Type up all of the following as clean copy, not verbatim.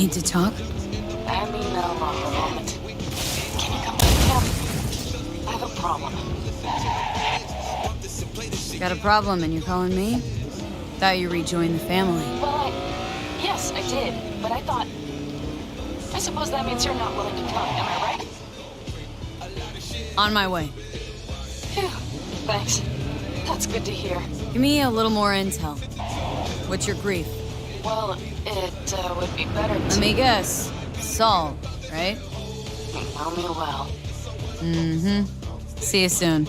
Need to talk? I mean, a moment. Can you come pick me up? I have a problem. Got a problem and you're calling me? Thought you rejoined the family. Well, yes, I did, but I thought... I suppose that means you're not willing to come, am I right? On my way. Phew, thanks. That's good to hear. Give me a little more intel. What's your grief? Well, it would be better to... Let me guess. Saul, right? You know me well. Mm-hmm. See you soon.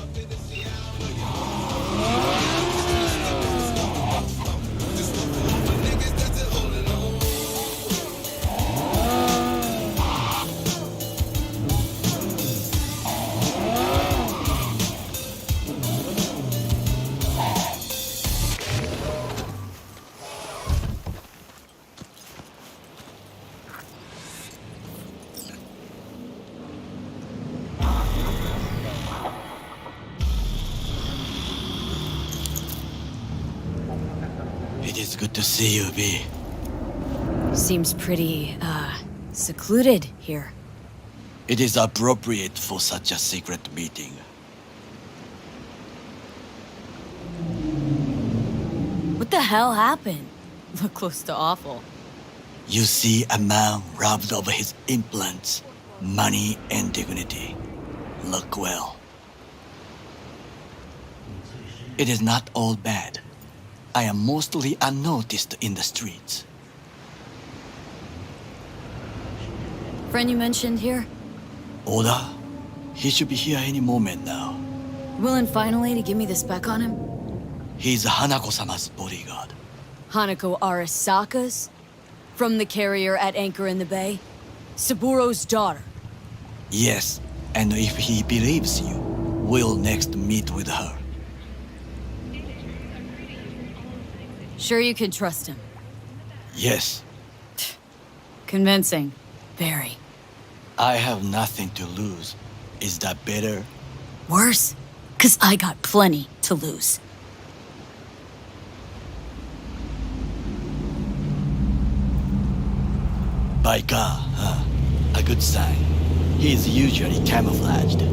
It is good to see you, V. Seems pretty, secluded here. It is appropriate for such a secret meeting. What the hell happened? Look close to awful. You see a man robbed of his implants, money and dignity. Look well. It is not all bad. I am mostly unnoticed in the streets. Friend you mentioned here? Oda? He should be here any moment now. Willing finally to give me the spec on him? He's Hanako-sama's bodyguard. Hanako Arasaka's? From the carrier at anchor in the bay? Saburo's daughter? Yes, and if he believes you, we'll next meet with her. Sure you can trust him? Yes. Convincing. Very. I have nothing to lose. Is that better? Worse? 'Cause I got plenty to lose. By car, huh? A good sign. He is usually camouflaged.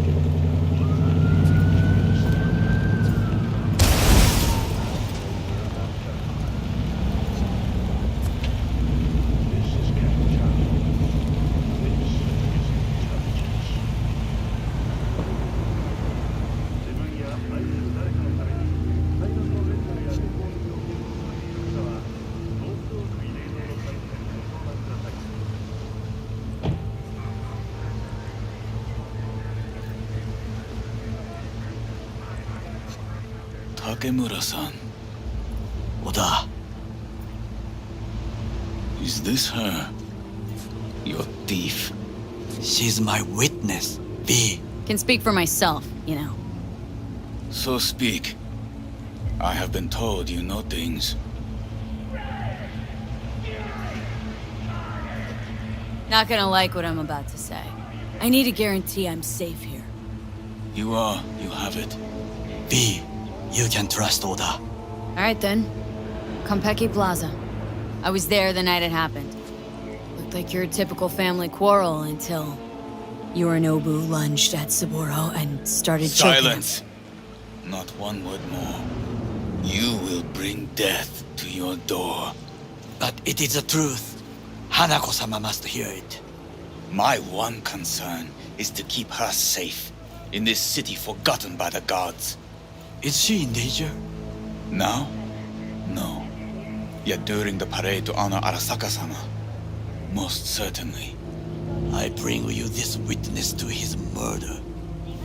Takemura-san. Oda, Is this her? Your thief? she's my witness, V. Can speak for myself, you know. So speak. I have been told you know things. Not gonna like what I'm about to say. I need a guarantee I'm safe here. You have it. V, you can trust Oda. Alright then. Konpeki Plaza. I was there the night it happened. Looked like your typical family quarrel until Yorinobu lunged at Saburo and started choking him. Silence! Not one word more. You will bring death to your door. But it is the truth. Hanako-sama must hear it. My one concern is to keep her safe in this city forgotten by the gods. Is she in danger? Now? No. Yet during the parade to honor Arasaka-sama, most certainly. I bring you this witness to his murder.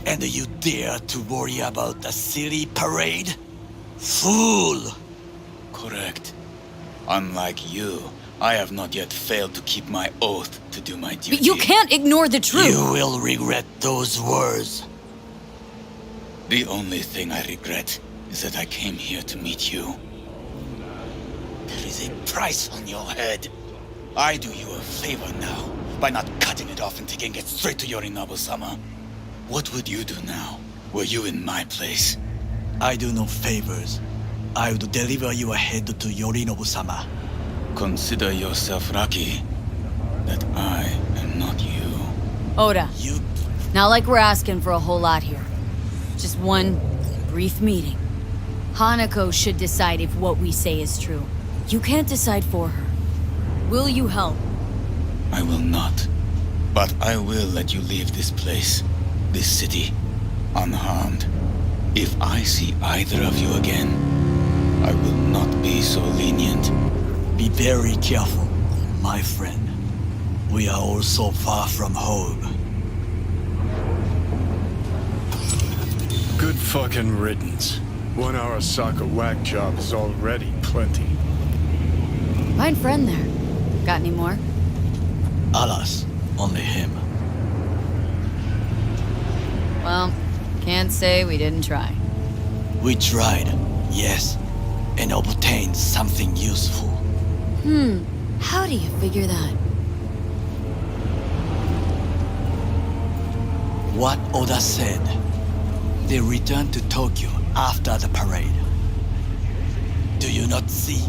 And you dare to worry about a silly parade? Fool! Correct. Unlike you, I have not yet failed to keep my oath to do my duty. But you can't ignore the truth! You will regret those words. The only thing I regret is that I came here to meet you. There is a price on your head. I do you a favor now by not cutting it off and taking it straight to Yorinobu-sama. What would you do now, were you in my place? I do no favors. I would deliver your head to Yorinobu-sama. Consider yourself lucky. that I am not you. Oda, You... not like we're asking for a whole lot here. Just one brief meeting. Hanako should decide if what we say is true. You can't decide for her. Will you help? I will not. But I will let you leave this place, this city, unharmed. If I see either of you again, I will not be so lenient. Be very careful, my friend. We are all so far from home. Good fucking riddance. 1 Arasaka whack job is already plenty. Fine friend there. Got any more? Alas, only him. Well, can't say we didn't try. We tried, yes, and obtained something useful. How do you figure that? What Oda said. They returned to Tokyo after the parade. Do you not see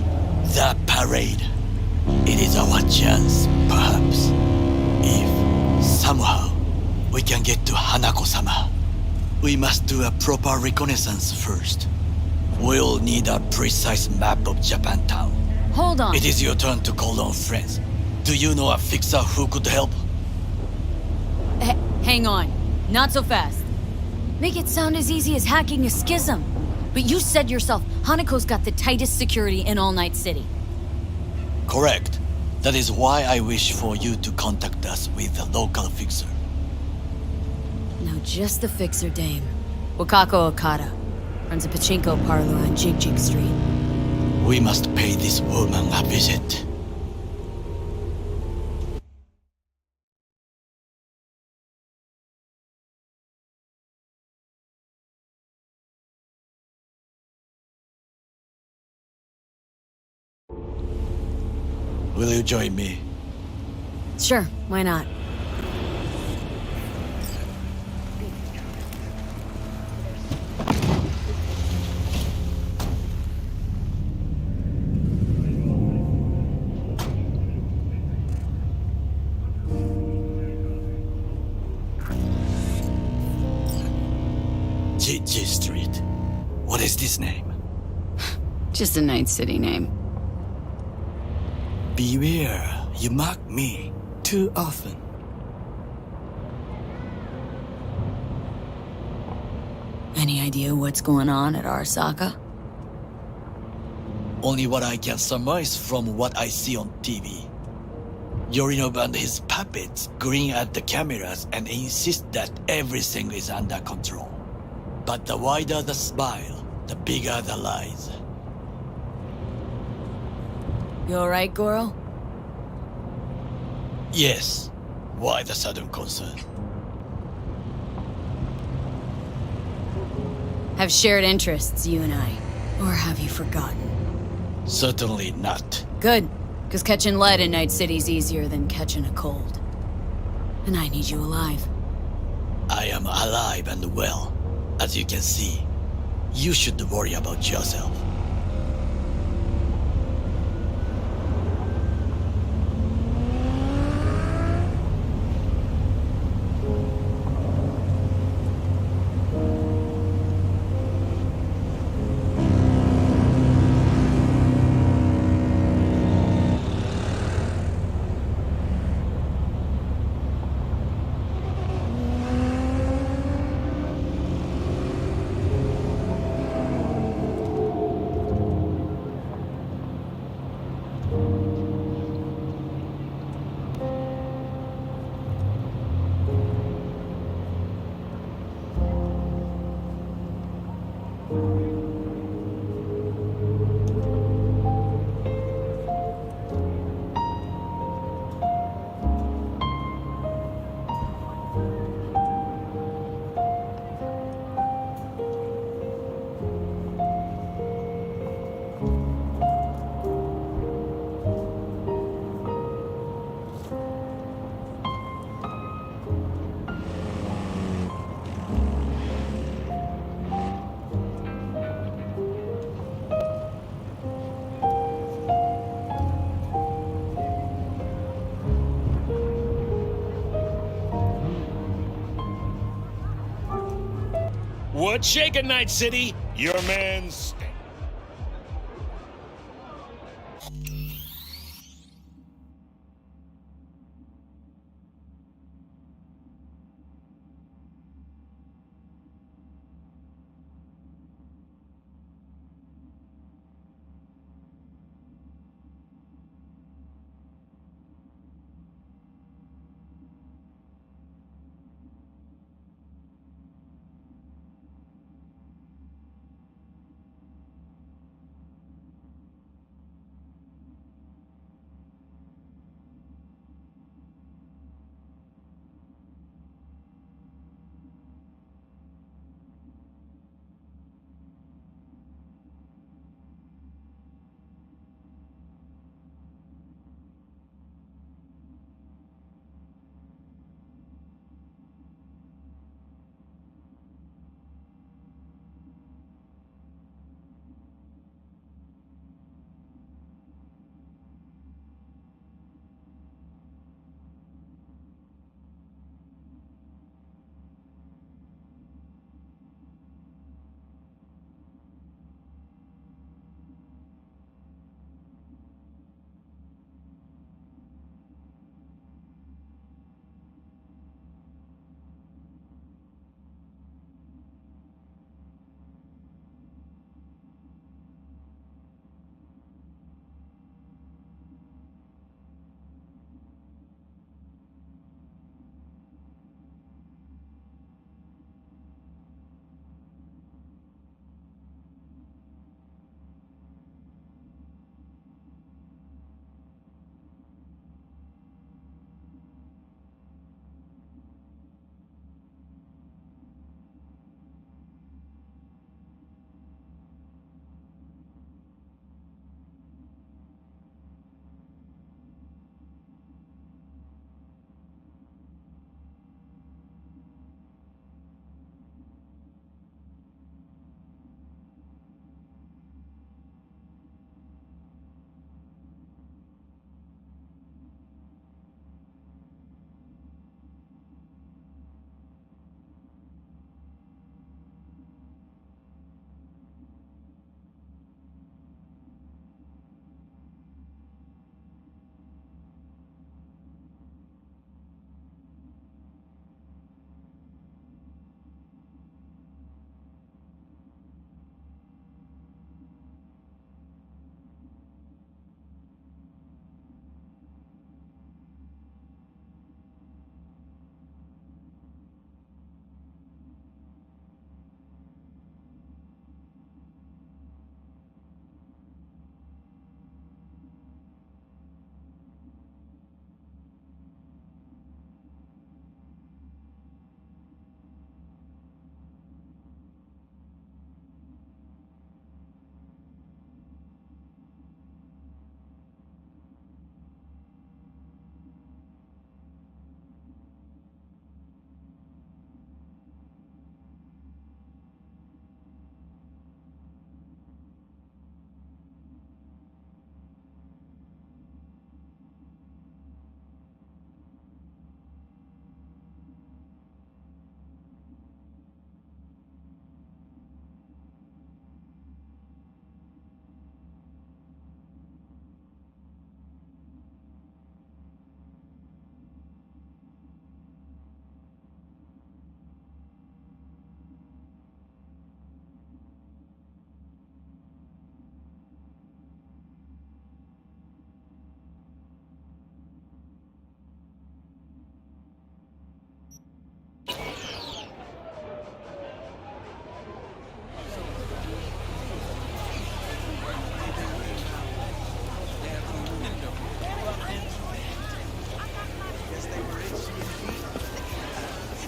the parade? It is our chance, perhaps. If, somehow, we can get to Hanako-sama. We must do a proper reconnaissance first. We'll need a precise map of Japantown. Hold on. It is your turn to call on friends. Do you know a fixer who could help? Hang on. Not so fast. Make it sound as easy as hacking a schism. But you said yourself, Hanako's got the tightest security in All Night City. Correct. That is why I wish for you to contact us with a local fixer. Now just the fixer dame. Wakako Okada. Runs a pachinko parlor on Jig Jig Street. We must pay this woman a visit. Will you join me? Sure, why not? G Street. What is this name? Just a Night City name. Beware, you mock me too often. Any idea what's going on at Arasaka? Only what I can surmise from what I see on TV. Yorinobu and his puppets grin at the cameras and insist that everything is under control. But the wider the smile, the bigger the lies. You alright, Goro? Yes. Why the sudden concern? Have shared interests, you and I. Or have you forgotten? Certainly not. Good, because catching lead in Night City's easier than catching a cold. And I need you alive. I am alive and well. As you can see, you should worry about yourself. What's shaking, Night City? Your man's...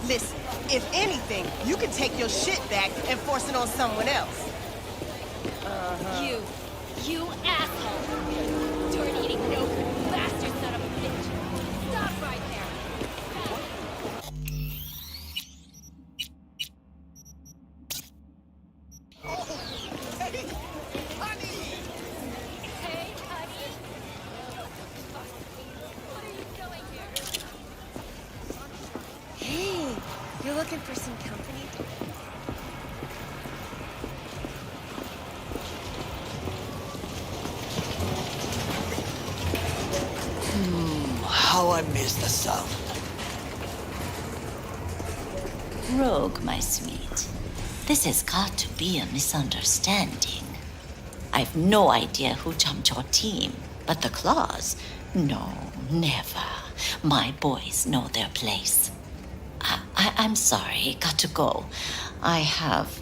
Listen, if anything, you can take your shit back and force it on someone else. You asshole! Dirt-eating no bastard son of a bitch! Stop right there! Hey, honey! What are you doing here? Hey, you're looking for some company? I missed the sound. Rogue, my sweet. This has got to be a misunderstanding. I've no idea who jumped your team, but the claws? No, never. My boys know their place. I'm sorry, got to go. I have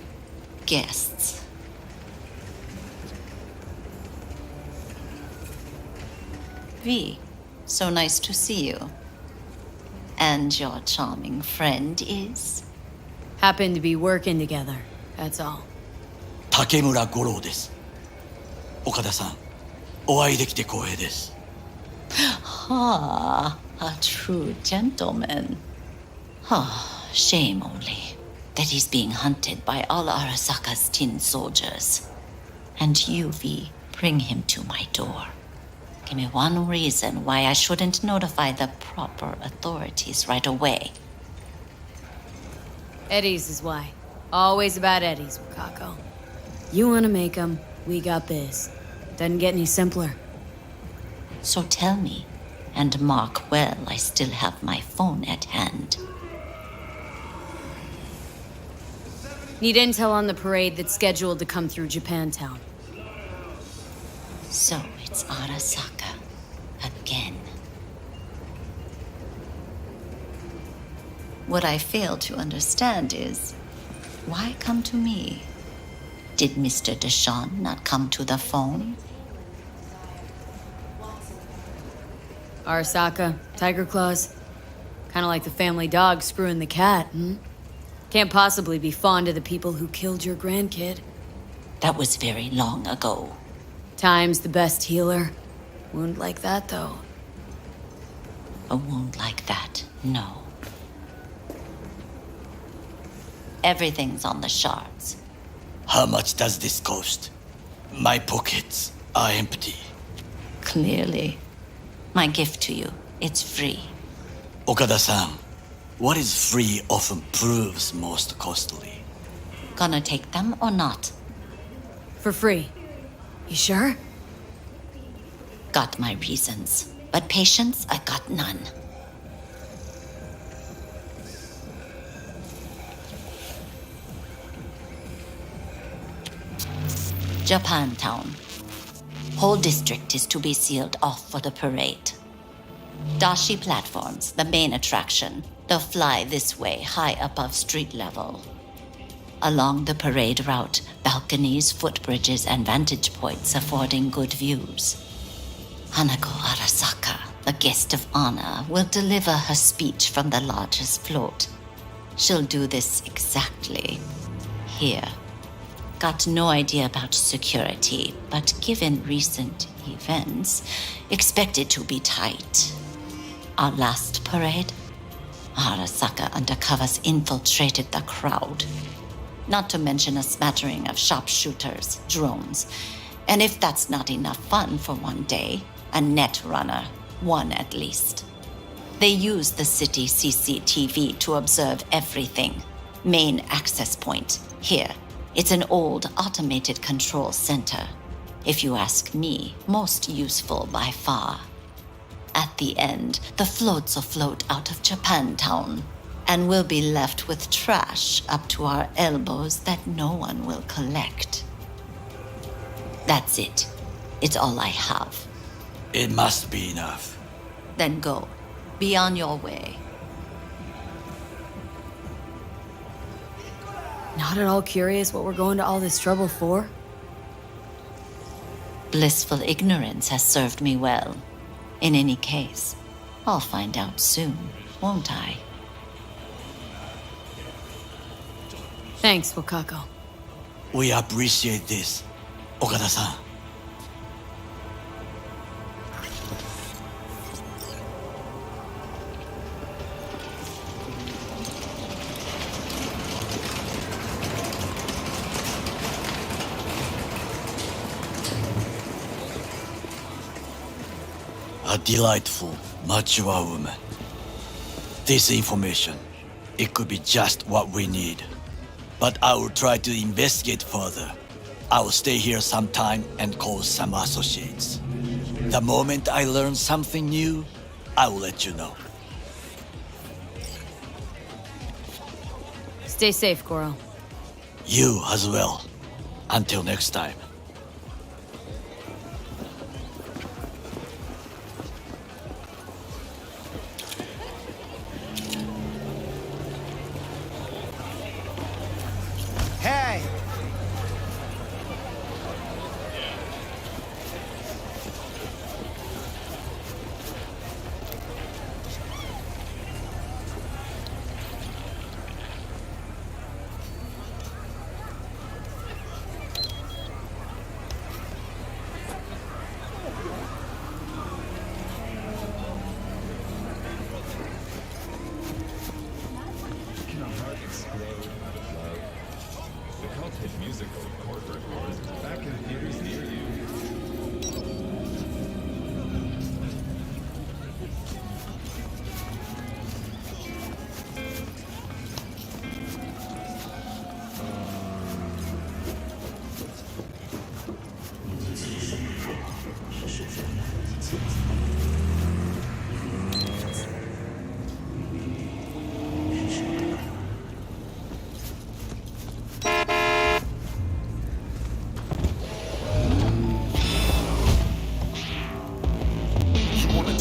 guests. V, so nice to see you. And your charming friend is? Happen to be working together, that's all. Takemura 五郎です。岡田さん、お会いできて光栄です。Ah, a true gentleman. Ah, shame only that he's being hunted by all Arasaka's tin soldiers. And you, V, bring him to my door. Give me one reason why I shouldn't notify the proper authorities right away. Eddie's is why. Always about Eddie's, Wakako. You wanna make 'em, we got biz. Doesn't get any simpler. So tell me, and mark well I still have my phone at hand. Need intel on the parade that's scheduled to come through Japantown. So it's Arasaka again. What I fail to understand is, why come to me? Did Mr. Deshawn not come to the phone? Arasaka, Tiger Claws. Kinda like the family dog screwing the cat, hmm? Can't possibly be fond of the people who killed your grandkid. That was very long ago. Time's the best healer. Wound like that, though. A wound like that, no. Everything's on the shards. How much does this cost? My pockets are empty. Clearly. My gift to you, it's free. Okada-san, what is free often proves most costly. Gonna take them or not? For free. You sure? Got my reasons, but patience, I got none. Japantown. Whole district is to be sealed off for the parade. Dashi platforms, the main attraction. They'll fly this way, high above street level. Along the parade route, balconies, footbridges, and vantage points affording good views. Hanako Arasaka, the guest of honor, will deliver her speech from the largest float. She'll do this exactly here. Got no idea about security, but given recent events, expect it to be tight. Our last parade, Arasaka undercovers infiltrated the crowd. Not to mention a smattering of sharpshooters, drones, and if that's not enough fun for one day, a netrunner, one at least. They use the city CCTV to observe everything. Main access point, here. It's an old automated control center. If you ask me, most useful by far. At the end, the floats will float out of Japantown, and we'll be left with trash up to our elbows that no one will collect. That's it. It's all I have. It must be enough. Then go. Be on your way. Not at all curious what we're going to all this trouble for? Blissful ignorance has served me well. In any case, I'll find out soon, won't I? Thanks, Wakako. We appreciate this, Okada-san. A delightful, mature woman. This information, it could be just what we need. But I will try to investigate further. I will stay here some time and call some associates. The moment I learn something new, I will let you know. Stay safe, Goro. You as well. Until next time. Hey!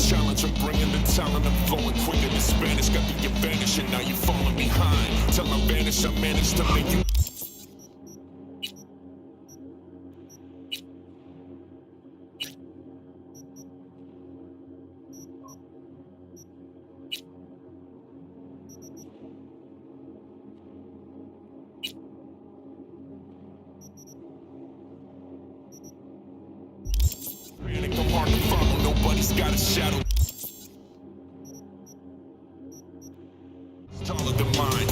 Challenge, I'm bringing the talent, I'm flowing quicker than Spanish. Got the advantage, and now you're falling behind. Till I vanish, I managed to make you. Panic, I'm hard to follow, nobody's got a shadow. Taller than mine.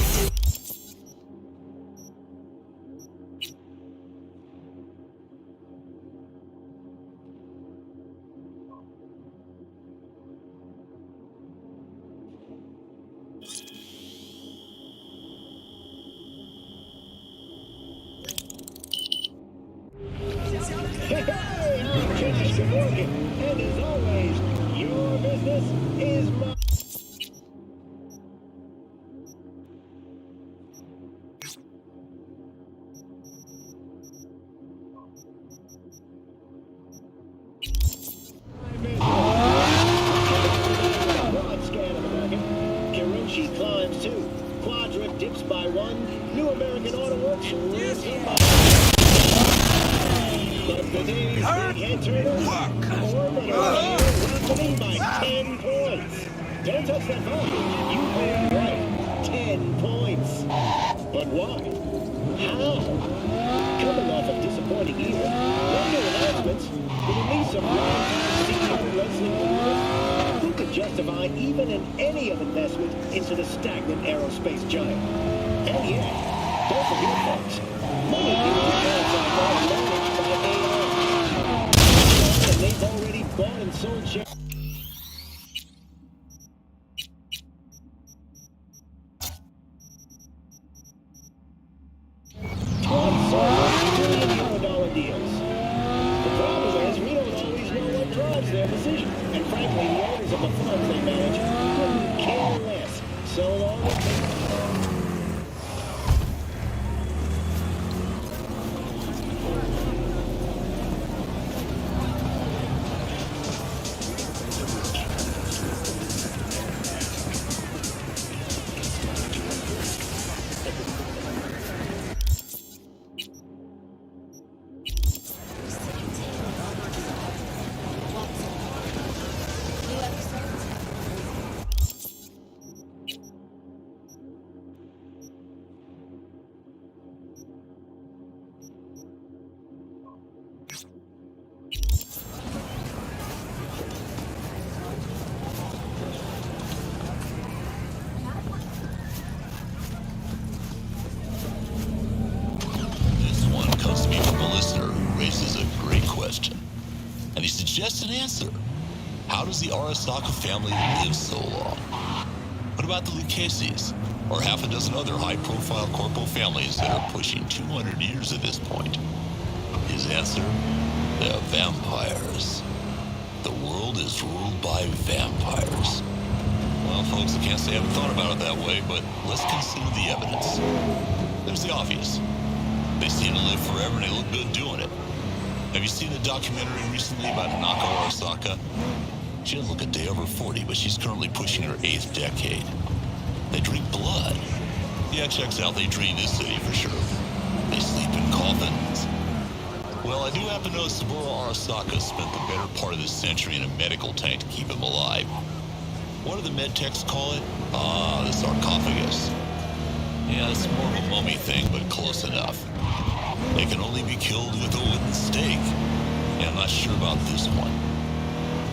And as always, your business is mine. Kiroshi climbs 2. Quadra dips by 1. New American Auto Works lives in by. But today's big head turner, Orbital winning by 10 points. Don't touch that phone. You heard right. 10 points. But why? How? Coming off a disappointing year, one new announcements, the release of longtime CEO Leslie Moore, who could justify even an any of investment into the stagnant aerospace giant. And yet, don't forget, folks, money gives you downside more managed by AI. And they've already bought and sold shares. Twice over $1 billion deals. The problem is we don't always know what drives their decision. And frankly, the owners of the funds they manage couldn't care less. So long as and he suggests an answer. How does the Arasaka family live so long? What about the Lucases, or half a dozen other high-profile corporal families that are pushing 200 years at this point? His answer? They're vampires. The world is ruled by vampires. Well, folks, I can't say I haven't thought about it that way, but let's consider the evidence. There's the obvious. They seem to live forever and they look good doing it. Have you seen a documentary recently about Nako Arasaka? She doesn't look a day over 40, but she's currently pushing her 8th decade. They drink blood. Yeah, checks out. They drain this city for sure. They sleep in coffins. Well, I do happen to know Saburo Arasaka spent the better part of this century in a medical tank to keep him alive. What do the medtechs call it? Ah, the sarcophagus. Yeah, it's more of a mummy thing, but close enough. They can only be killed with a wooden stake. Yeah, I'm not sure about this one.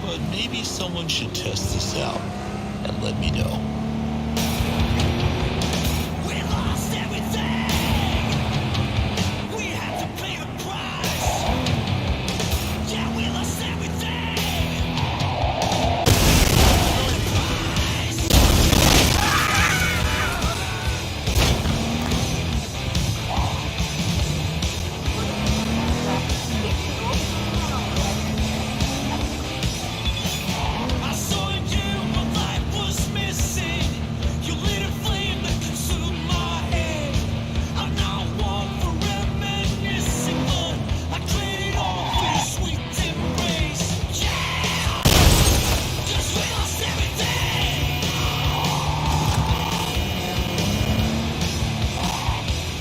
But maybe someone should test this out and let me know. We lost everything. We had to pay the price. Yeah, we lost everything. I saw you, but life was missing. You lit a flame that consumed my head. I'm not one for reminiscing, but I traded all for your sweet embrace. Yeah, 'cause we lost everything.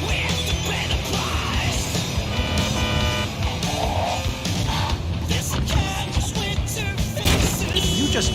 We have to pay the price. This can't just wait to fix it. You just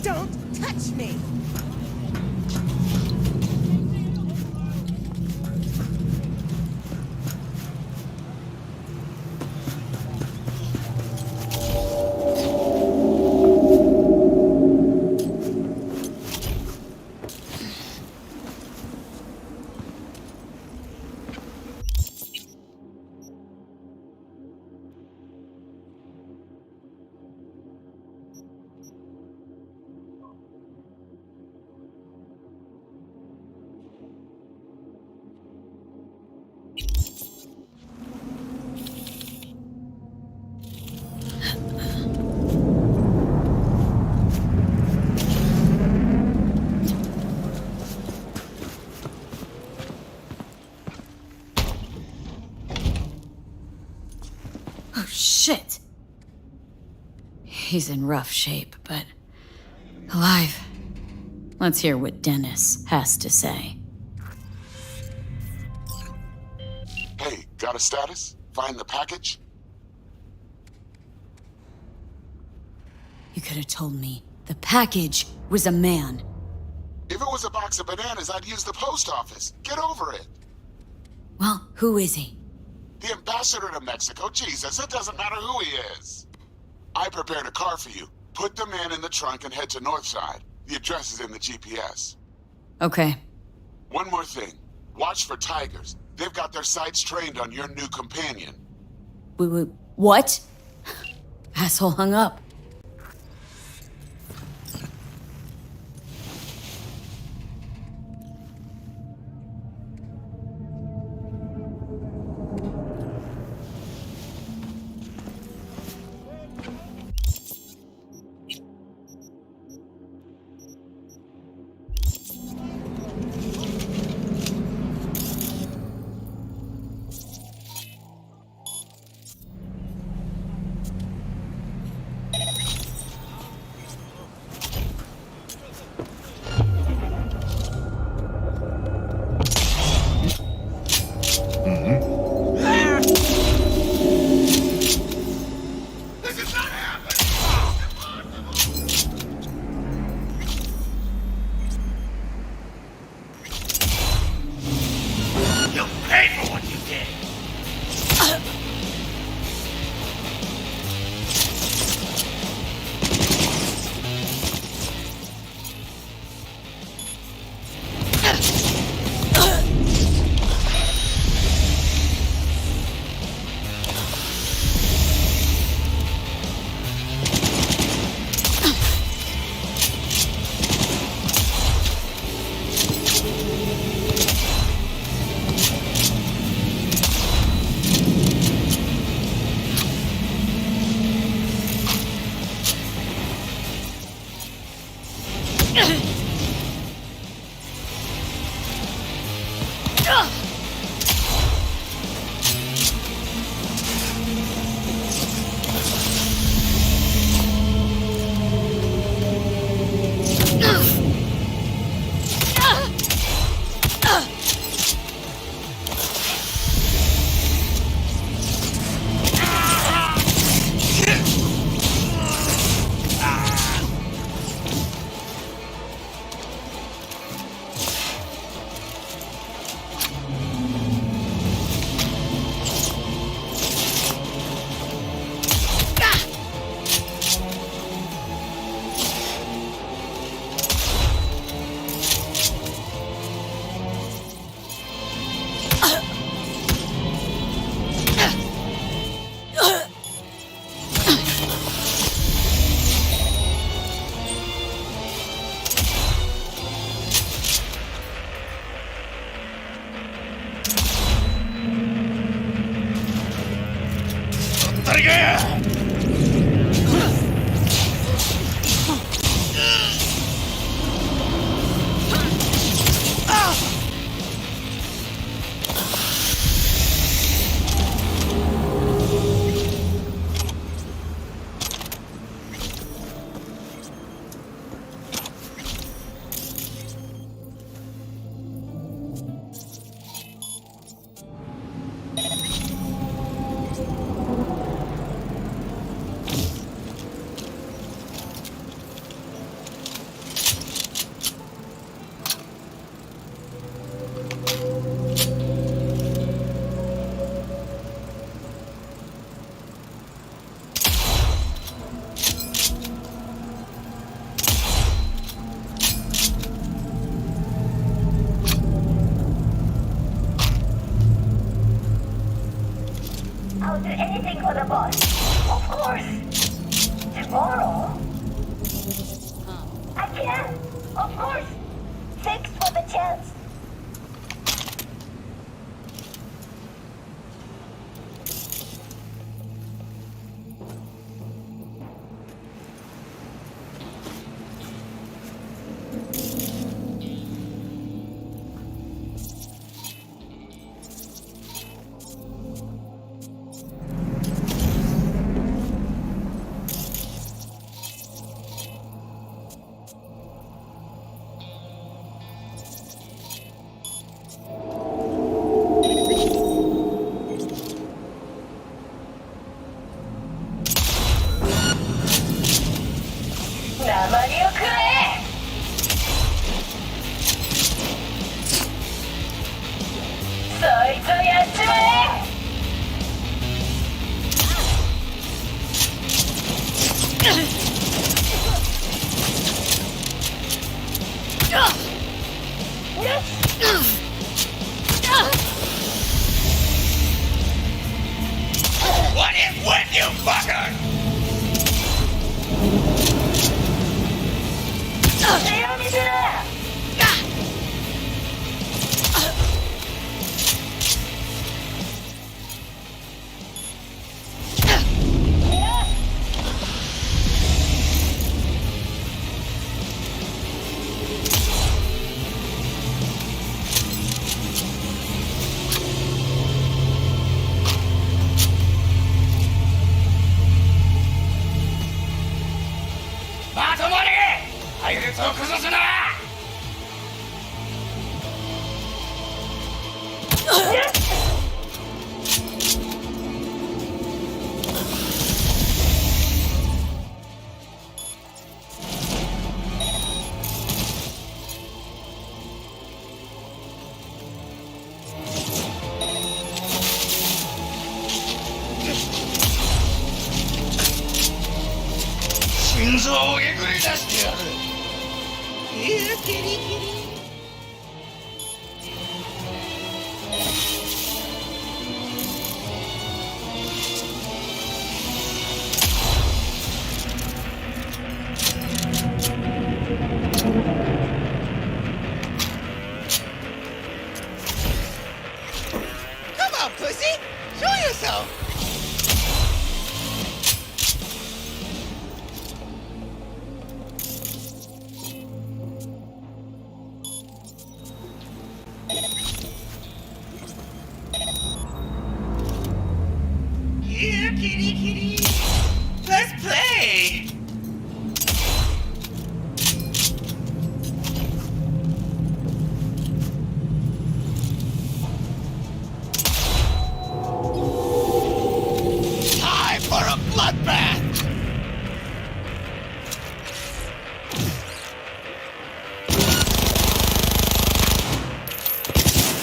don't touch me. Oh, shit. He's in rough shape, but alive. Let's hear what Dennis has to say. Hey, got a status? Find the package? You could have told me the package was a man. If it was a box of bananas, I'd use the post office. Get over it. Well, who is he? The ambassador to Mexico. Jesus, it doesn't matter who he is. I prepared a car for you. Put the man in the trunk and head to Northside. The address is in the GPS. Okay. One more thing. Watch for tigers. They've got their sights trained on your new companion. What? Asshole hung up. I'll do anything for the boss. Of course. Tomorrow? I can. Of course. Thanks for the chance. を崩すな。心臓をえぐり出してやる。いや、キリキリ。Come on, pussy! Show yourself! Here, kitty, kitty. Let's play. Time for a bloodbath!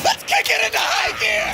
Let's kick it into high gear!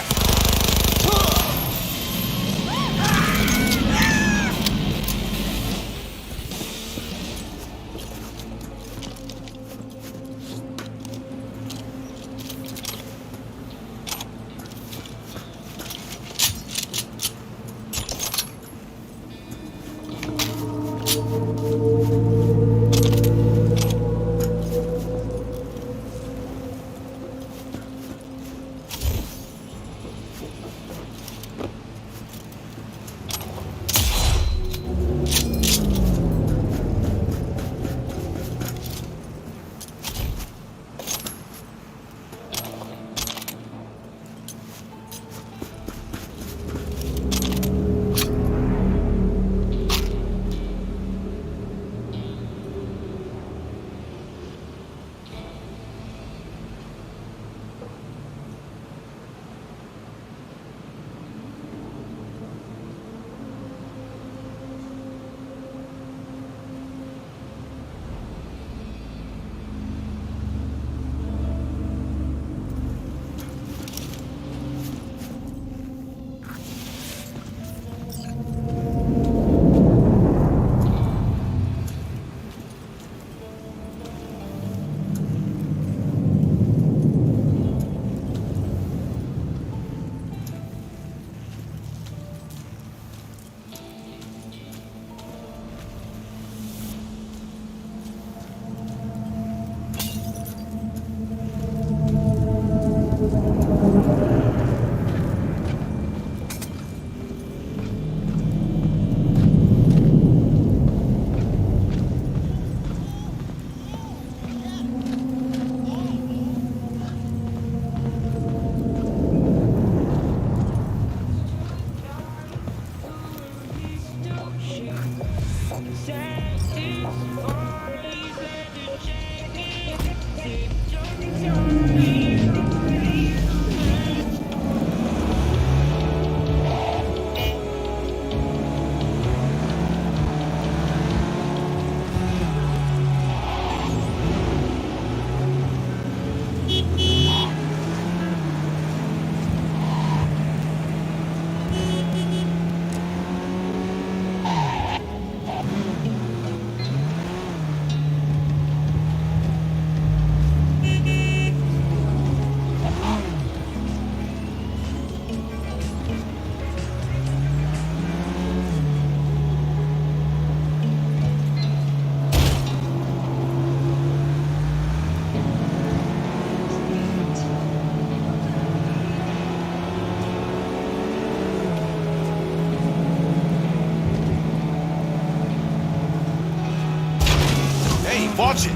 Watch it!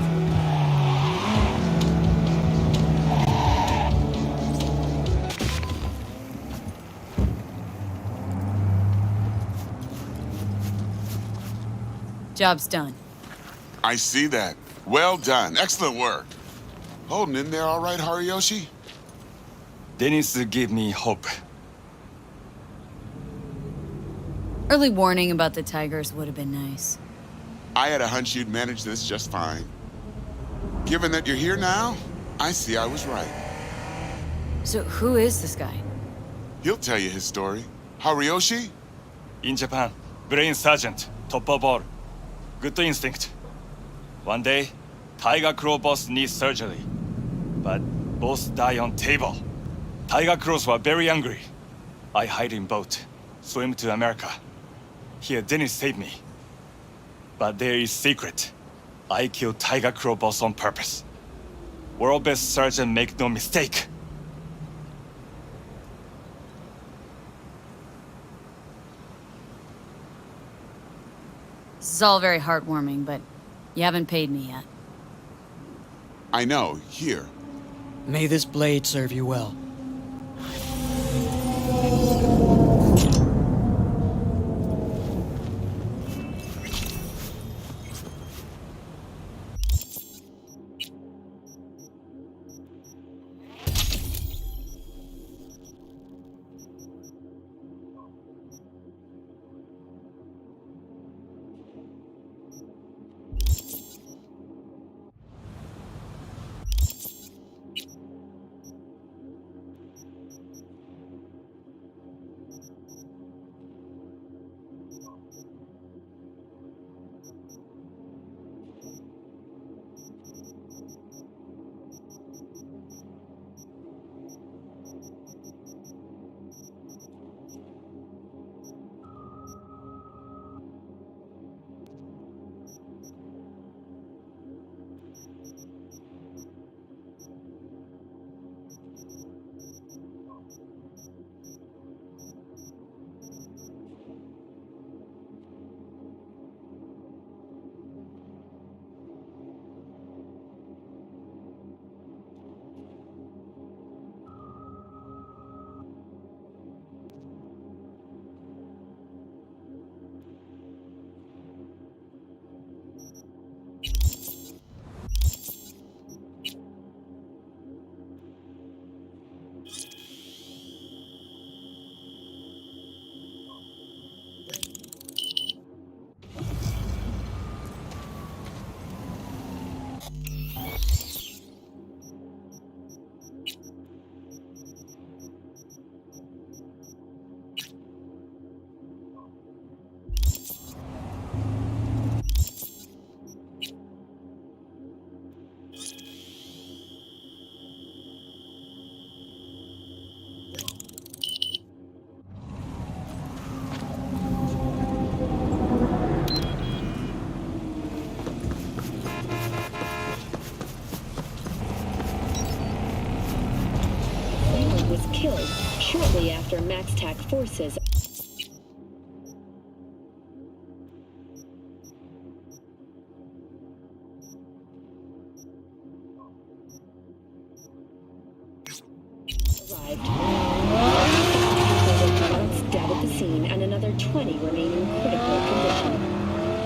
Job's done. I see that. Well done. Excellent work. Holding in there all right, Hariyoshi? Dennis gave me hope. Early warning about the tigers would have been nice. I had a hunch you'd manage this just fine. Given that you're here now, I see I was right. So who is this guy? He'll tell you his story. Hariyoshi? In Japan, Brain Sergeant, top of all. Good instinct. One day, Tiger Claw boss needs surgery. But boss die on table. Tiger Claws were very angry. I hide in boat, swim to America. Here, Dennis saved me. But there is secret. I killed Tiger Claw boss on purpose. World best surgeon, make no mistake. This is all very heartwarming, but you haven't paid me yet. I know. Here. May this blade serve you well. Killed shortly after MaxTac forces arrived. Dead at the scene, and another 20 remain in critical condition.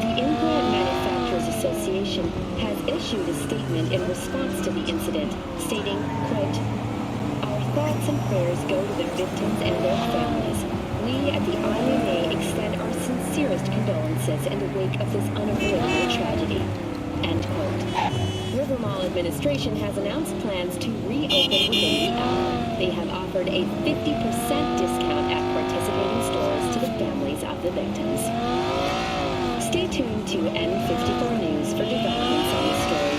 The Implant Manufacturers Association has issued a statement in response to the incident, stating, quote, "Thoughts and prayers go to the victims and their families. We at the IMA extend our sincerest condolences in the wake of this unavoidable tragedy." End quote. River Mall administration has announced plans to reopen within the hour. They have offered a 50% discount at participating stores to the families of the victims. Stay tuned to N54 News for developments on the story.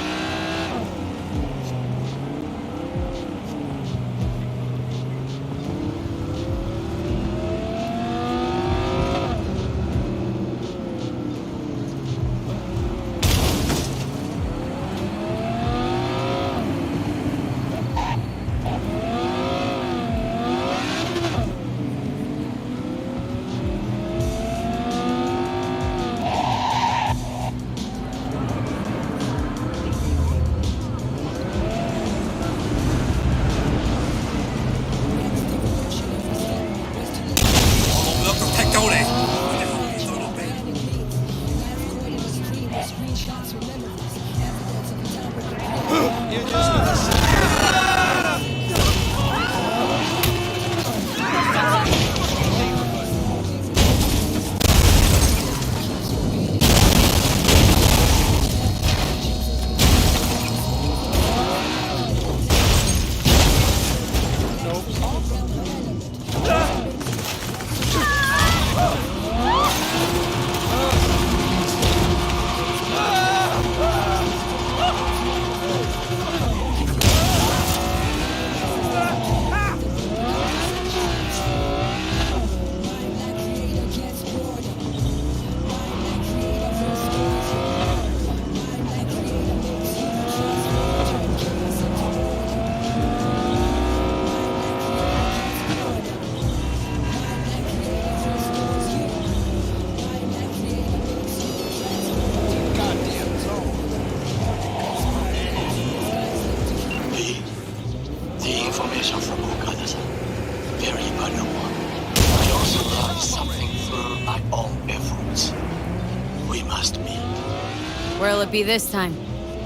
Where'll it be this time?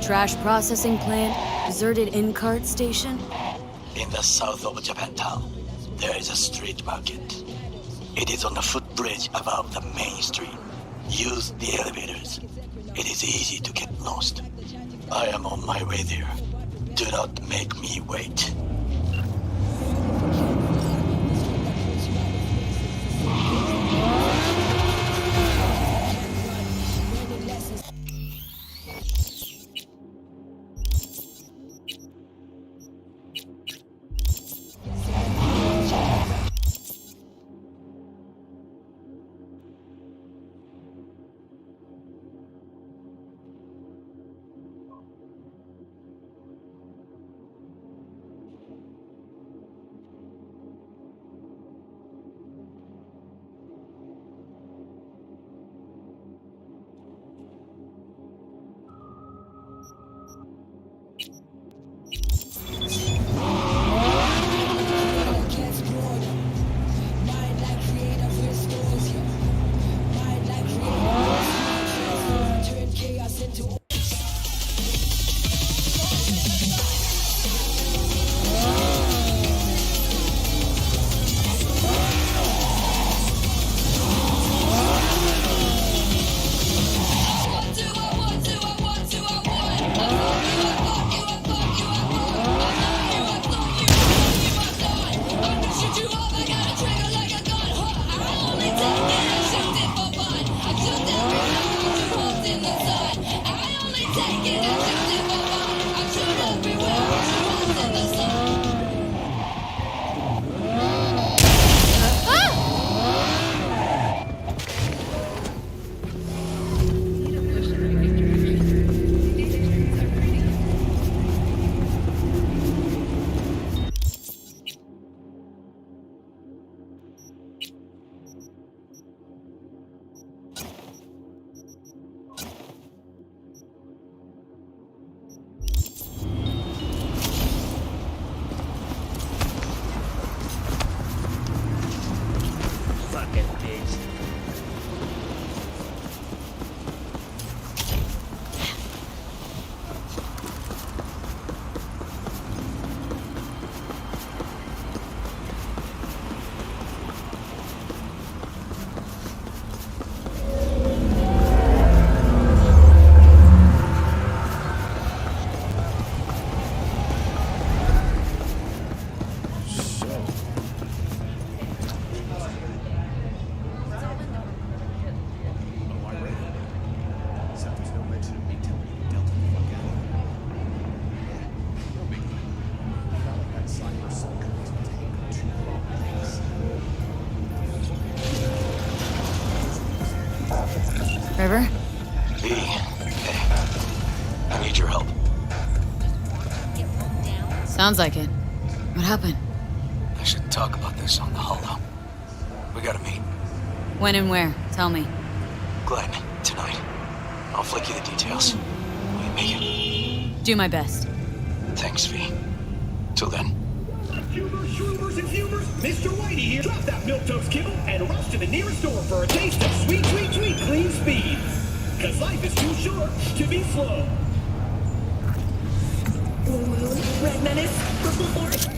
Trash processing plant? Deserted in-cart station? In the south of Japantown, there is a street market. It is on the footbridge above the main street. Use the elevators. It is easy to get lost. I am on my way there. Do not make me wait. River? V, hey. I need your help. Sounds like it. What happened? I should talk about this on the holo. We gotta meet. When and where? Tell me. Glenn, tonight. I'll flick you the details. Will you make it? Do my best. Thanks, V. Till then. Shroomers and humors, Mr. Whitey here. Drop that milquetoast kibble and rush to the nearest store for a taste of sweet, sweet, sweet clean speed. Cause life is too short to be slow. Blue moon, red menace, purple forest.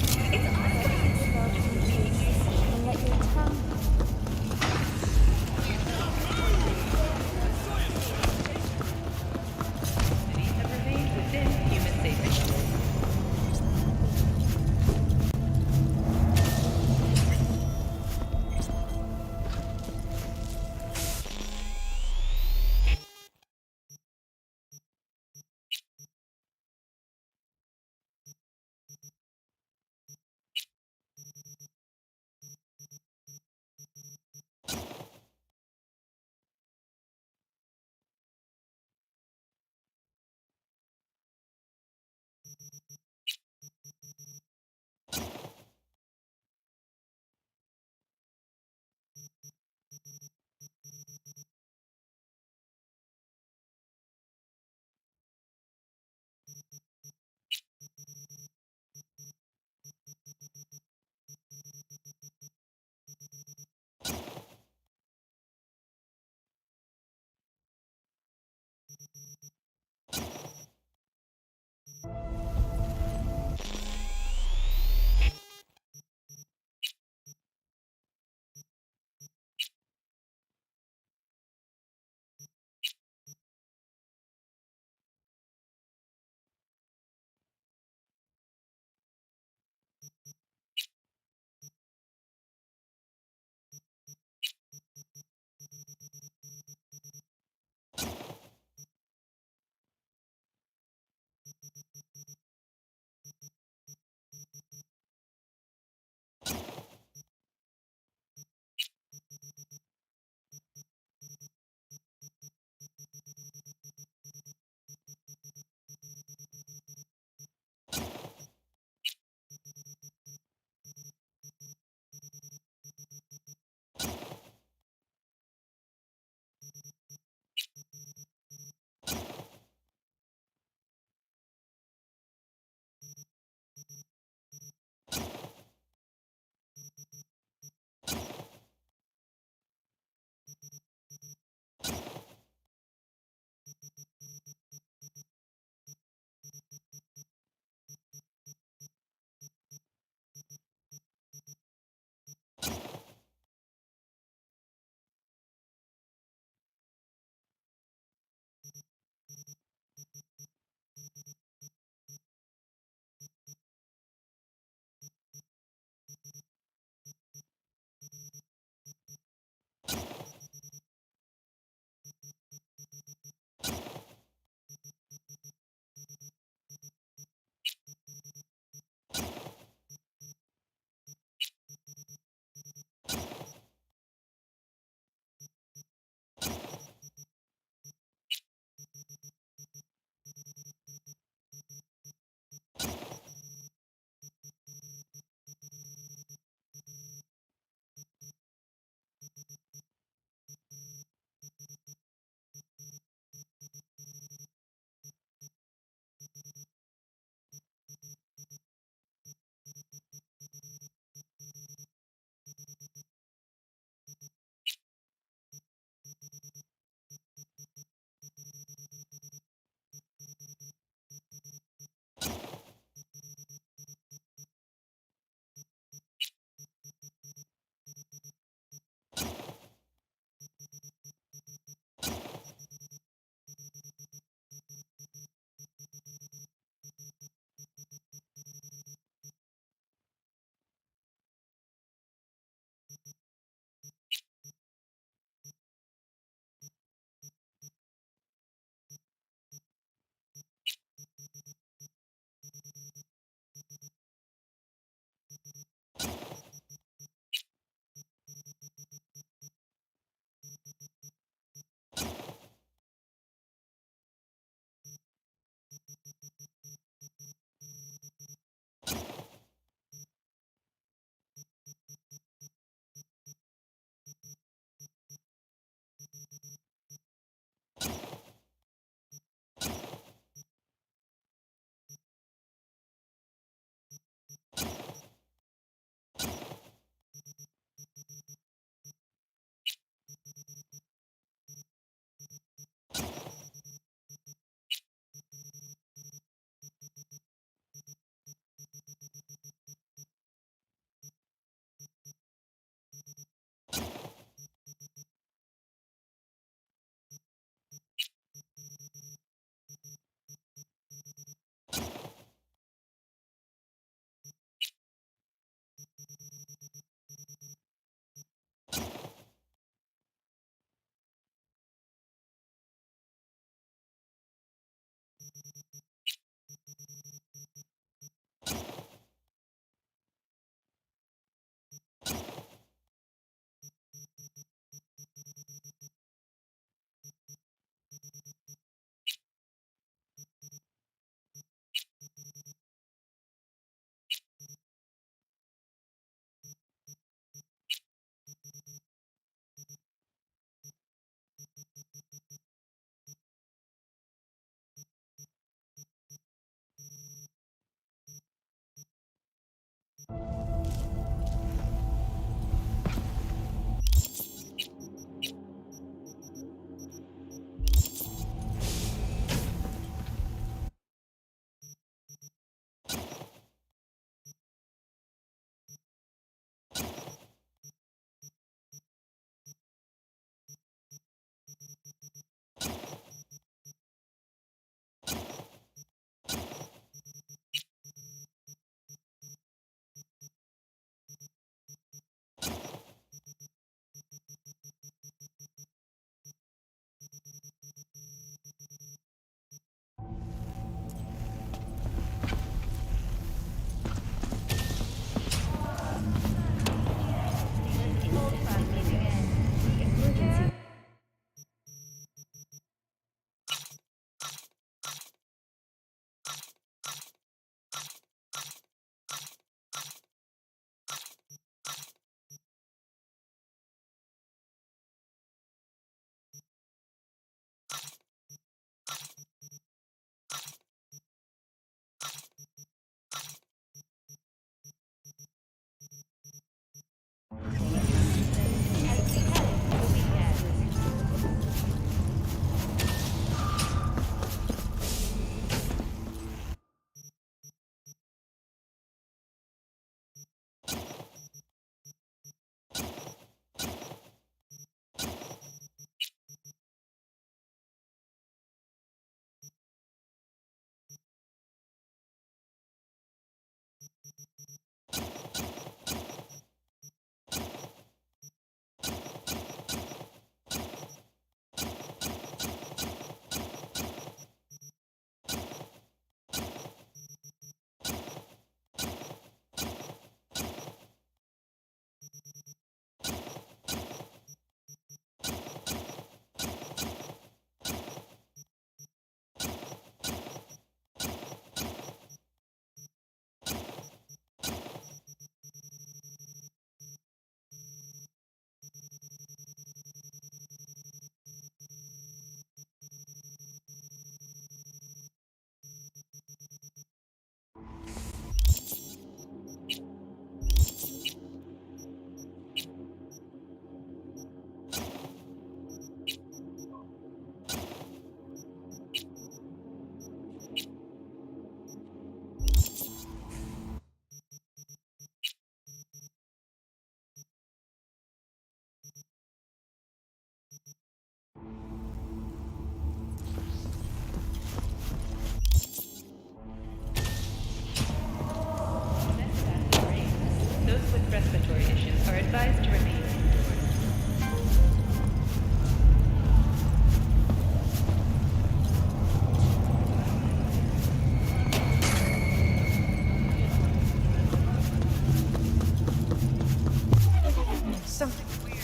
something weird.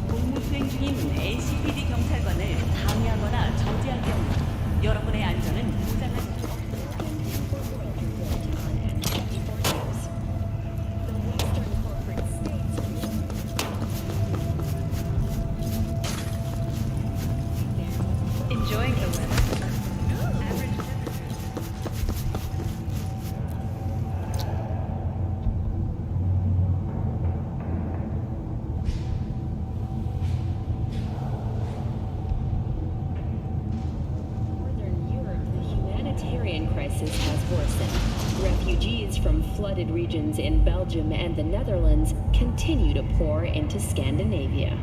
복무수행 중인 LCPD 경찰관을 방해하거나 저지할 경우 여러분의 안전은 보장할 수 없습니다. Enjoying the weather. Crisis has worsened. Refugees from flooded regions in Belgium and the Netherlands continue to pour into Scandinavia.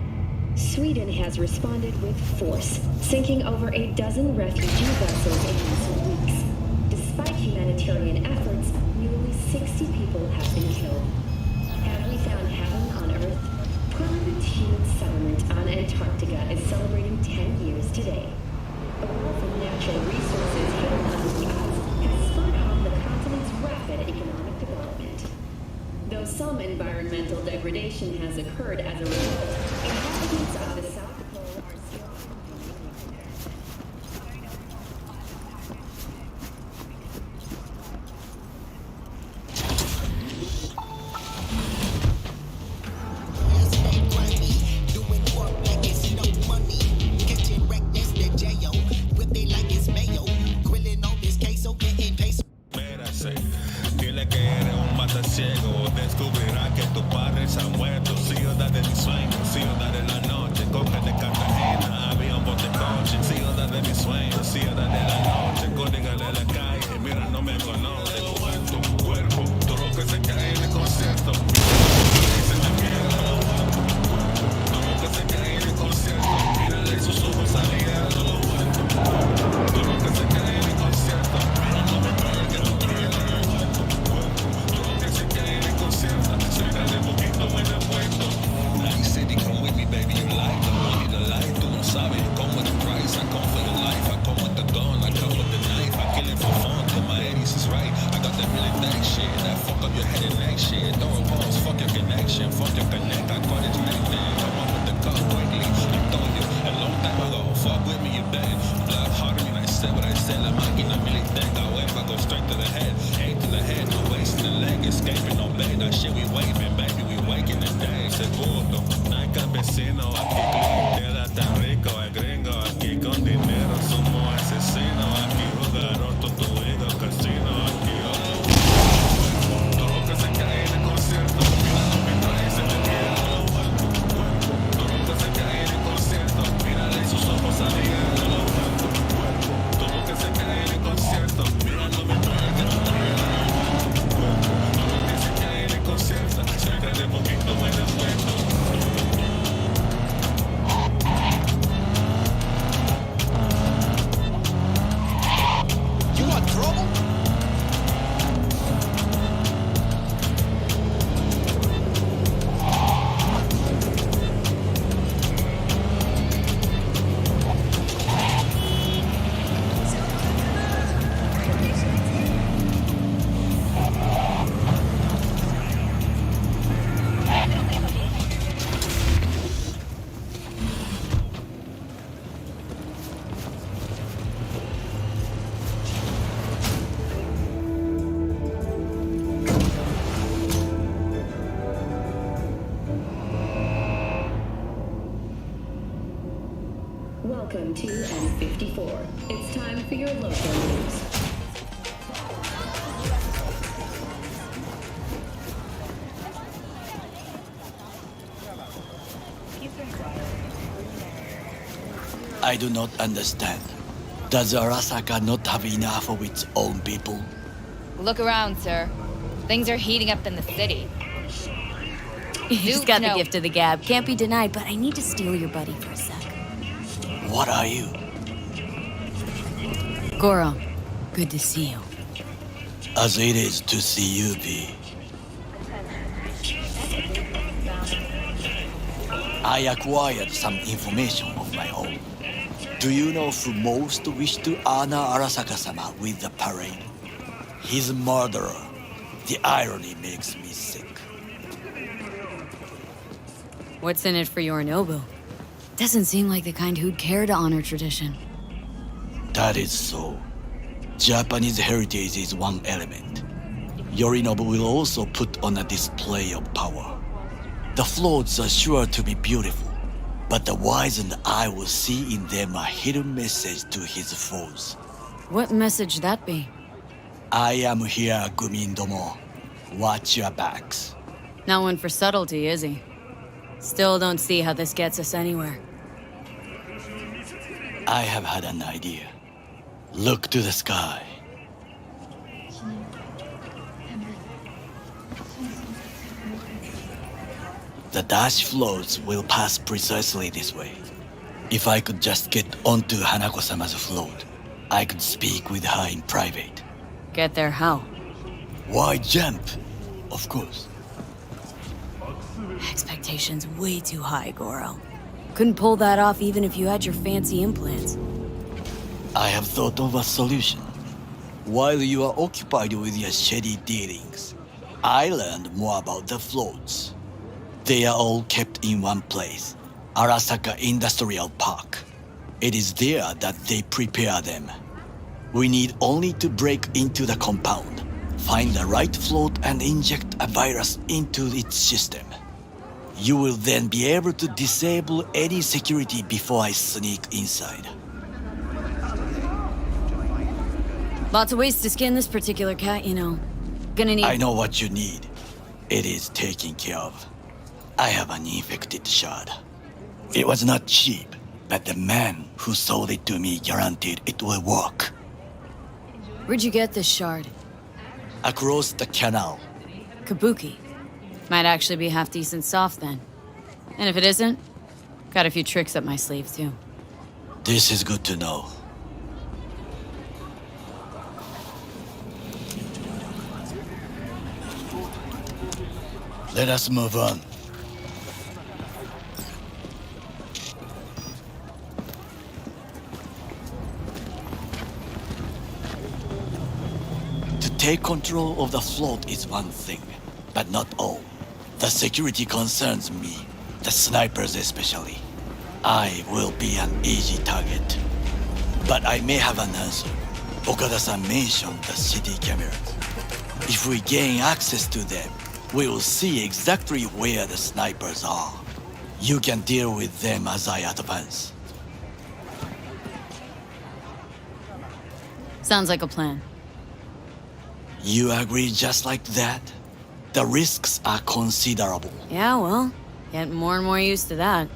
Sweden has responded with force, sinking over a dozen refugee vessels in recent weeks. Despite humanitarian efforts, nearly 60 people have been killed. Have we found heaven on Earth? Permanent human settlement on Antarctica is celebrating 10 years today. A wealth of natural resources hidden under the ice has spurred on the continent's rapid economic development. Though some environmental degradation has occurred as a result, inhabitants of the South Pole are still Dile que eres un matasiego, descubrirá que tus padres han muerto. Ciudad de mis sueños, ciudad de la noche, coge de Cartagena, avión, bote, coche. Ciudad de mis sueños, ciudad de la noche, código de la calle, mira no me conoce. Tu cuerpo, todo lo que se cae en el concierto. Se me mierda, todo lo que se cae en el concierto. Mírale sus ojos abiertos, todo lo que se cae en el concierto. Mira no me trae que tú crees. Suéltale un poquito en el puesto. Night City, come with me, baby, you like the money, the light. Tú no sabes, I come with the price, I come for your life. I come with the gun, I come with the knife. I kill it for fun, till my 80s is right. I got that military shit, that fuck up your head and neck shit. Throw a pause, fuck your connection, fuck your connect. I caught his neck then, come on with the cut quickly. I told you a long time ago, fuck with me, you bet. Black harder than I said what I said. La máquina militar, however, go straight to the head. Ain't to the head, no wasting the leg, escaping no bed. That shit we waving, baby, we waking the day. Seguro, no hay campesino aquí, queda tan rico el gringo. Aquí con dinero somos asesinos. Aquí jugaron tu ego, casino. Aquí todo lo que se cae en el concierto. Mira lo que trae, se me mierda. Todo lo que se cae en el concierto. Mírale sus ojos abiertos. Todo lo que se cae en el concierto. Mira no me trae que tú traes. Suéltale un poquito en el puesto. You want trouble? Welcome to N54. It's time for your local news. I do not understand. Does Arasaka not have enough of its own people? Look around, sir. Things are heating up in the city. He's got the gift of the gab. Can't be denied, but I need to steal your buddy for a sec. What are you? Goro, good to see you. As it is to see you, V. I acquired some information of my own. Do you know who most wished to honor Arasaka-sama with the parade? His murderer. The irony makes me sick. What's in it for Yorinobu? Doesn't seem like the kind who'd care to honor tradition. That is so. Japanese heritage is one element. Yorinobu will also put on a display of power. The floats are sure to be beautiful, but the wizened eye will see in them a hidden message to his foes. What message that be? I am here, Gumindomo. Watch your backs. Not one for subtlety, is he? Still don't see how this gets us anywhere. I have had an idea. Look to the sky. The dash floats will pass precisely this way. If I could just get onto Hanako-sama's float, I could speak with her in private. Get there how? Why jump? Of course. Expectations way too high, Goro. Couldn't pull that off even if you had your fancy implants. I have thought of a solution. While you are occupied with your shady dealings, I learned more about the floats. They are all kept in one place, Arasaka Industrial Park. It is there that they prepare them. We need only to break into the compound, find the right float and inject a virus into its system. You will then be able to disable any security before I sneak inside. Lots of ways to skin this particular cat, you know. Gonna need— I know what you need. It is taken care of. I have an infected shard. It was not cheap, but the man who sold it to me guaranteed it will work. Where'd you get this shard? Across the canal. Kabuki. Might actually be half decent soft then. And if it isn't, got a few tricks up my sleeve too. This is good to know. Let us move on. To take control of the float is one thing, but not all. The security concerns me, the snipers especially. I will be an easy target. But I may have an answer. Okada-san mentioned the city cameras. If we gain access to them, we will see exactly where the snipers are. You can deal with them as I advance. Sounds like a plan. You agree just like that? The risks are considerable. Yeah, well, getting more and more used to that.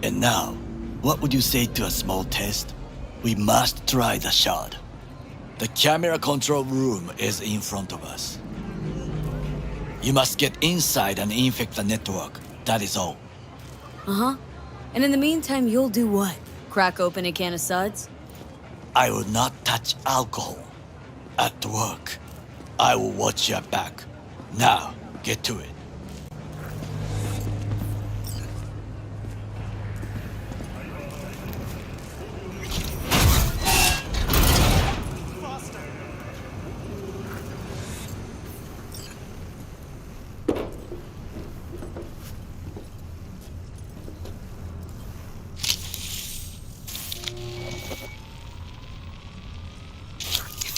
And now, what would you say to a small test? We must try the shard. The camera control room is in front of us. You must get inside and infect the network. That is all. Uh-huh. And in the meantime, you'll do what? Crack open a can of suds? I will not touch alcohol. At work, I will watch your back. Now, get to it.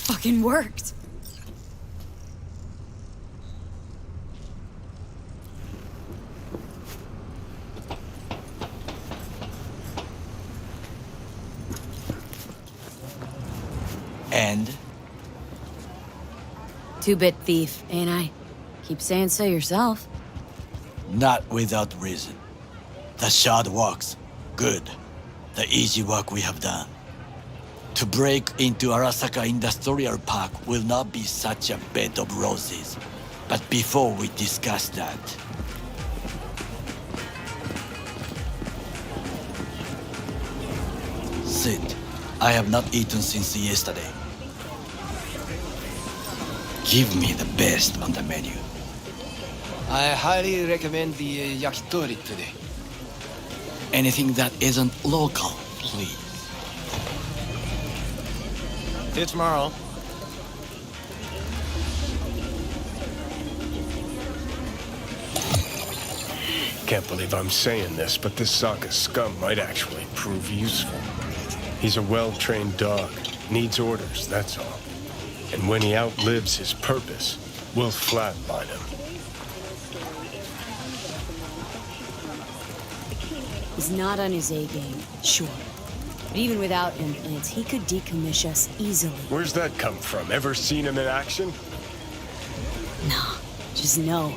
Fucking worked. And? Two-bit thief, ain't I? Keep saying so yourself. Not without reason. The shard works. Good. The easy work we have done. To break into Arasaka Industrial Park will not be such a bed of roses. But before we discuss that... Sit. I have not eaten since yesterday. Give me the best on the menu. I highly recommend the yakitori today. Anything that isn't local, please. See you tomorrow. Can't believe I'm saying this, but this Sokka scum might actually prove useful. He's a well-trained dog. Needs orders, that's all. And when he outlives his purpose, we'll flatline him. He's not on his A game, sure. But even without implants, he could decommission us easily. Where's that come from? Ever seen him in action? Nah, just know.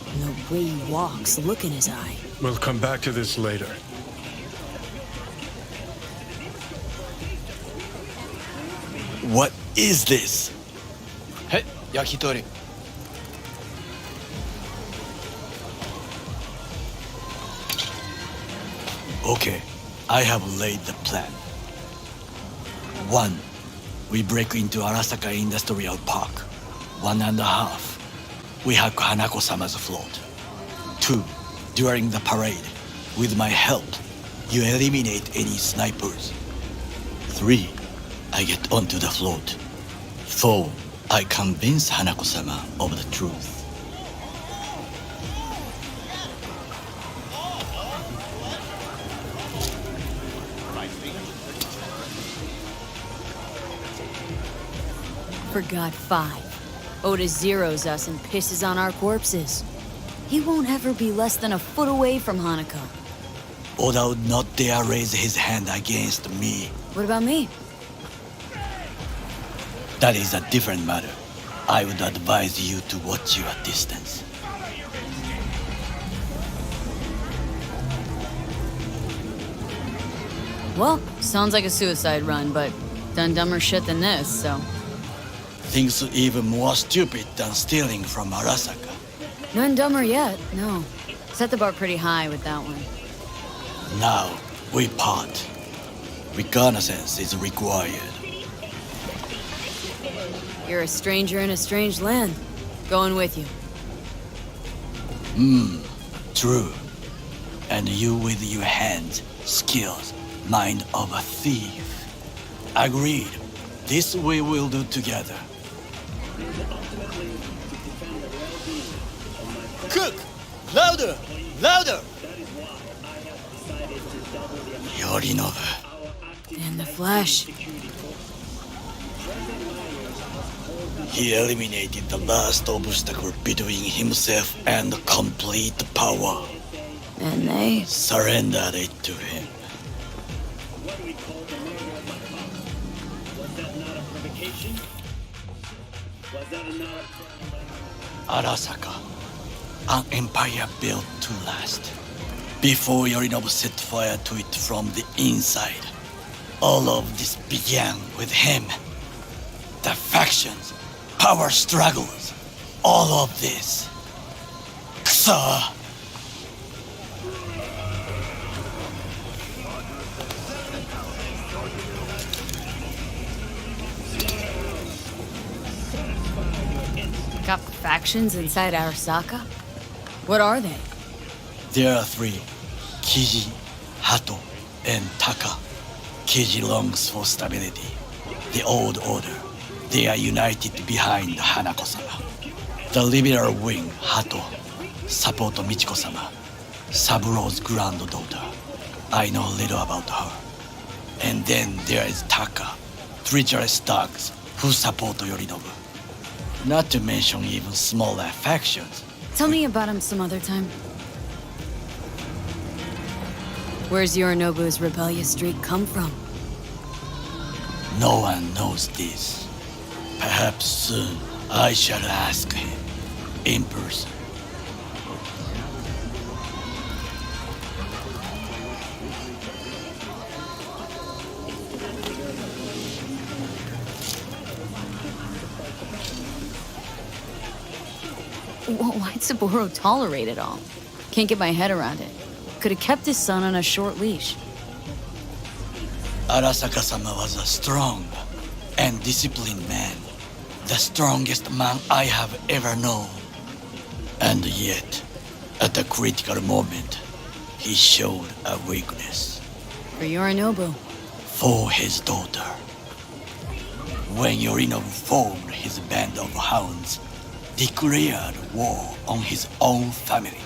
And the way he walks, look in his eye. We'll come back to this later. What is this? Hey, yakitori. Okay, I have laid the plan. 1. We break into Arasaka Industrial Park. 1.5. We hack Hanako-sama's float. 2. During the parade, with my help, you eliminate any snipers. 3. I get onto the float. 4. I convince Hanako-sama of the truth. Forgot 5. Oda zeroes us and pisses on our corpses. He won't ever be less than a foot away from Hanako. Oda would not dare raise his hand against me. What about me? That is a different matter. I would advise you to watch your distance. Well, sounds like a suicide run, but done dumber shit than this, so... Things even more stupid than stealing from Arasaka. None dumber yet, no. Set the bar pretty high with that one. Now, we part. Reconnaissance is required. You're a stranger in a strange land. Going with you. True. And you with your hands, skills, mind of a thief. Agreed. This we will do together. Cook! Louder! Louder! Yorinobu. In the flesh. He eliminated the last obstacle between himself and complete power. And they... surrendered it to him. Arasaka, an empire built to last. Before Yorinobu set fire to it from the inside, all of this began with him. The factions, power struggles, all of this. Kusa! Got factions inside Arasaka? What are they? There are 3. Kiji, Hato, and Taka. Kiji longs for stability. The old order. They are united behind Hanako-sama. The liberal wing, Hato, support Michiko-sama, Saburo's granddaughter. I know little about her. And then there is Taka, treacherous dogs who support Yorinobu. Not to mention even smaller factions. Tell me about him some other time. Where's Yorinobu's rebellious streak come from? No one knows this. Perhaps soon I shall ask him in person. Why'd Saburo tolerate it all? Can't get my head around it. Could have kept his son on a short leash. Arasaka-sama was a strong and disciplined man. The strongest man I have ever known. And yet, at a critical moment, he showed a weakness. For Yorinobu. For his daughter. When Yorinobu formed his band of hounds, declared war on his own family.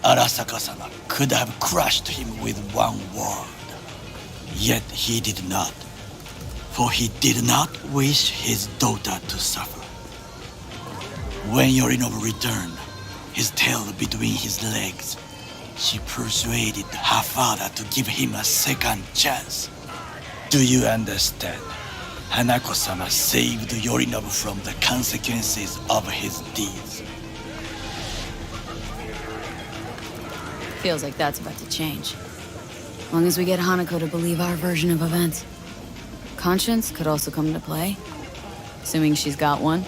Arasaka-sama could have crushed him with one word. Yet he did not, for he did not wish his daughter to suffer. When Yorinobu returned, his tail between his legs, she persuaded her father to give him a second chance. Do you understand? Hanako-sama saved Yorinobu from the consequences of his deeds. Feels like that's about to change. As long as we get Hanako to believe our version of events. Conscience could also come into play, assuming she's got one.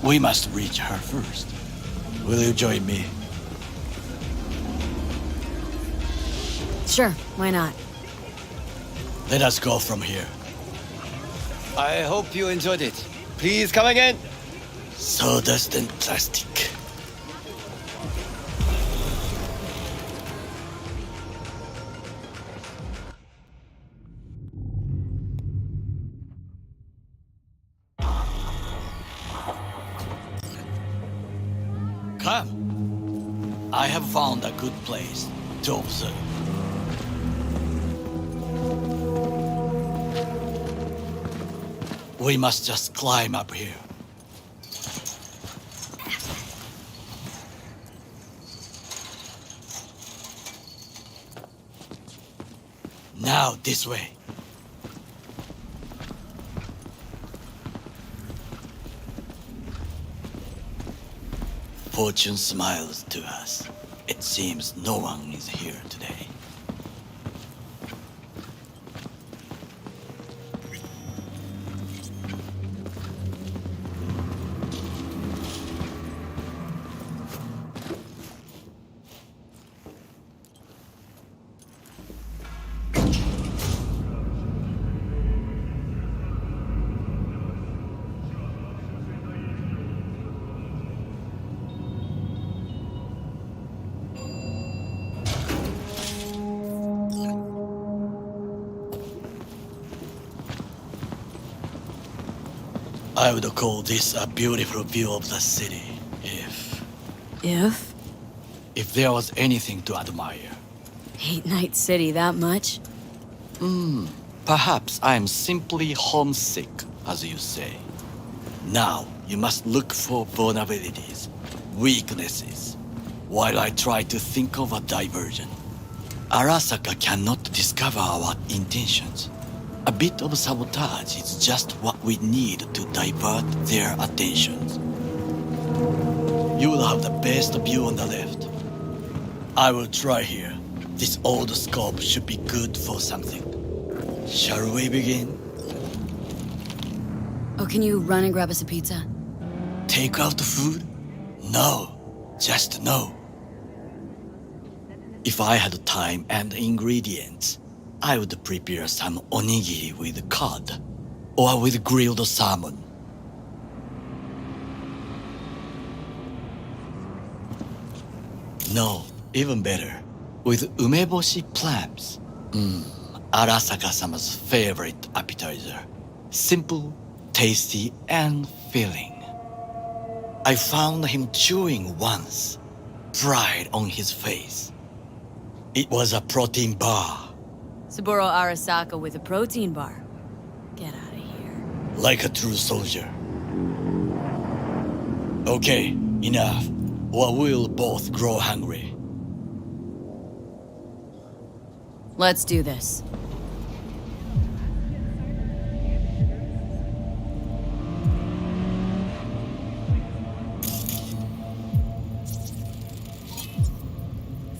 We must reach her first. Will you join me? Sure, why not? Let us go from here. I hope you enjoyed it. Please come again. Sawdust and plastic. Come. I have found a good place to observe. We must just climb up here. Now, this way. Fortune smiles to us. It seems no one is here today. I would call this a beautiful view of the city, if there was anything to admire. Hate Night City that much? Perhaps I'm simply homesick, as you say. Now, you must look for vulnerabilities, weaknesses, while I try to think of a diversion. Arasaka cannot discover our intentions. A bit of sabotage is just what we need to divert their attentions. You will have the best view on the left. I will try here. This old scope should be good for something. Shall we begin? Oh, can you run and grab us a pizza? Take out food? No, just no. If I had time and ingredients, I would prepare some onigiri with cod, or with grilled salmon. No, even better, with umeboshi clams. Arasaka-sama's favorite appetizer. Simple, tasty, and filling. I found him chewing once, pride on his face. It was a protein bar. Saburo Arasaka with a protein bar. Get out of here. Like a true soldier. Okay, enough, or we'll both grow hungry. Let's do this.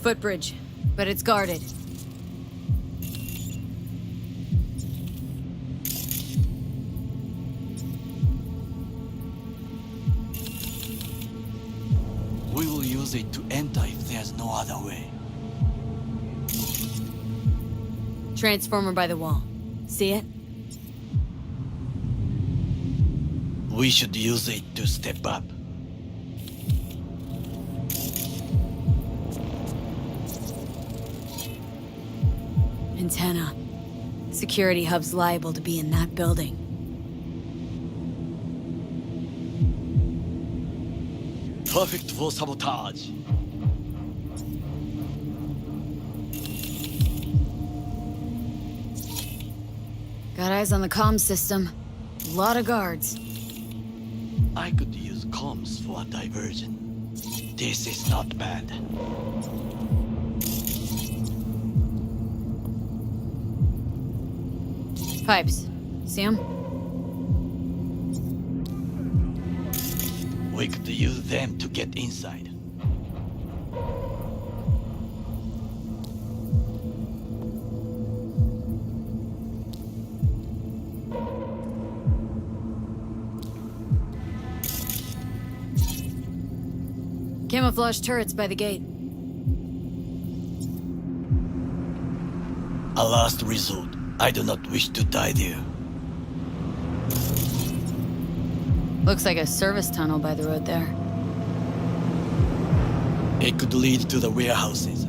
Footbridge, but it's guarded. We will use it to enter if there's no other way. Transformer by the wall. See it? We should use it to step up. Antenna. Security hub's liable to be in that building. Perfect for sabotage. Got eyes on the comm system. A lot of guards. I could use comms for a diversion. This is not bad. Pipes. See them? We could use them to get inside. Camouflage turrets by the gate. A last resort. I do not wish to die there. Looks like a service tunnel by the road there. It could lead to the warehouses.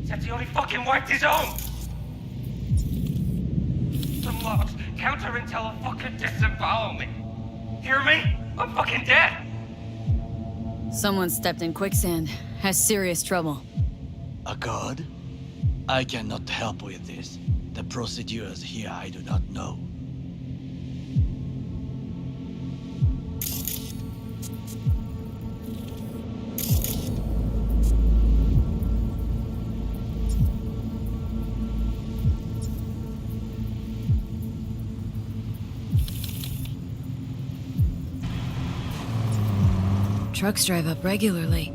That's the only fucking white his own! The logs, counter intel will fucking disembowel me. Hear me? I'm fucking dead! Someone stepped in quicksand. Has serious trouble. A god? I cannot help with this. The procedures here I do not know. Trucks drive up regularly.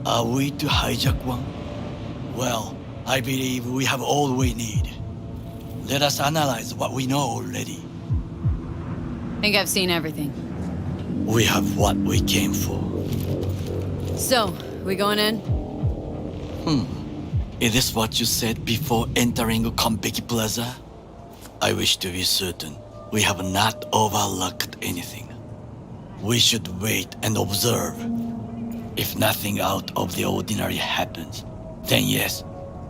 Are we to hijack one? Well, I believe we have all we need. Let us analyze what we know already. Think I've seen everything. We have what we came for. So, we going in? Is this what you said before entering Konpeki Plaza? I wish to be certain we have not overlooked anything. We should wait and observe. If nothing out of the ordinary happens, then yes,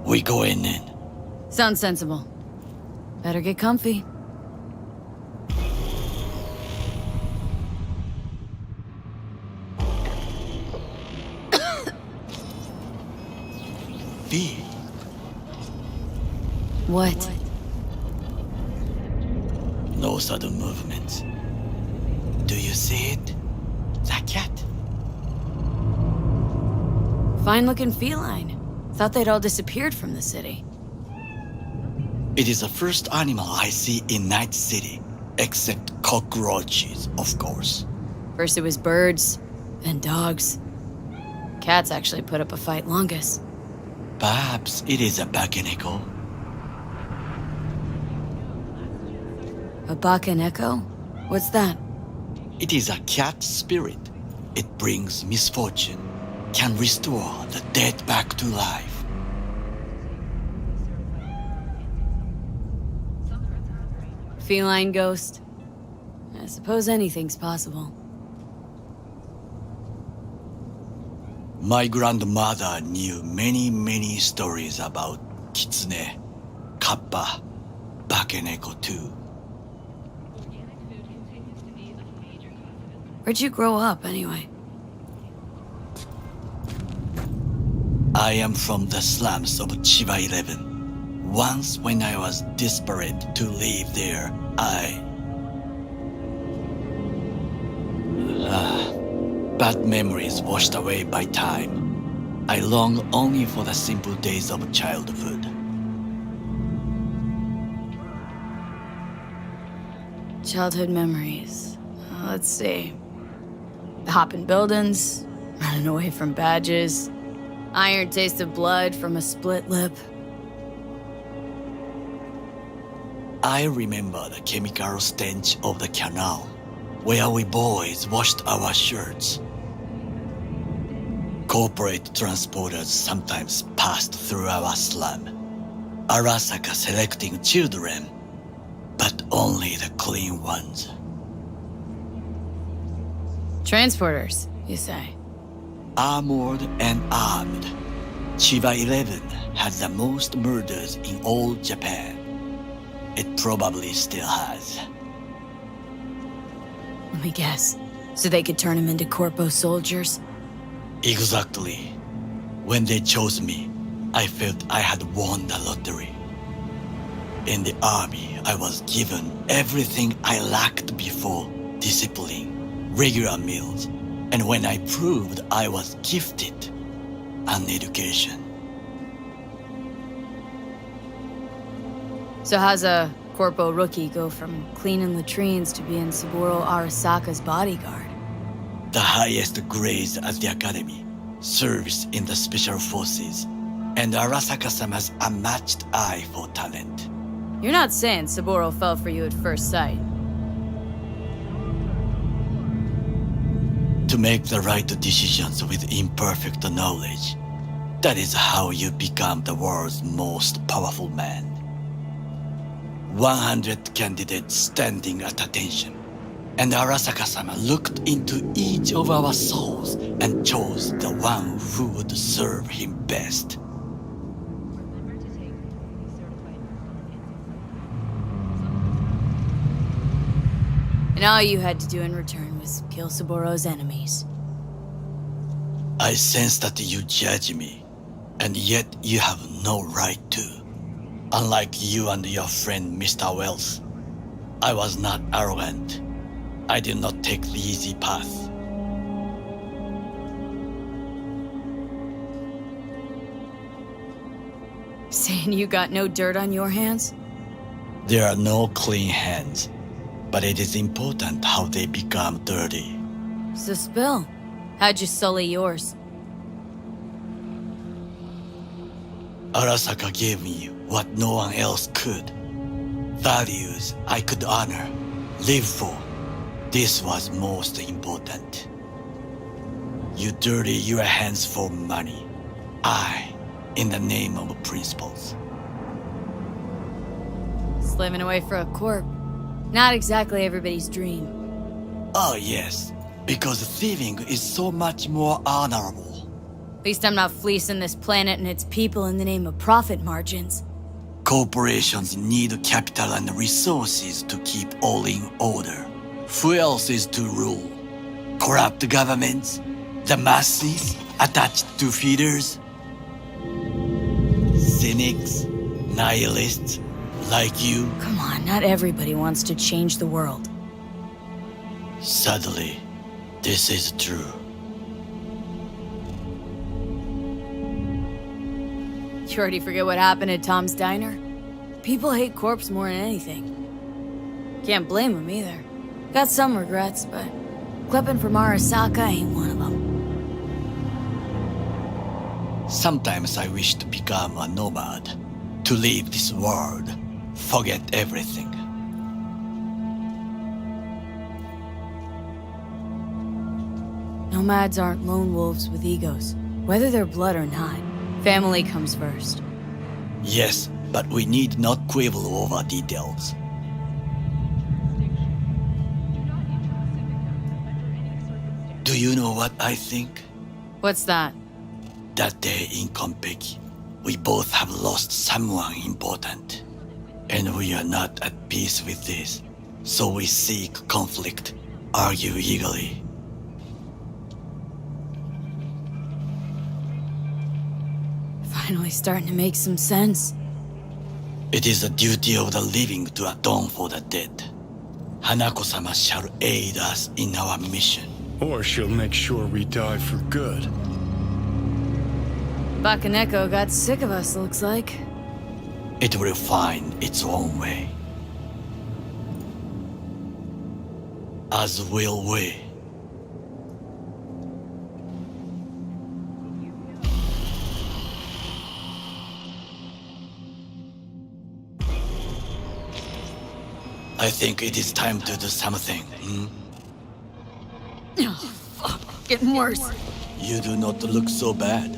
we go in. Sounds sensible. Better get comfy. V. What? No sudden movements. Do you see it? The cat. Fine-looking feline. Thought they'd all disappeared from the city. It is the first animal I see in Night City, except cockroaches, of course. First it was birds, then dogs. Cats actually put up a fight longest. Perhaps it is a bakeneko. A bakeneko? What's that? It is a cat spirit. It brings misfortune, can restore the dead back to life. Feline ghost? I suppose anything's possible. My grandmother knew many stories about kitsune, kappa, bakeneko too. Where'd you grow up, anyway? I am from the slums of Chiba 11. Once when I was desperate to live there, bad memories washed away by time. I long only for the simple days of childhood. Childhood memories. Let's see. Hopping buildings, running away from badges, iron taste of blood from a split lip. I remember the chemical stench of the canal, where we boys washed our shirts. Corporate transporters sometimes passed through our slum, Arasaka selecting children, but only the clean ones. Transporters, you say? armored and armed, Chiba 11 had the most murders in all Japan. It probably still has. Let me guess. So they could turn him into corpo soldiers? Exactly. When they chose me, I felt I had won the lottery. In the army, I was given everything I lacked before: discipline, regular meals, and when I proved I was gifted, an education. So how's a corpo rookie go from cleaning latrines to being Saburo Arasaka's bodyguard? The highest grades at the academy, service in the special forces, and Arasaka-sama's unmatched eye for talent. You're not saying Saburo fell for you at first sight. To make the right decisions with imperfect knowledge, that is how you become the world's most powerful man. 100 candidates standing at attention, and Arasaka-sama looked into each of our souls and chose the one who would serve him best. And all you had to do in return was kill Saburo's enemies. I sense that you judge me, and yet you have no right to. Unlike you and your friend Mr. Wells, I was not arrogant. I did not take the easy path. Saying you got no dirt on your hands? There are no clean hands, but it is important how they become dirty. So spill. How'd you sully yours? Arasaka gave me what no one else could. Values I could honor, live for. This was most important. You dirty your hands for money. I, in the name of principles. Slaving away for a corp. Not exactly everybody's dream. Oh yes, because thieving is so much more honorable. At least I'm not fleecing this planet and its people in the name of profit margins. Corporations need capital and resources to keep all in order. Who else is to rule? Corrupt governments? The masses attached to feeders? Cynics? Nihilists? Like you? Come on, not everybody wants to change the world. Sadly, this is true. You already forget what happened at Tom's Diner? People hate corpse more than anything. Can't blame them either. Got some regrets, but clipping from Arasaka ain't one of them. Sometimes I wish to become a nomad, to leave this world, forget everything. Nomads aren't lone wolves with egos, whether they're blood or not. Family comes first. Yes, but we need not quibble over details. Do you know what I think? What's that? That day in Konpeki, we both have lost someone important. And we are not at peace with this, so we seek conflict, argue eagerly. Finally starting to make some sense. It is the duty of the living to atone for the dead. Hanako-sama shall aid us in our mission. Or she'll make sure we die for good. Bakaneko got sick of us, looks like. It will find its own way. As will we. I think it is time to do something, Oh, fuck. Getting worse. You do not look so bad.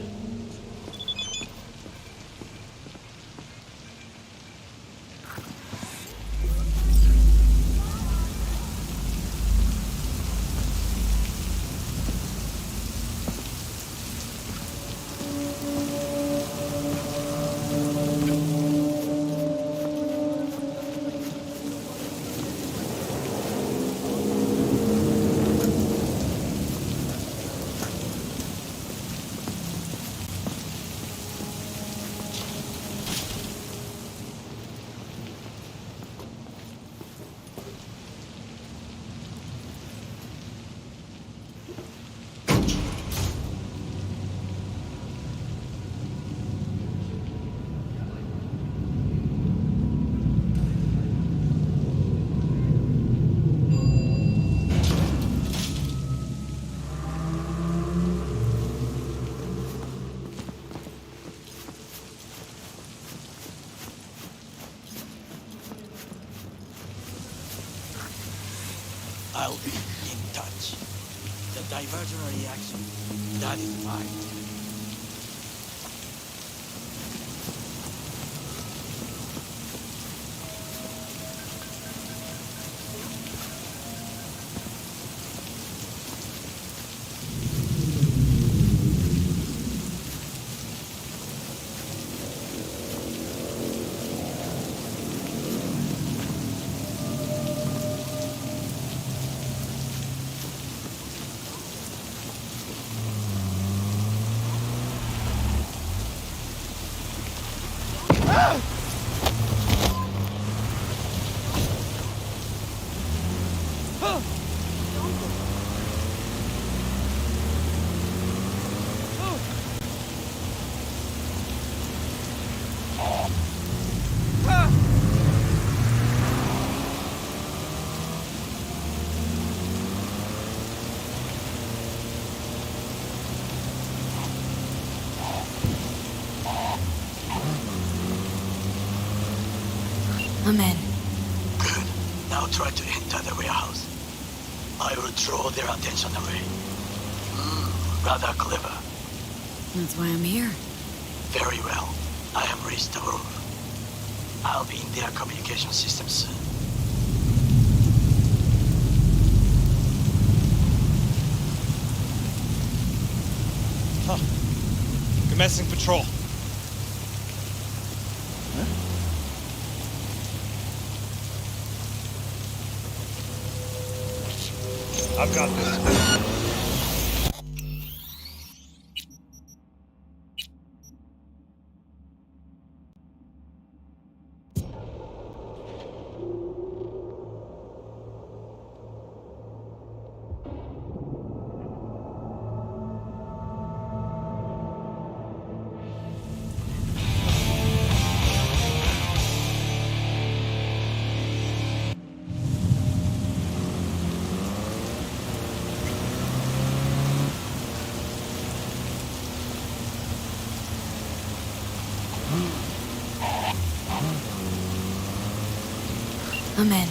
I'll be in touch. The diversionary reaction, that is mine. I'm in. Good. Now try to enter the warehouse. I will draw their attention away. Rather clever. That's why I'm here. Very well. I have reached the roof. I'll be in their communication system soon. Commencing patrol. I've got this. I'm in.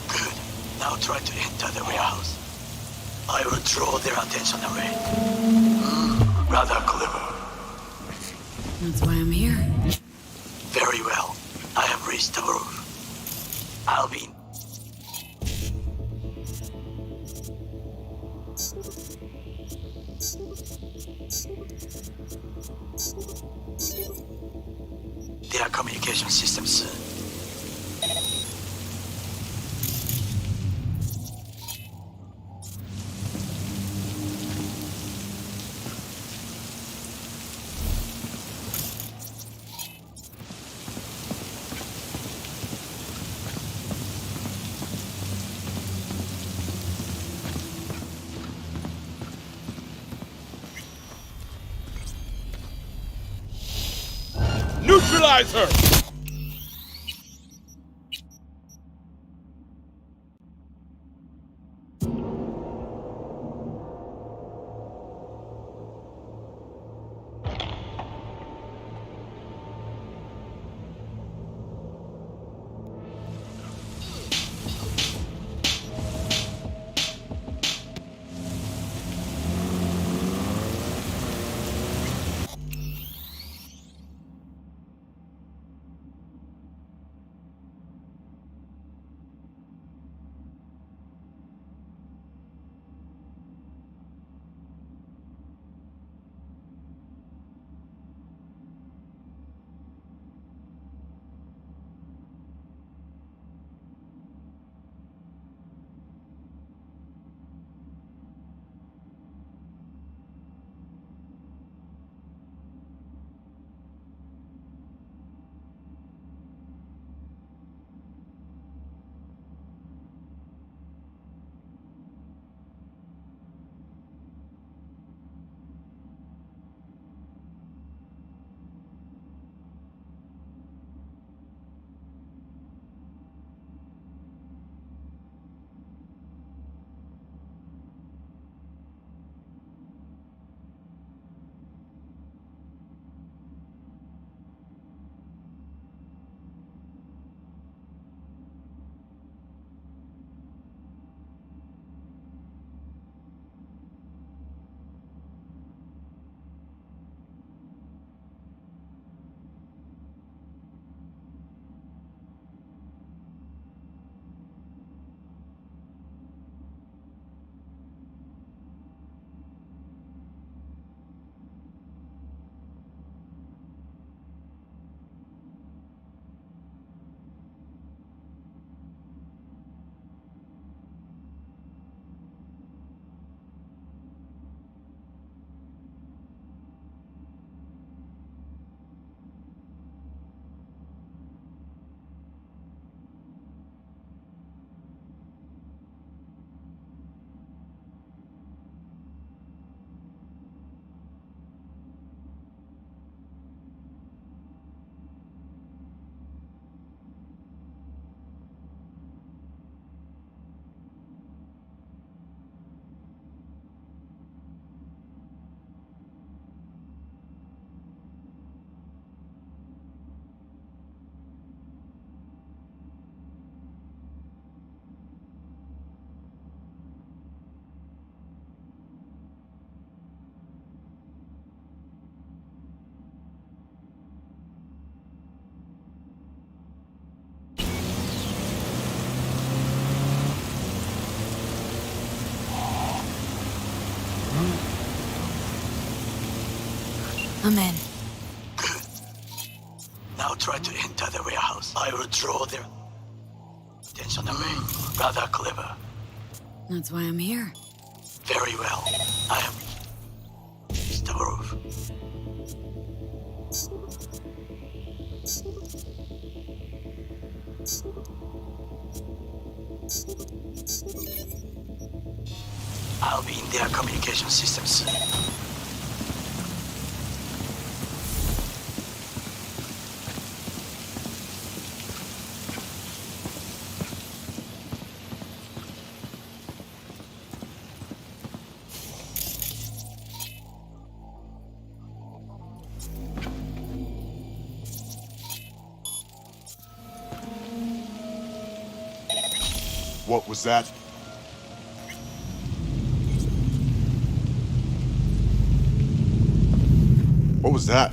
Good. Now try to enter the warehouse. I will draw their attention away. Rather clever. That's why I'm here. Very well. I have reached the roof. I'll be... their communication system soon. Neutralize her! I'm in. Now try to enter the warehouse. I will draw their attention away. Rather clever. That's why I'm here. Very well. I am Mr. Roof. I'll be in their communication systems. What was that? What was that?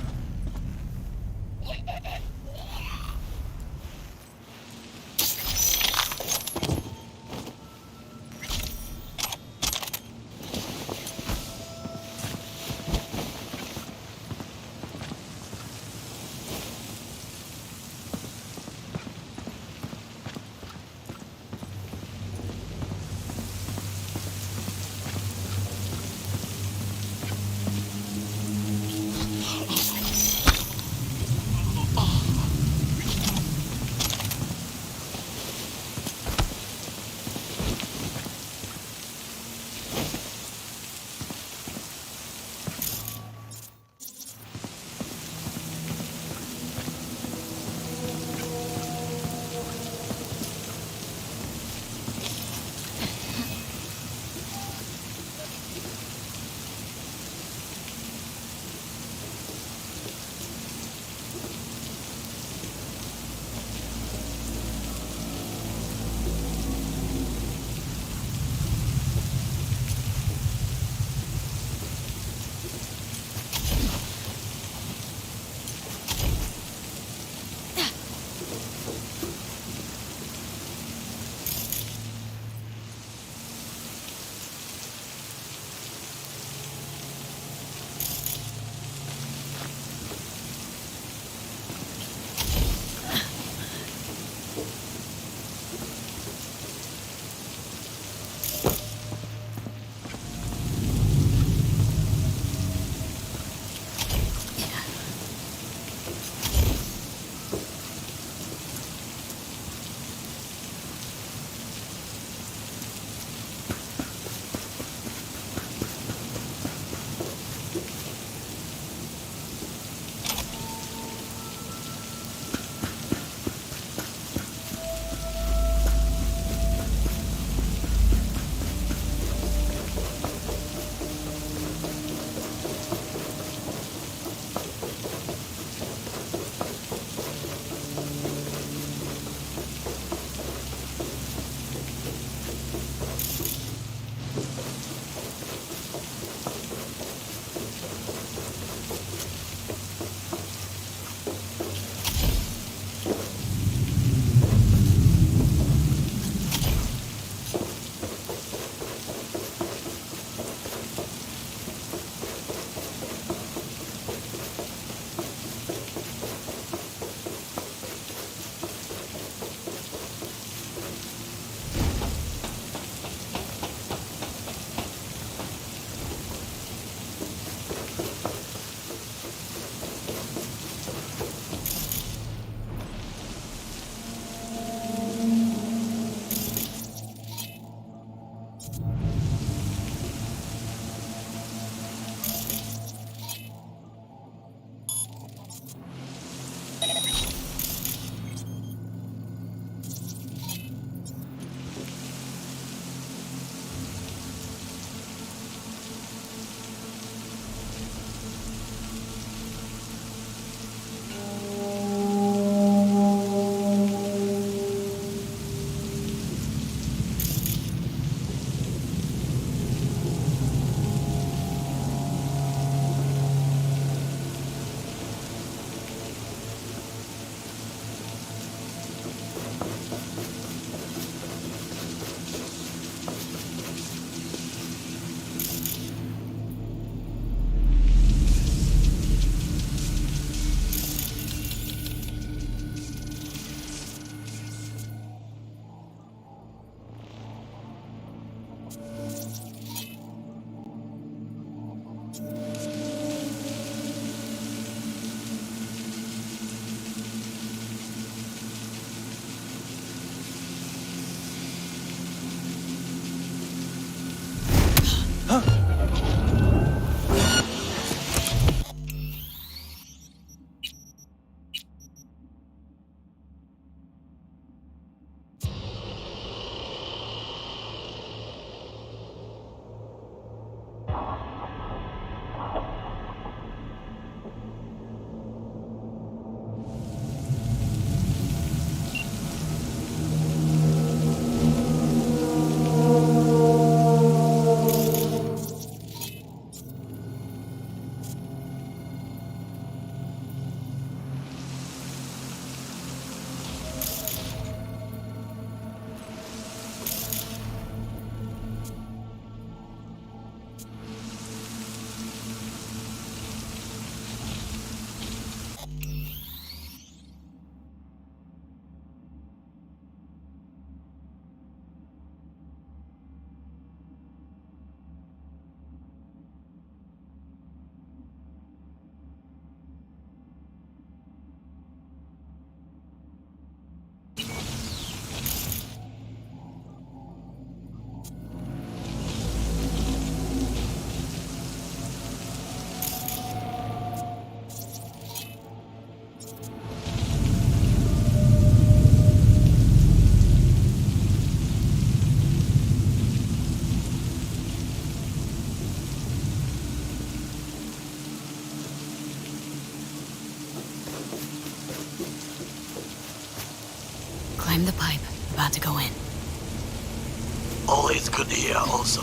All is good here also.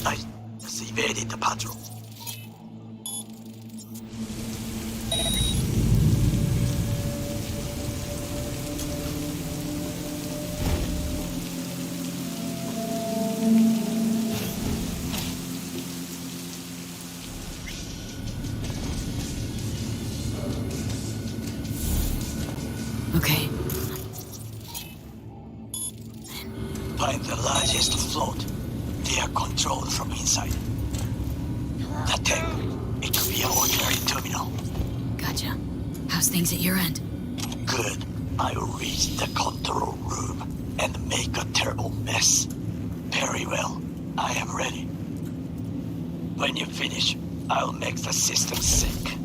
I evaded the patrol. Okay. Find the largest float. They are controlled from inside. That tank, it could be an ordinary terminal. Gotcha. How's things at your end? Good. I will reach the control room and make a terrible mess. Very well. I am ready. When you finish, I'll make the system sync.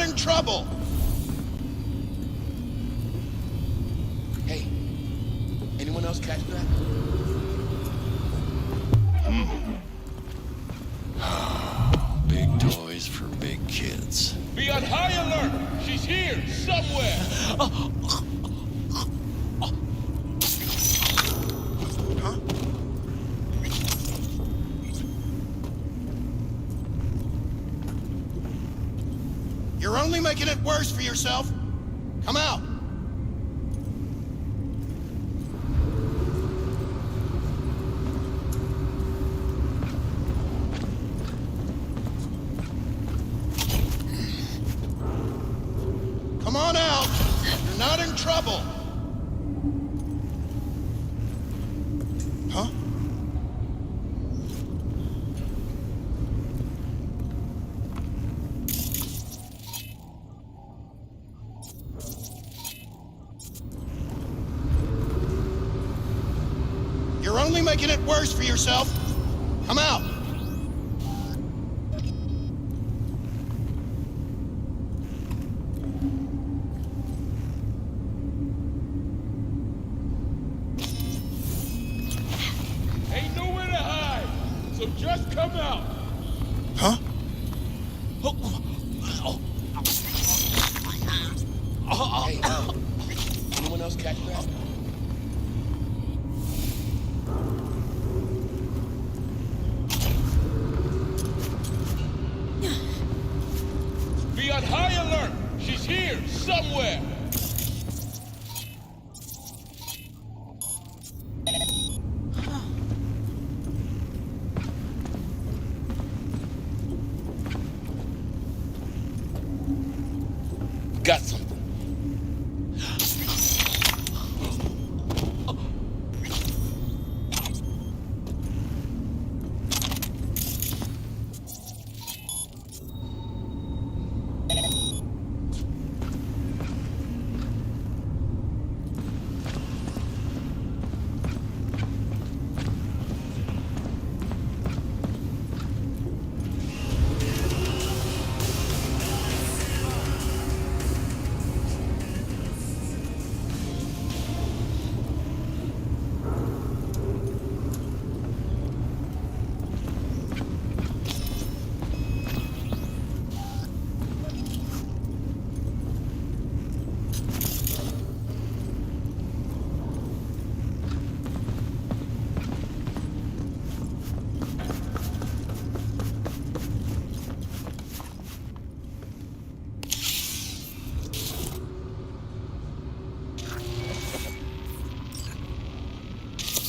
in trouble! Hey, anyone else catch that? Big toys for big kids. Be on high alert! She's here, somewhere! Huh? You're only making it worse for yourself. Come out! Come on out! You're not in trouble! Huh? You're only making it worse for yourself. Come out! Ain't nowhere to hide, so just come out! Huh? Hey, anyone else catch that? Be on high alert! She's here, somewhere! Got something.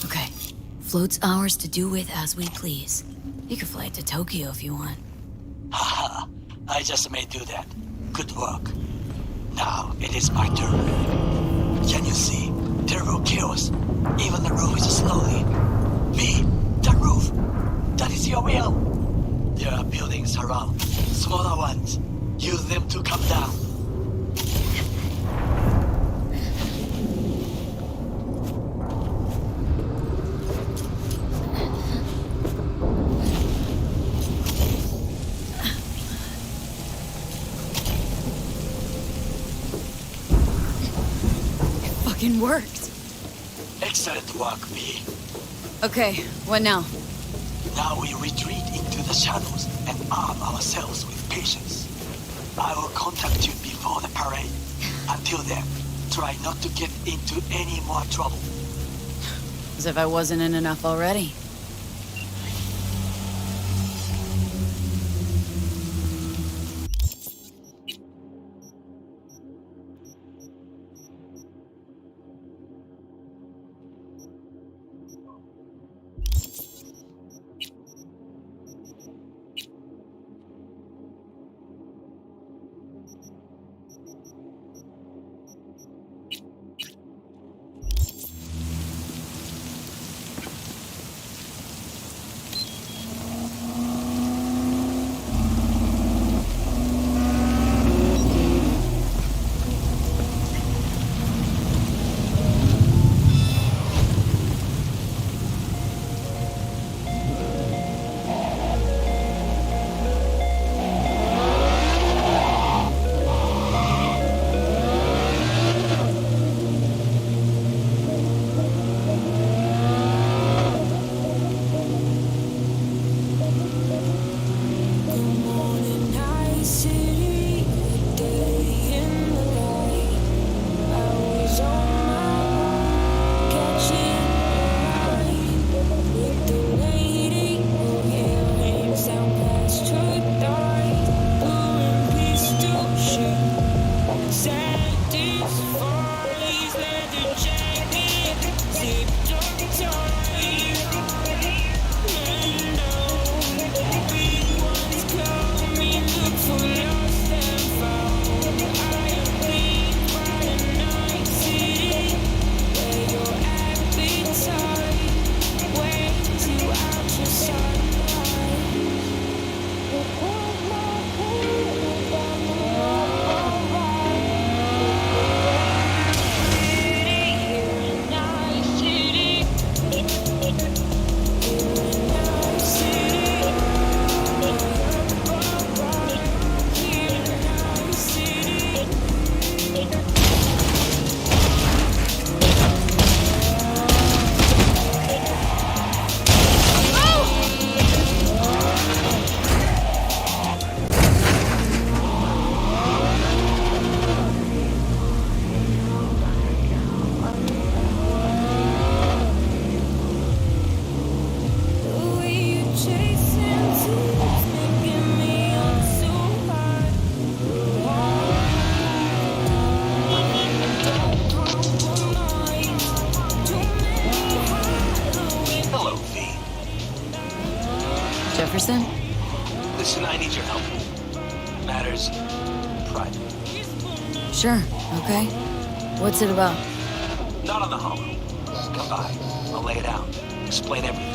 Okay. Float's ours to do with as we please. You can fly it to Tokyo if you want. Haha, I just may do that. Good work. Now it is my turn. Can you see? Terrible chaos. Even the roof is slowly. Me, the roof. That is your will. There are buildings around. Smaller ones. Use them to come down. Fucking worked. Excellent work, B. Okay, what now? Now we retreat into the shadows and arm ourselves with patience. I will contact you before the parade. Until then, try not to get into any more trouble. As if I wasn't in enough already. Jefferson? Listen, I need your help. Matters private. Sure, okay. What's it about? Not on the holo. Come by. I'll lay it out. Explain everything.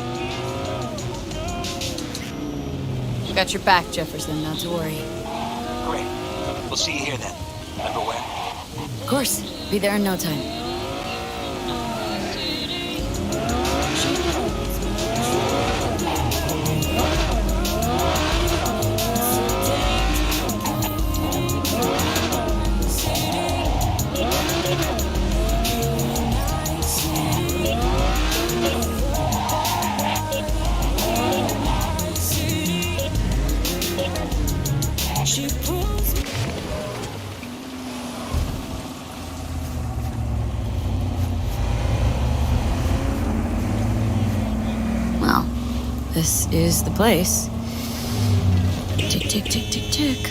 Got your back, Jefferson, not to worry. Great. We'll see you here then. Remember when? Of course. Be there in no time. Well, this is the place. Tick, tick, tick, tick, tick.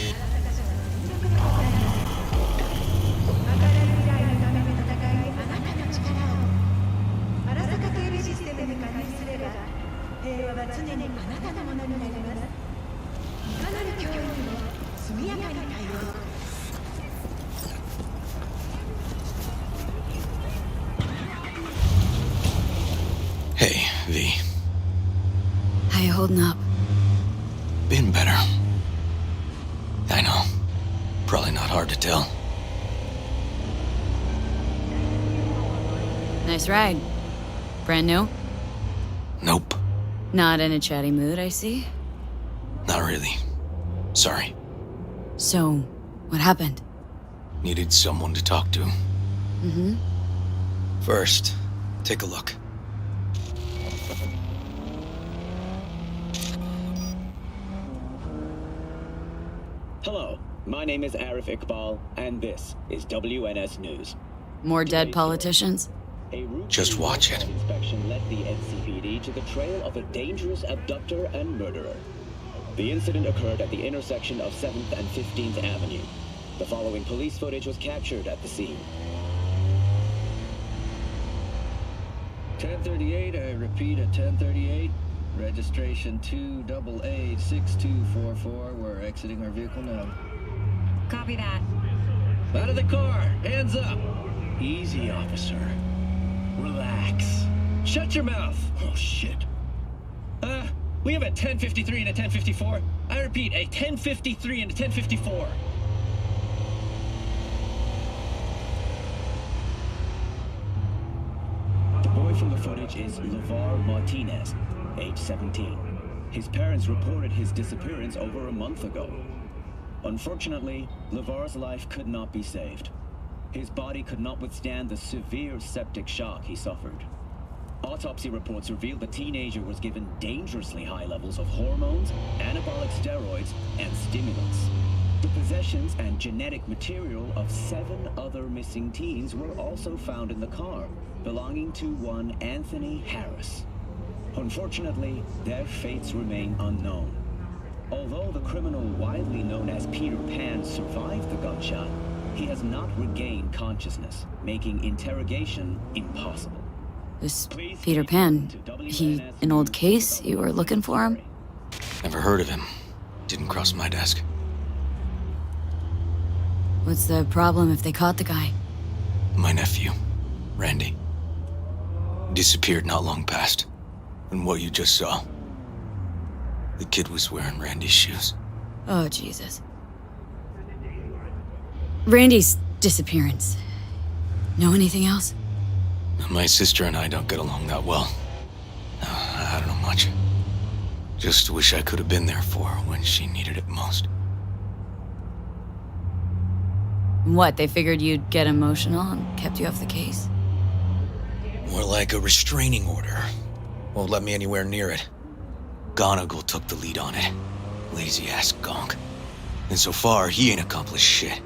Hey, V. How you holding up? Been better. I know. Probably not hard to tell. Nice ride. Brand new? Nope. Not in a chatty mood, I see. Not really. Sorry. So, what happened? Needed someone to talk to. Mm-hmm. First, take a look. Hello, my name is Arif Iqbal, and this is WNS News. More dead politicians? Just watch it. Inspection led the NCPD to the trail of a dangerous abductor and murderer. The incident occurred at the intersection of 7th and 15th Avenue. The following police footage was captured at the scene. 1038, I repeat at 1038. Registration 2AA6244. We're exiting our vehicle now. Copy that. Out of the car! Hands up! Easy, officer. Relax. Shut your mouth! Oh, shit. We have a 1053 and a 1054. I repeat, a 1053 and a 1054. The boy from the footage is LeVar Martinez, age 17. His parents reported his disappearance over a month ago. Unfortunately, LeVar's life could not be saved. His body could not withstand the severe septic shock he suffered. Autopsy reports revealed the teenager was given dangerously high levels of hormones, anabolic steroids, and stimulants. The possessions and genetic material of 7 other missing teens were also found in the car, belonging to one Anthony Harris. Unfortunately, their fates remain unknown. Although the criminal widely known as Peter Pan survived the gunshot, he has not regained consciousness, making interrogation impossible. This Peter Pan, he an old case? You were looking for him? Never heard of him. Didn't cross my desk. What's the problem if they caught the guy? My nephew, Randy. Disappeared not long past. And what you just saw. The kid was wearing Randy's shoes. Oh, Jesus. Randy's disappearance. Know anything else? My sister and I don't get along that well. I don't know much. Just wish I could have been there for her when she needed it most. What, they figured you'd get emotional and kept you off the case? More like a restraining order. Won't let me anywhere near it. Gonagle took the lead on it. Lazy-ass gonk. And so far, he ain't accomplished shit.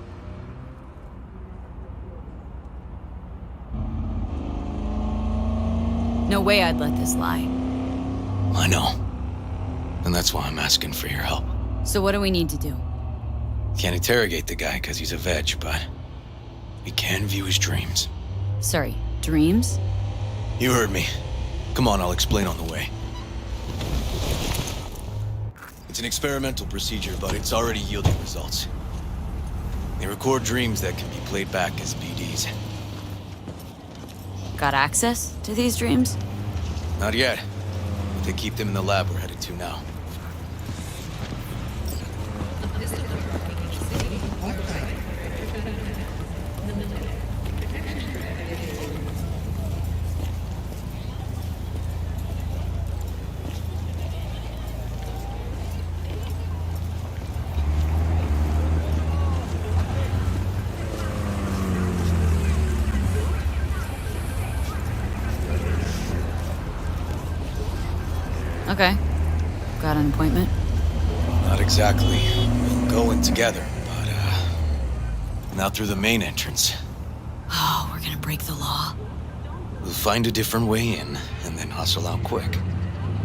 No way I'd let this lie. I know. And that's why I'm asking for your help. So what do we need to do? Can't interrogate the guy because he's a veg, but we can view his dreams. Sorry, dreams? You heard me. Come on, I'll explain on the way. It's an experimental procedure, but it's already yielding results. They record dreams that can be played back as BDs. Got access to these dreams? Not yet. But they keep them in the lab we're headed to now. Okay. Got an appointment? Not exactly. We'll go in together, but, not through the main entrance. Oh, we're gonna break the law. We'll find a different way in, and then hustle out quick.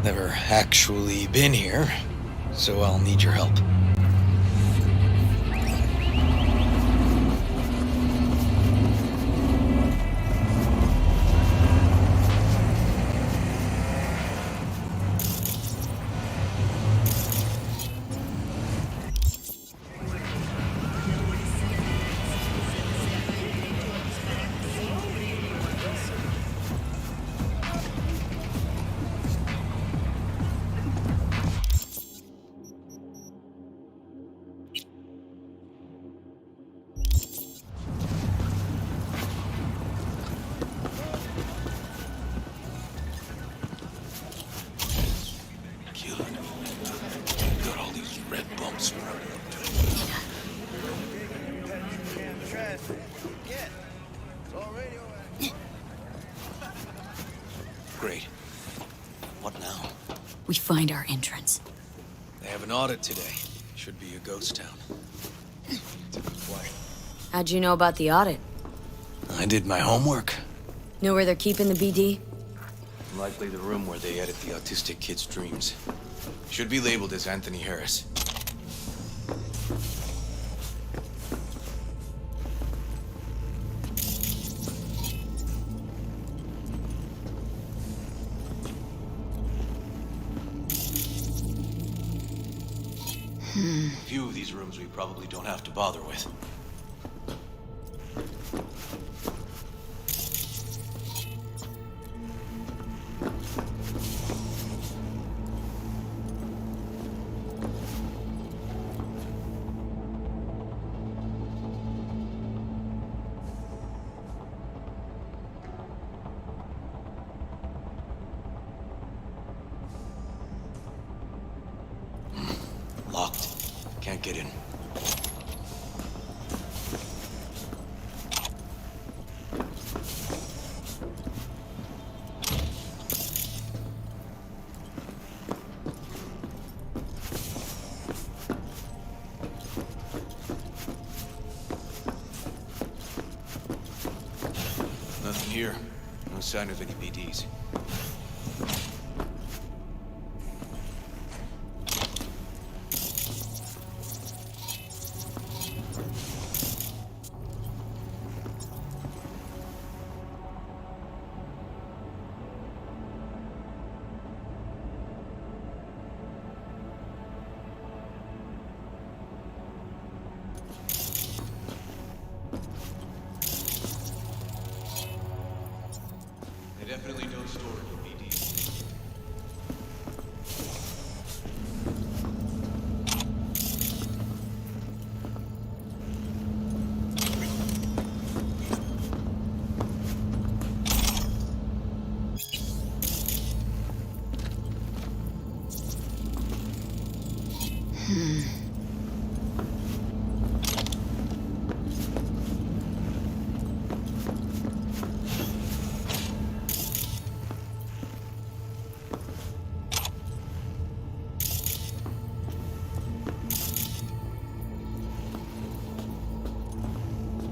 Never actually been here, so I'll need your help. Great. What now? We find our entrance. They have an audit today. Should be a ghost town. It's a good flight. How'd you know about the audit? I did my homework. Know where they're keeping the BD? Likely the room where they edit the autistic kid's dreams. Should be labeled as Anthony Harris. A few of these rooms we probably don't have to bother with. Locked. Can't get in. Nothing here. No sign of any BDs. They definitely don't store any BDs.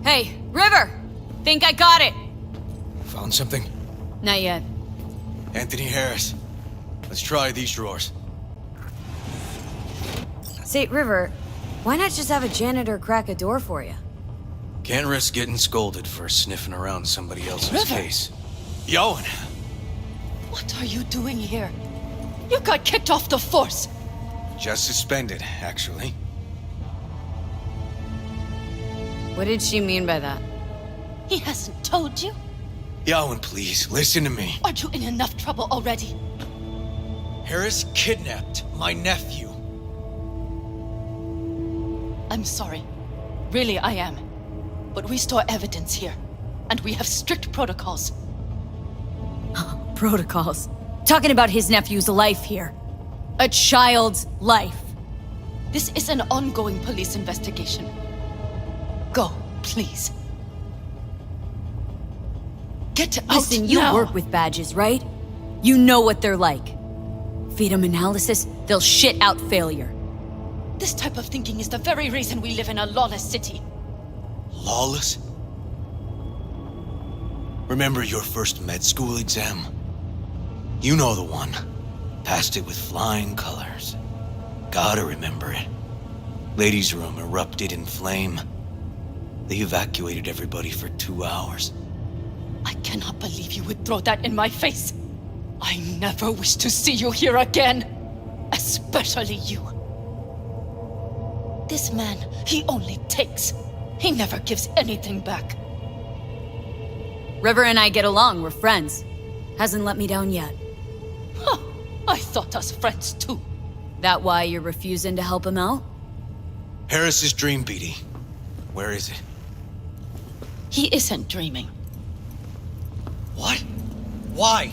Hey, River! Think I got it! Found something? Not yet. Anthony Harris. Let's try these drawers. Say, River, why not just have a janitor crack a door for you? Can't risk getting scolded for sniffing around somebody else's River! case. Yoan! What are you doing here? You got kicked off the force. Just suspended, actually. What did she mean by that? He hasn't told you? Yawen, please, listen to me. Aren't you in enough trouble already? Harris kidnapped my nephew. I'm sorry. Really, I am. But we store evidence here, and we have strict protocols. Protocols. Talking about his nephew's life here. A child's life. This is an ongoing police investigation. Go, please. Get out Listen, you now. work with badges, right? You know what they're like. Feed them analysis, they'll shit out failure. This type of thinking is the very reason we live in a lawless city. Lawless? Remember your first med school exam? You know the one. Passed it with flying colors. Gotta remember it. Ladies' room erupted in flame. They evacuated everybody for 2 hours. I cannot believe you would throw that in my face. I never wish to see you here again. Especially you. This man, he only takes. He never gives anything back. River and I get along, we're friends. Hasn't let me down yet. Huh. I thought us friends too. That why you're refusing to help him out? Harris's dream, BD. Where is it? He isn't dreaming. What? Why?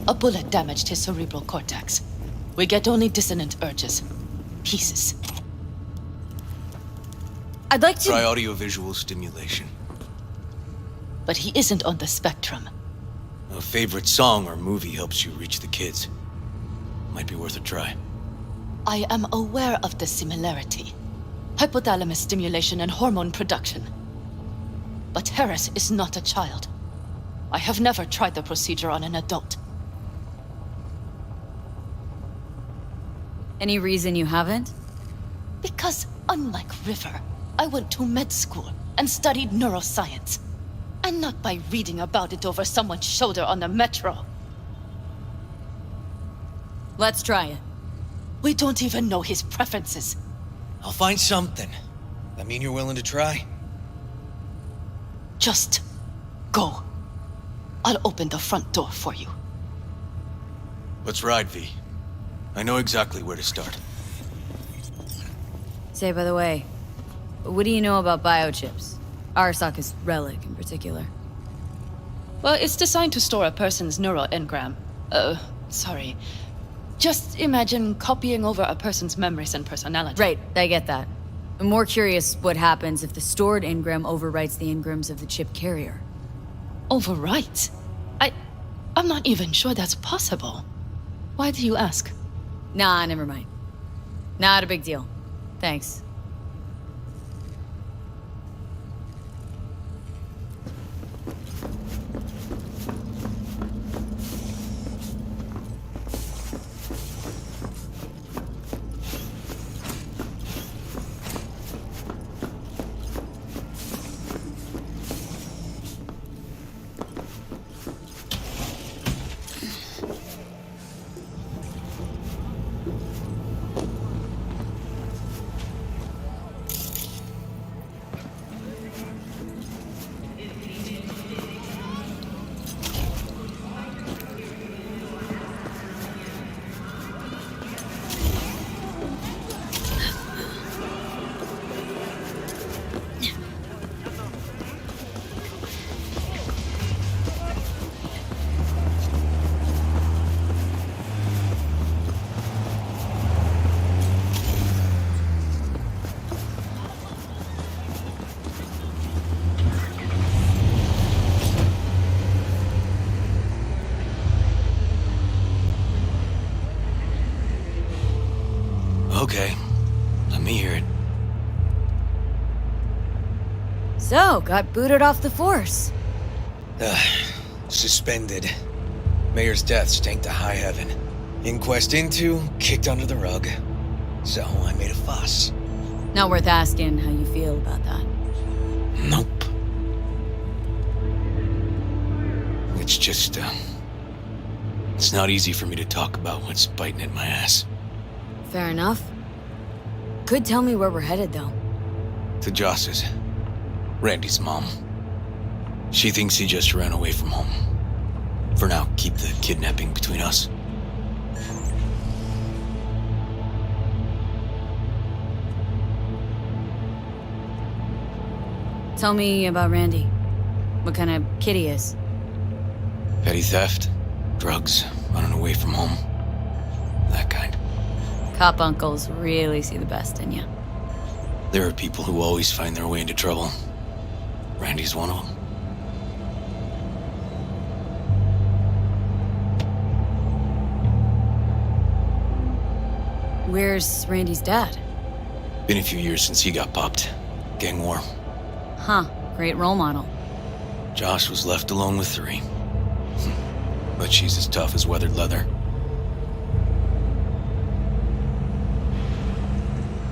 A bullet damaged his cerebral cortex. We get only dissonant urges. Pieces. I'd like to... Try audiovisual stimulation. But he isn't on the spectrum. A favorite song or movie helps you reach the kids. Might be worth a try. I am aware of the similarity. Hypothalamus stimulation and hormone production. But Harris is not a child. I have never tried the procedure on an adult. Any reason you haven't? Because, unlike River, I went to med school and studied neuroscience. And not by reading about it over someone's shoulder on the metro. Let's try it. We don't even know his preferences. I'll find something. That mean you're willing to try? Just go. I'll open the front door for you. Let's ride, V. I know exactly where to start. Say, by the way, what do you know about biochips? Arasaka's relic in particular. Well, it's designed to store a person's neural engram. Sorry. Just imagine copying over a person's memories and personality. Right, I get that. I'm more curious what happens if the stored engram overwrites the engrams of the chip carrier. Overwrites? I'm not even sure that's possible. Why do you ask? Nah, never mind. Not a big deal. Thanks. Okay, let me hear it. So, got booted off the force. Suspended. Mayor's death stank to high heaven. Inquest into, kicked under the rug. So I made a fuss. Not worth asking how you feel about that. Nope. It's just, It's not easy for me to talk about what's biting at my ass. Fair enough. Could tell me where we're headed, though. To Joss's. Randy's mom. She thinks he just ran away from home. For now, keep the kidnapping between us. Tell me about Randy. What kind of kid he is. Petty theft, drugs, running away from home. That kind. Cop uncles really see the best in you. There are people who always find their way into trouble. Randy's one of them. Where's Randy's dad? Been a few years since he got popped. Gang war. Huh, great role model. Josh was left alone with 3. But she's as tough as weathered leather.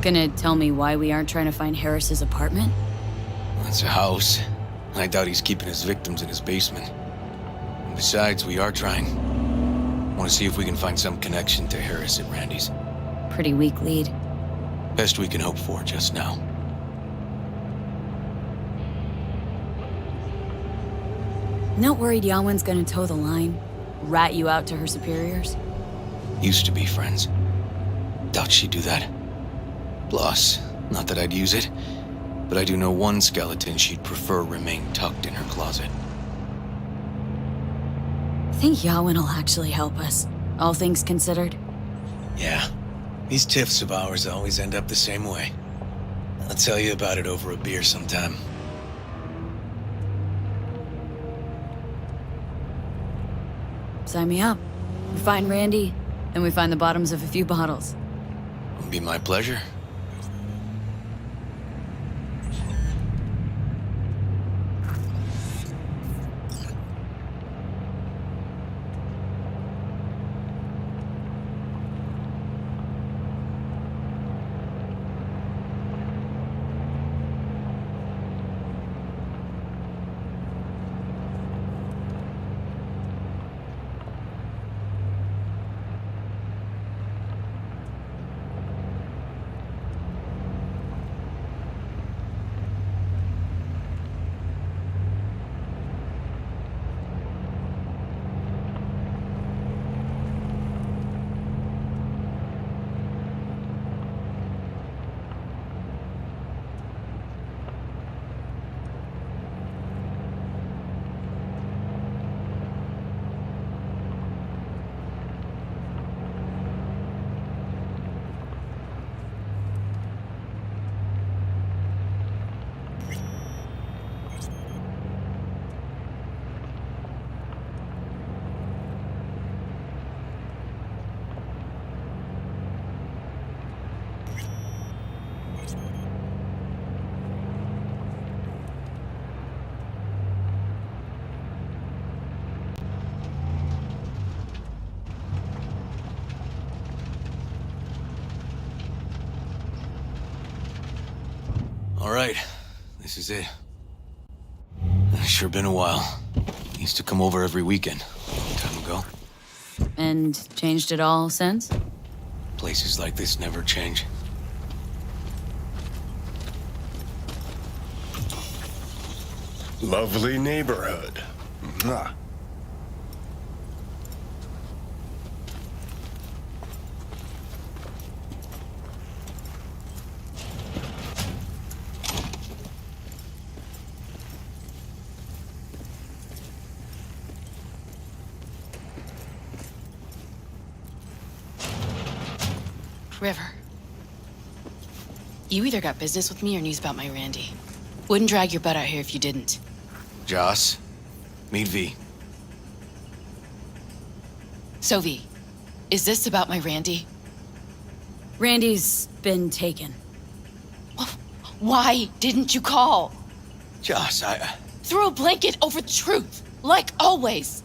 Gonna tell me why we aren't trying to find Harris's apartment? It's a house. I doubt he's keeping his victims in his basement. And besides, we are trying. Want to see if we can find some connection to Harris at Randy's. Pretty weak lead. Best we can hope for just now. Not worried Yawen's gonna toe the line? Rat you out to her superiors? Used to be friends. Doubt she'd do that. Plus, not that I'd use it, but I do know one skeleton she'd prefer remain tucked in her closet. Think Yawen will actually help us, all things considered? Yeah. These tiffs of ours always end up the same way. I'll tell you about it over a beer sometime. Sign me up. We find Randy, then we find the bottoms of a few bottles. It'll be my pleasure. All right, this is it. Sure been a while. Used to come over every weekend, a long time ago. And changed it all since? Places like this never change. Lovely neighborhood. Mwah. River. You either got business with me or news about my Randy. Wouldn't drag your butt out here if you didn't. Joss, meet V. So V, is this about my Randy? Randy's been taken. Why didn't you call? Joss, Throw a blanket over the truth, like always.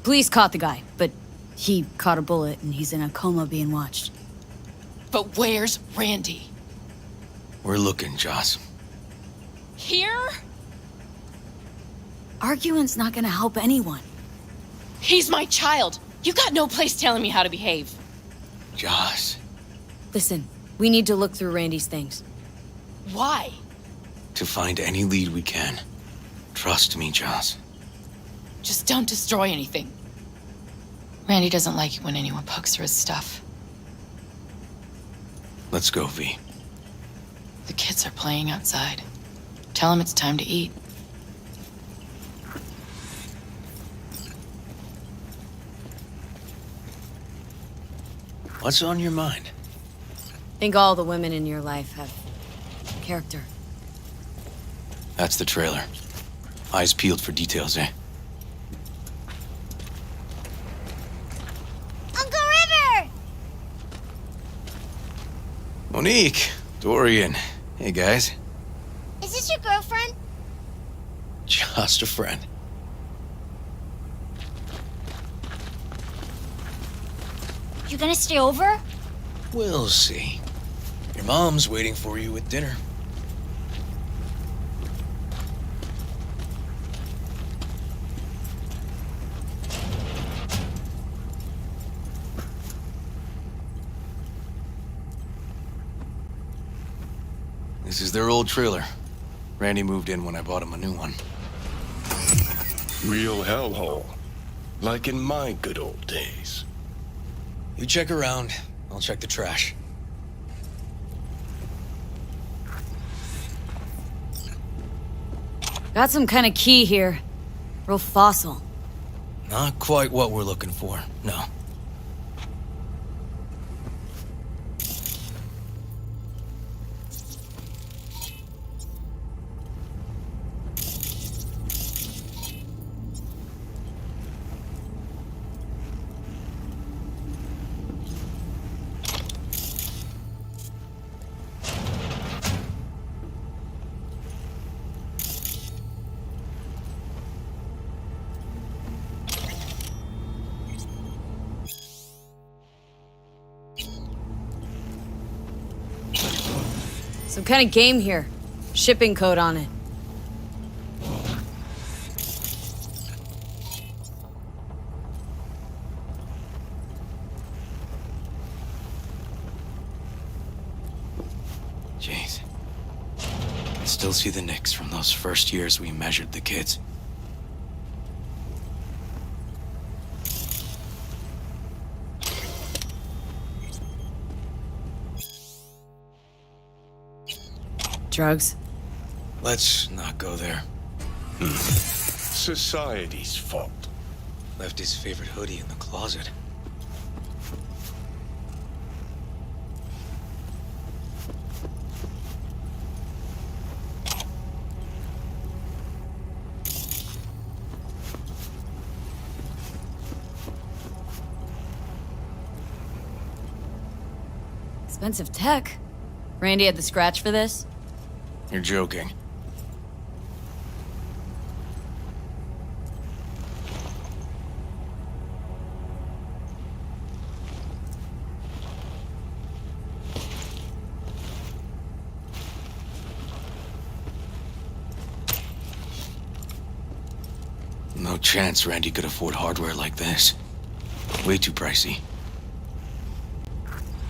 Police caught the guy, but he caught a bullet and he's in a coma being watched. But where's Randy? We're looking, Joss. Here? Arguing's not gonna help anyone. He's my child. You got no place telling me how to behave. Joss. Listen, we need to look through Randy's things. Why? To find any lead we can. Trust me, Joss. Just don't destroy anything. Randy doesn't like it when anyone pokes through his stuff. Let's go, V. The kids are playing outside. Tell them it's time to eat. What's on your mind? Think all the women in your life have character. That's the trailer. Eyes peeled for details, eh? Uncle River! Monique, Dorian. Hey, guys. Is this your girlfriend? Just a friend. You gonna stay over? We'll see. Your mom's waiting for you with dinner. This is their old trailer. Randy moved in when I bought him a new one. Real hellhole. Like in my good old days. You check around, I'll check the trash. Got some kind of key here. Real fossil. Not quite what we're looking for, no. Some kind of game here. Shipping code on it. Jeez. I still see the nicks from those first years we measured the kids. Drugs? Let's not go there. Society's fault. Left his favorite hoodie in the closet. Expensive tech. Randy had the scratch for this? You're joking. No chance Randy could afford hardware like this. Way too pricey.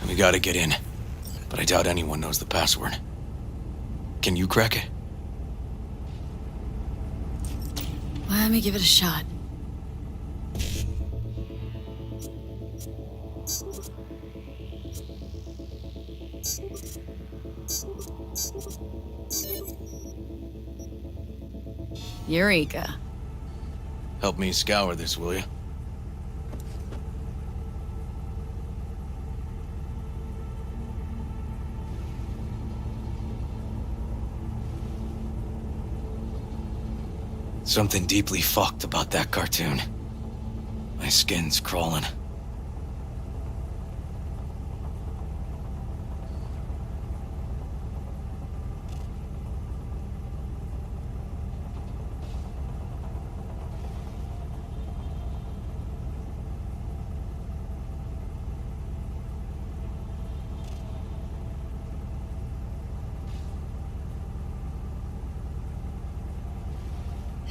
And we gotta get in. But I doubt anyone knows the password. Can you crack it? Let me give it a shot. Eureka. Help me scour this, will you? Something deeply fucked about that cartoon. My skin's crawling.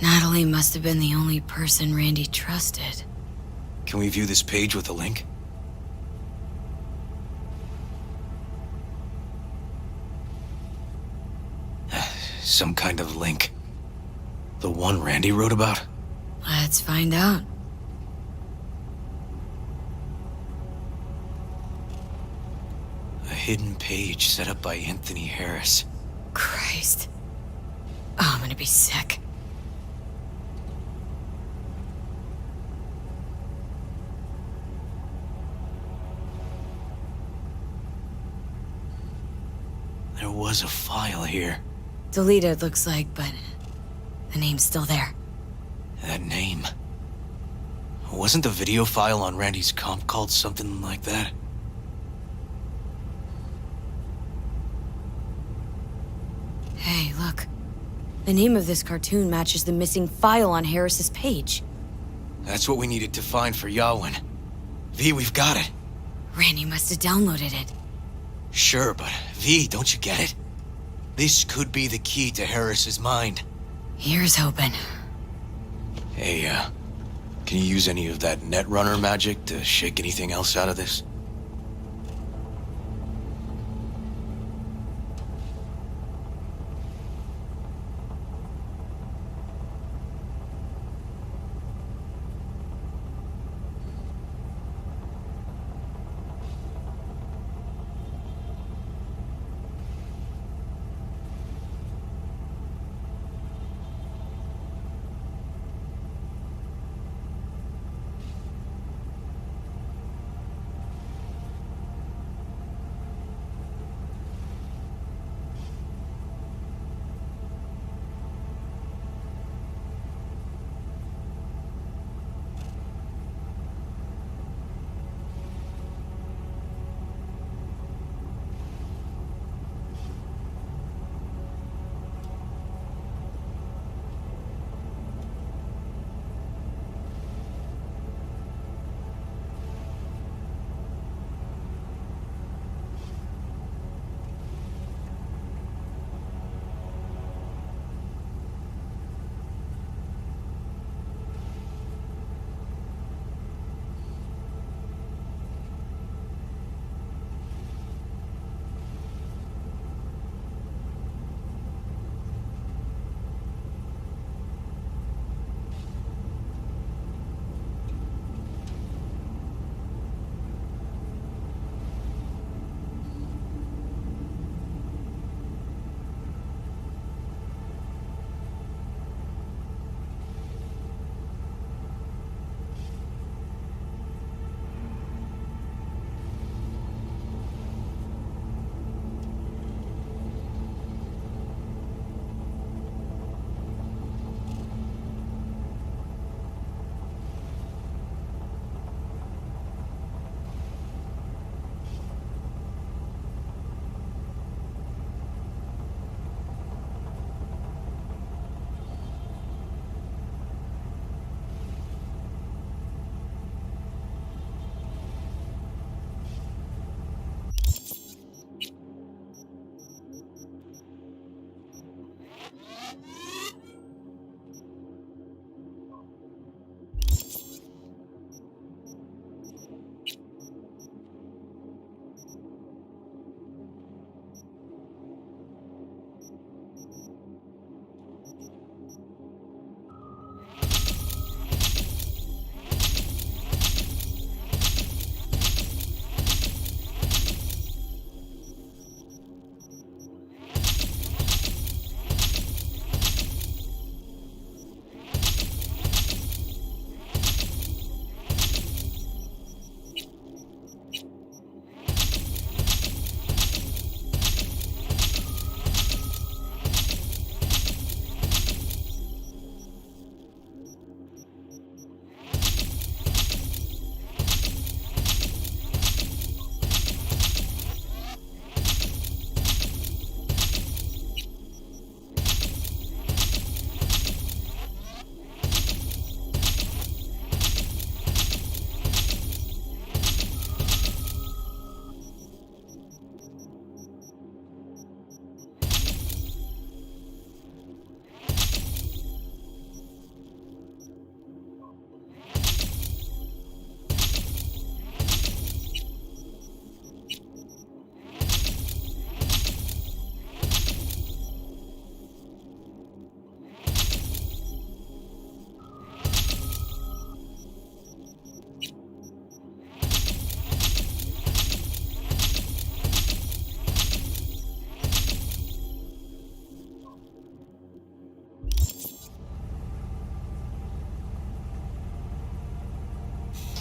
Natalie must have been the only person Randy trusted. Can we view this page with a link? Some kind of link. The one Randy wrote about? Let's find out. A hidden page set up by Anthony Harris. Christ. Oh, I'm gonna be sick. There was a file here. Deleted, looks like, but the name's still there. That name. Wasn't the video file on Randy's comp called something like that? Hey, look. The name of this cartoon matches the missing file on Harris's page. That's what we needed to find for Yawin. V, we've got it. Randy must have downloaded it. Sure, but V, don't you get it? This could be the key to Harris's mind. Here's hoping. Hey, can you use any of that netrunner magic to shake anything else out of this?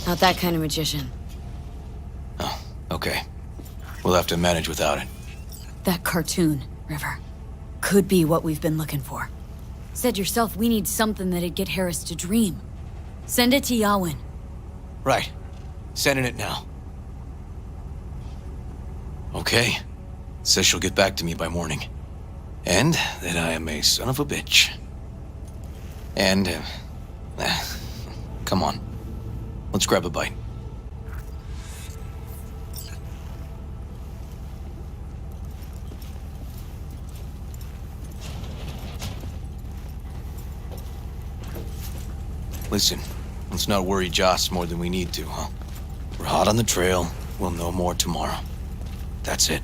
Not that kind of magician. Oh, okay. We'll have to manage without it. That cartoon, River, could be what we've been looking for. Said yourself we need something that'd get Harris to dream. Send it to Yawin. Right. Sending it now. Okay. Says she'll get back to me by morning. And that I am a son of a bitch. And, come on. Let's grab a bite. Listen, let's not worry Joss more than we need to, huh? We're hot on the trail. We'll know more tomorrow. That's it.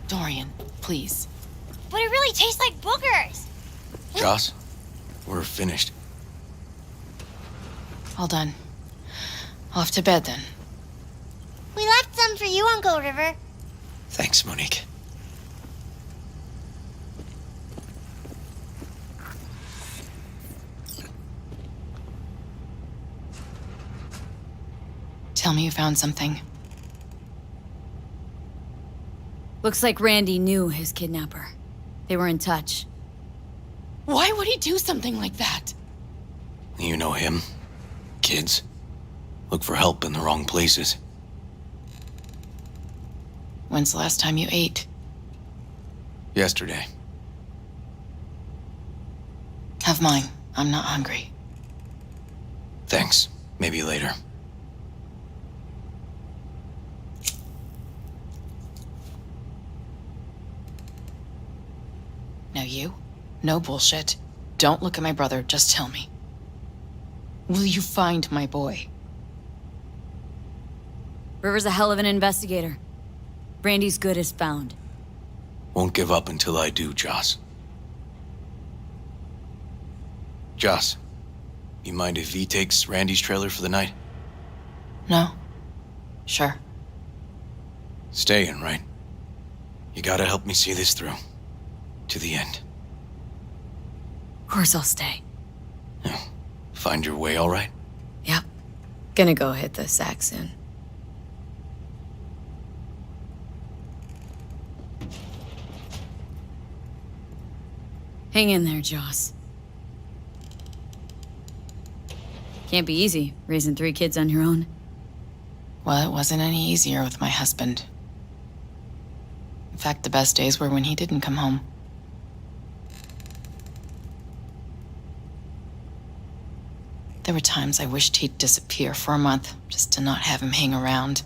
Dorian, please. But it really tastes like boogers. Joss, we're finished. All done. Off to bed then. We left some for you, Uncle River. Thanks, Monique. Tell me you found something. Looks like Randy knew his kidnapper. They were in touch. Why would he do something like that? You know him. Kids. Look for help in the wrong places. When's the last time you ate? Yesterday. Have mine. I'm not hungry. Thanks. Maybe later. Now you? No bullshit. Don't look at my brother, just tell me. Will you find my boy? River's a hell of an investigator. Brandy's good as found. Won't give up until I do, Joss. Joss, you mind if V takes Randy's trailer for the night? No. Sure. Staying, right? You gotta help me see this through. To the end. Of course I'll stay. Find your way all right? Yep. Gonna go hit the sack soon. Hang in there, Joss. Can't be easy, raising 3 kids on your own. Well, it wasn't any easier with my husband. In fact, the best days were when he didn't come home. There were times I wished he'd disappear for a month, just to not have him hang around.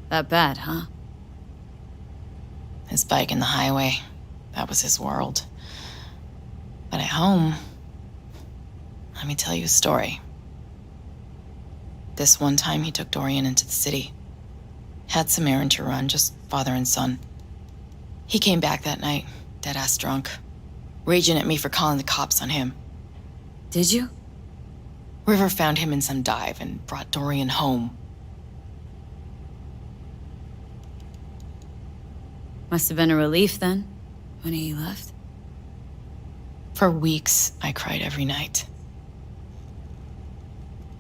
That bad, huh? His bike in the highway, that was his world. But at home, let me tell you a story. This one time he took Dorian into the city. Had some errand to run, just father and son. He came back that night, dead-ass drunk, raging at me for calling the cops on him. Did you? River found him in some dive and brought Dorian home. Must have been a relief then, when he left. For weeks, I cried every night.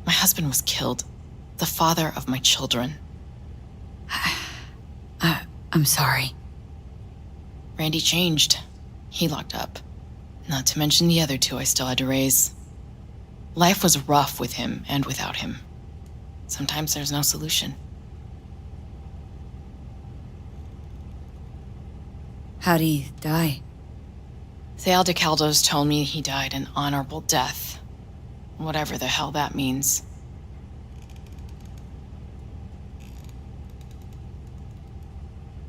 My husband was killed, the father of my children. I'm sorry. Randy changed. He locked up. Not to mention the other 2 I still had to raise. Life was rough with him and without him. Sometimes there's no solution. How'd he die? The Aldecaldos told me he died an honorable death. Whatever the hell that means.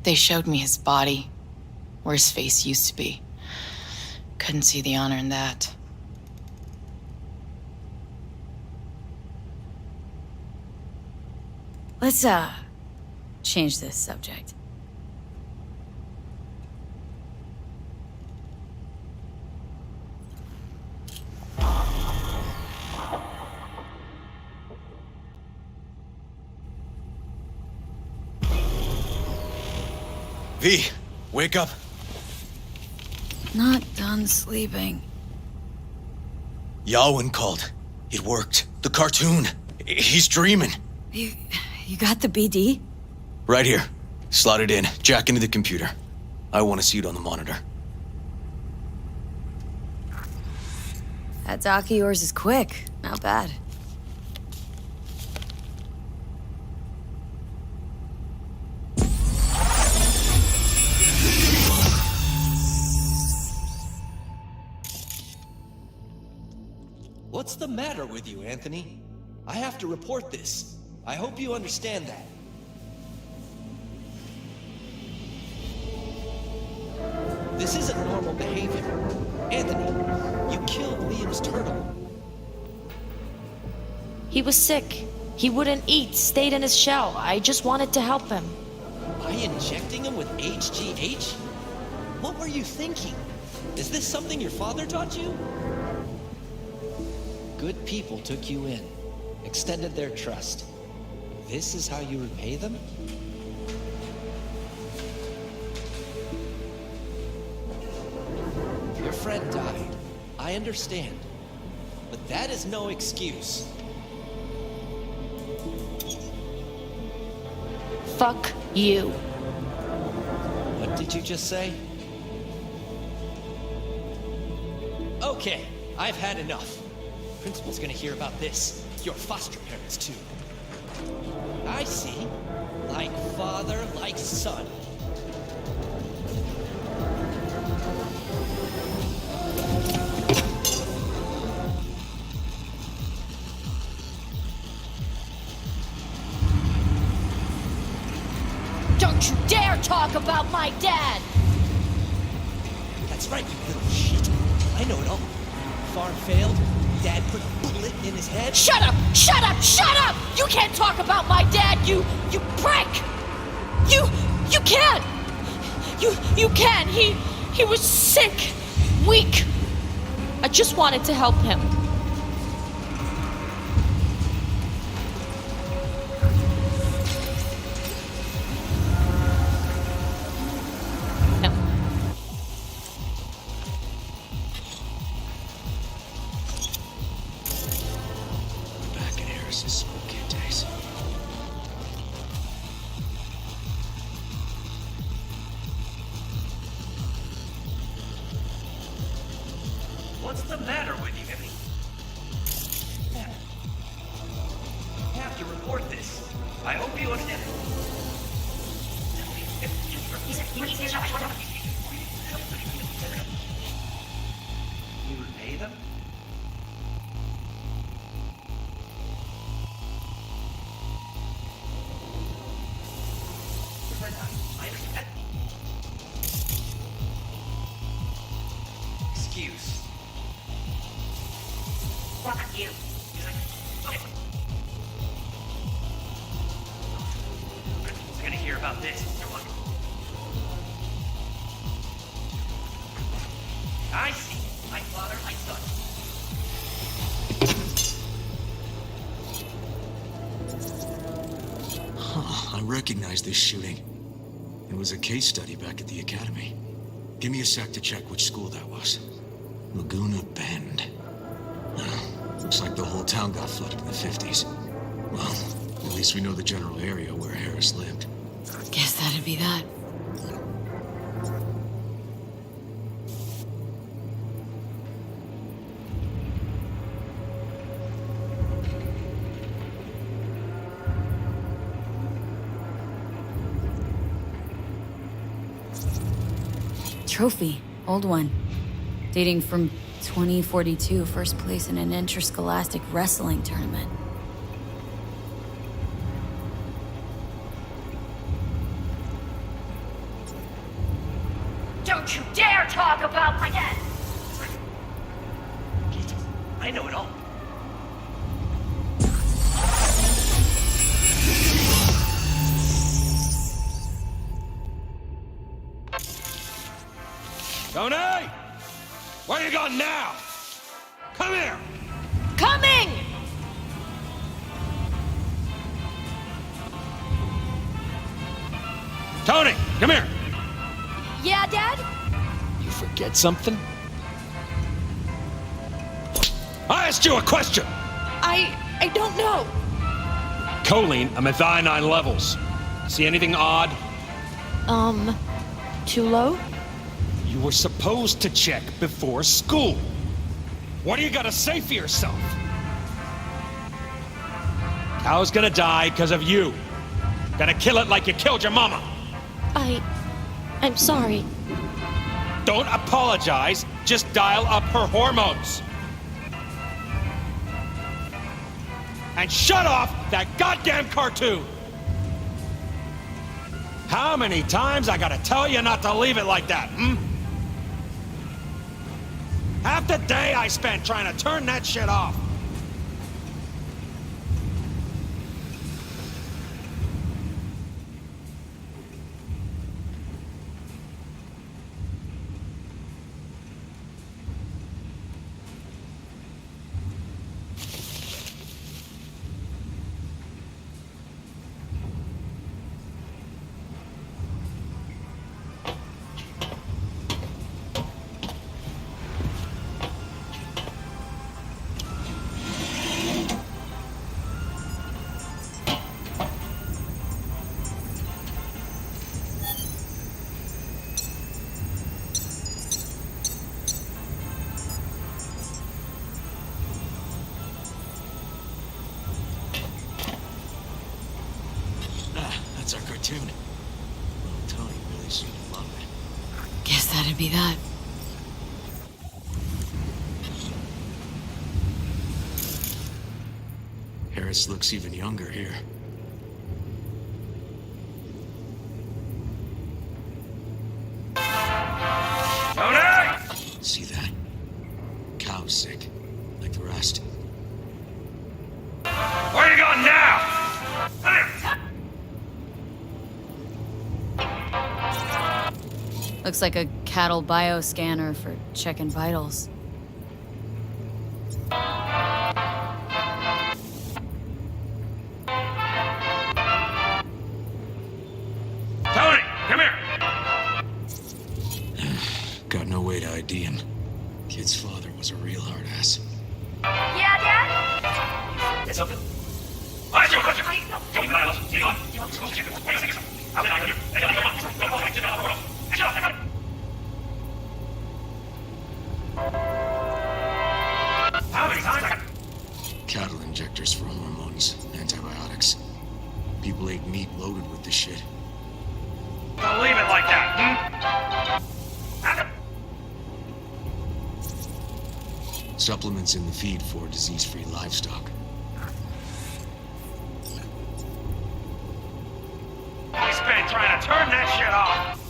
They showed me his body, where his face used to be. Couldn't see the honor in that. Let's, change this subject. V, wake up. Not done sleeping. Yawen called. It worked. The cartoon. He's dreaming. You got the BD? Right here. Slot it in. Jack into the computer. I want to see it on the monitor. That doc of yours is quick. Not bad. What's the matter with you, Anthony? I have to report this. I hope you understand that. This isn't normal behavior. Anthony, you killed Liam's turtle. He was sick. He wouldn't eat, stayed in his shell. I just wanted to help him. By injecting him with HGH? What were you thinking? Is this something your father taught you? Good people took you in, extended their trust. This is how you repay them? Your friend died. I understand. But that is no excuse. Fuck you. What did you just say? Okay, I've had enough. Principal's gonna hear about this. Your foster parents, too. I see. Like father, like son. Don't you dare talk about my dad! That's right, you little shit. I know it all. Farm failed. Dad put a bullet in his head. Shut up! Shut up! Shut up! You can't talk about my dad, you prick! You can't! You can! He was sick, weak. I just wanted to help him. What's the matter with you, Emmy? I have to report this. I hope you understand. You repay them? Excuse. Fuck you. We're gonna hear about this. I see. My father, my son. Huh, I recognize this shooting. It was a case study back at the academy. Give me a sec to check which school that was. Laguna Bend. Looks like the whole town got flooded in the 50s. Well, at least we know the general area where Harris lived. Guess that'd be that. Trophy. Old one. Dating from 2042, first place in an interscholastic wrestling tournament. Don't you dare talk about my dad! I know it all. Tony! Where you going now? Come here! Coming! Tony, come here! Yeah, Dad? You forget something? I asked you a question! I don't know. Choline, I'm at thionine levels. See anything odd? Too low? You were supposed to check before school. What do you gotta say for yourself? Cow's gonna die because of you. Gotta kill it like you killed your mama. I'm sorry. Don't apologize, just dial up her hormones. And shut off that goddamn cartoon! How many times I gotta tell you not to leave it like that, hmm? Half the day I spent trying to turn that shit off. That's our cartoon. Little Tony really seemed to love it. Guess that'd be that. Harris looks even younger here. Tony! See that? Cow's sick, like the rest. Where you going now? Looks like a cattle bioscanner for checking vitals. Tony, come here! Got no way to ID him. Kid's father was a real hard ass. Yeah, Dad? It's open. Cattle injectors for hormones, antibiotics. People ate meat loaded with this shit. Don't leave it like that, Supplements in the feed for disease-free livestock. I spent trying to turn that shit off.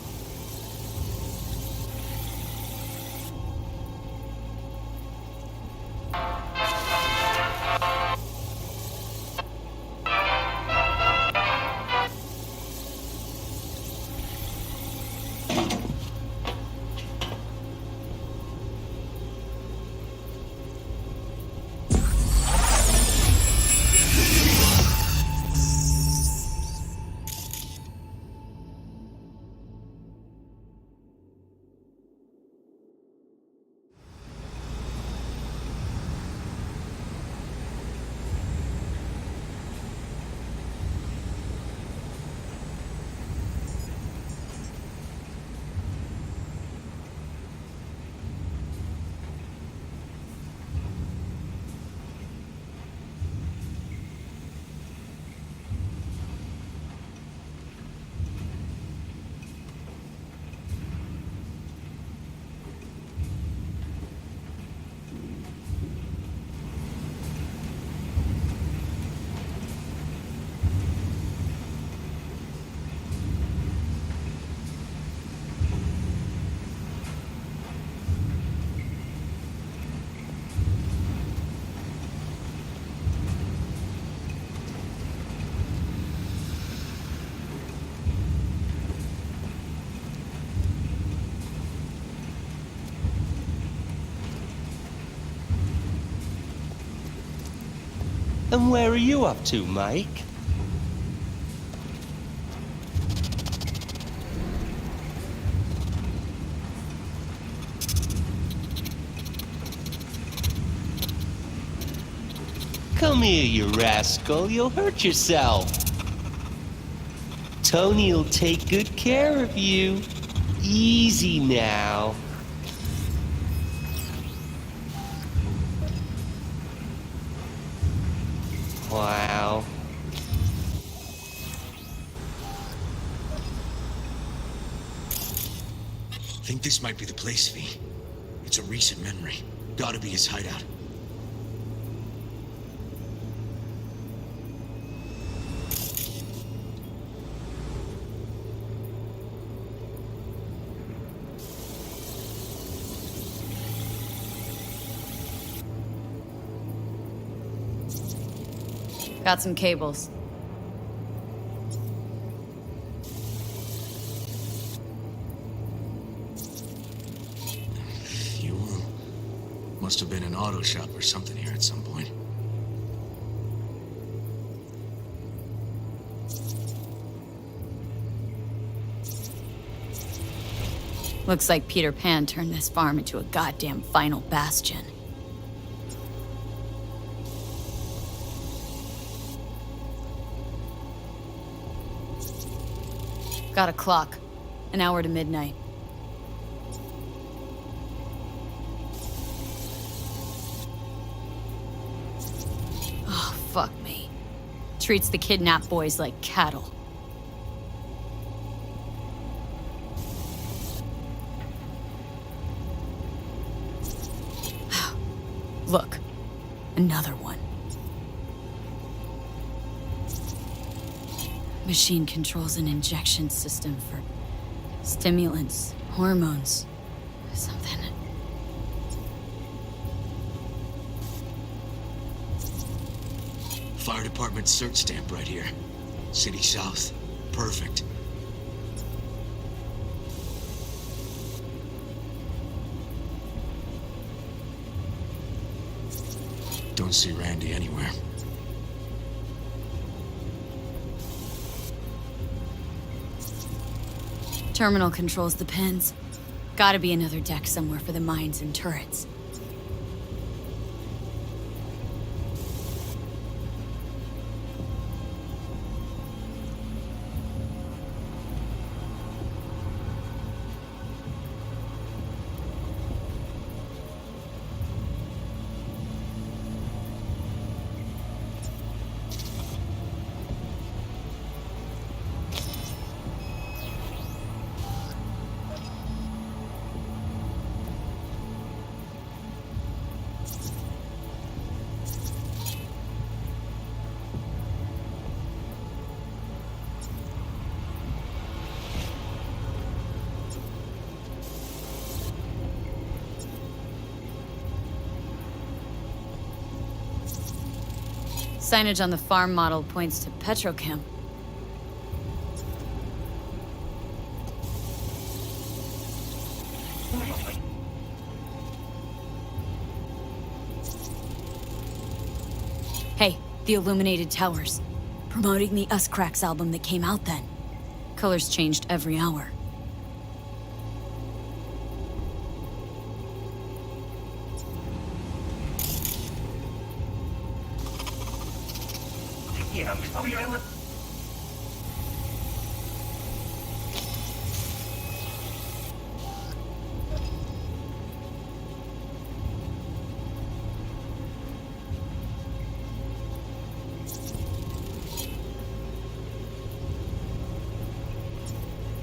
And where are you up to, Mike? Come here, you rascal. You'll hurt yourself. Tony'll take good care of you. Easy now. Wow. Think this might be the place, V. It's a recent memory. Gotta be his hideout. Got some cables. Must have been an auto shop or something here at some point. Looks like Peter Pan turned this farm into a goddamn final bastion. Got a clock. An hour to midnight. Oh, fuck me. Treats the kidnapped boys like cattle. Look. Another one. Machine controls an injection system for stimulants, hormones, something. Fire department search stamp right here. City South. Perfect. Don't see Randy anywhere. Terminal controls the pins. Gotta be another deck somewhere for the mines and turrets. Signage on the farm model points to Petrochem. Hey, the illuminated towers. Promoting the Us Cracks album that came out then. Colors changed every hour.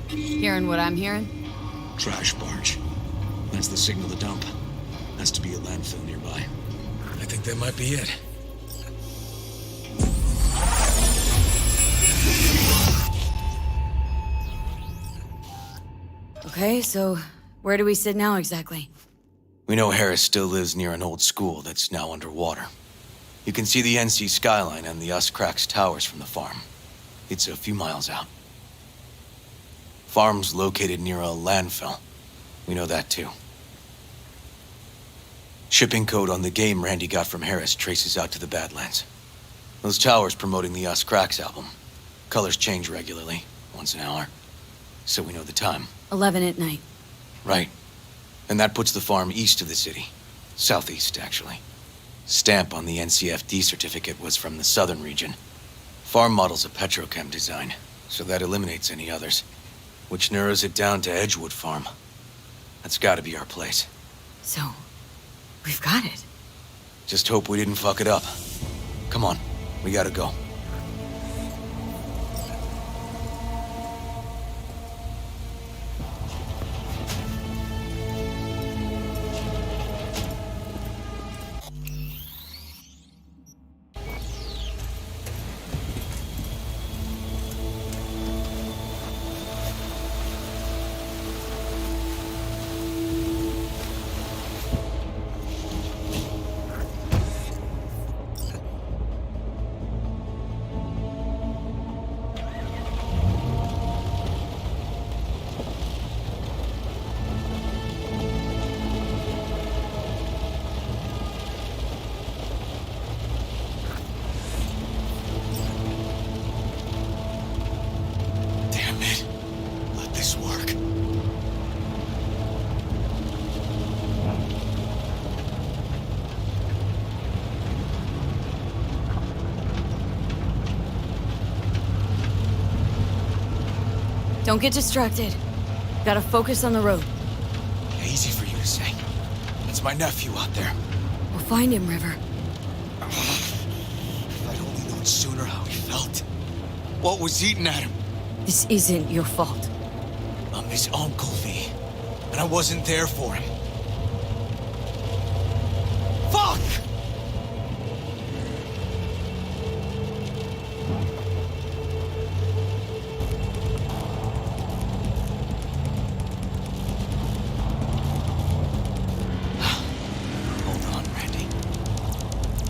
Hearing what I'm hearing? Trash barge. That's the signal to dump. Has to be a landfill nearby. I think that might be it. Okay, so where do we sit now exactly? We know Harris still lives near an old school that's now underwater. You can see the NC skyline and the Us Cracks towers from the farm. It's a few miles out. Farm's located near a landfill. We know that too. Shipping code on the game Randy got from Harris traces out to the Badlands. Those towers promoting the Us Cracks album. Colors change regularly, once an hour. So we know the time. 11 at night. Right. And that puts the farm east of the city. Southeast, actually. Stamp on the NCFD certificate was from the southern region. Farm model's a petrochem design, so that eliminates any others, which narrows it down to Edgewood Farm. That's gotta be our place. So, we've got it. Just hope we didn't fuck it up. Come on, we gotta go. Don't get distracted. Gotta focus on the road. Easy for you to say. It's my nephew out there. We'll find him, River. If I'd only known sooner how he felt. What was eating at him? This isn't your fault. I'm his uncle, V. And I wasn't there for him. Fuck!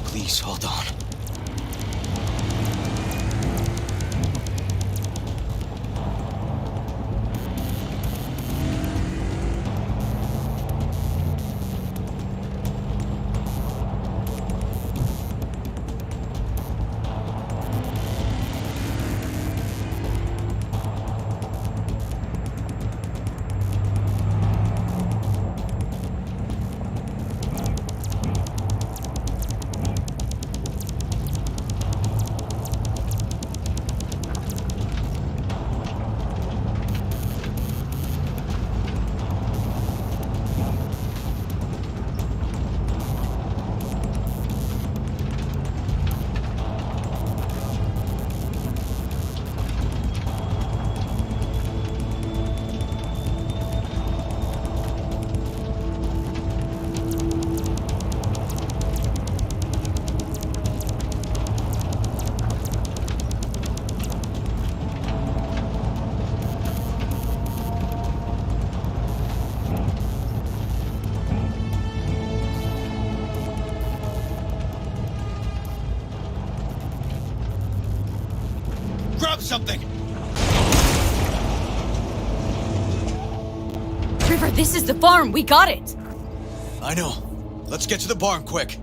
Please, hold on. Grab something! River, this is the farm. We got it. I know. Let's get to the barn quick.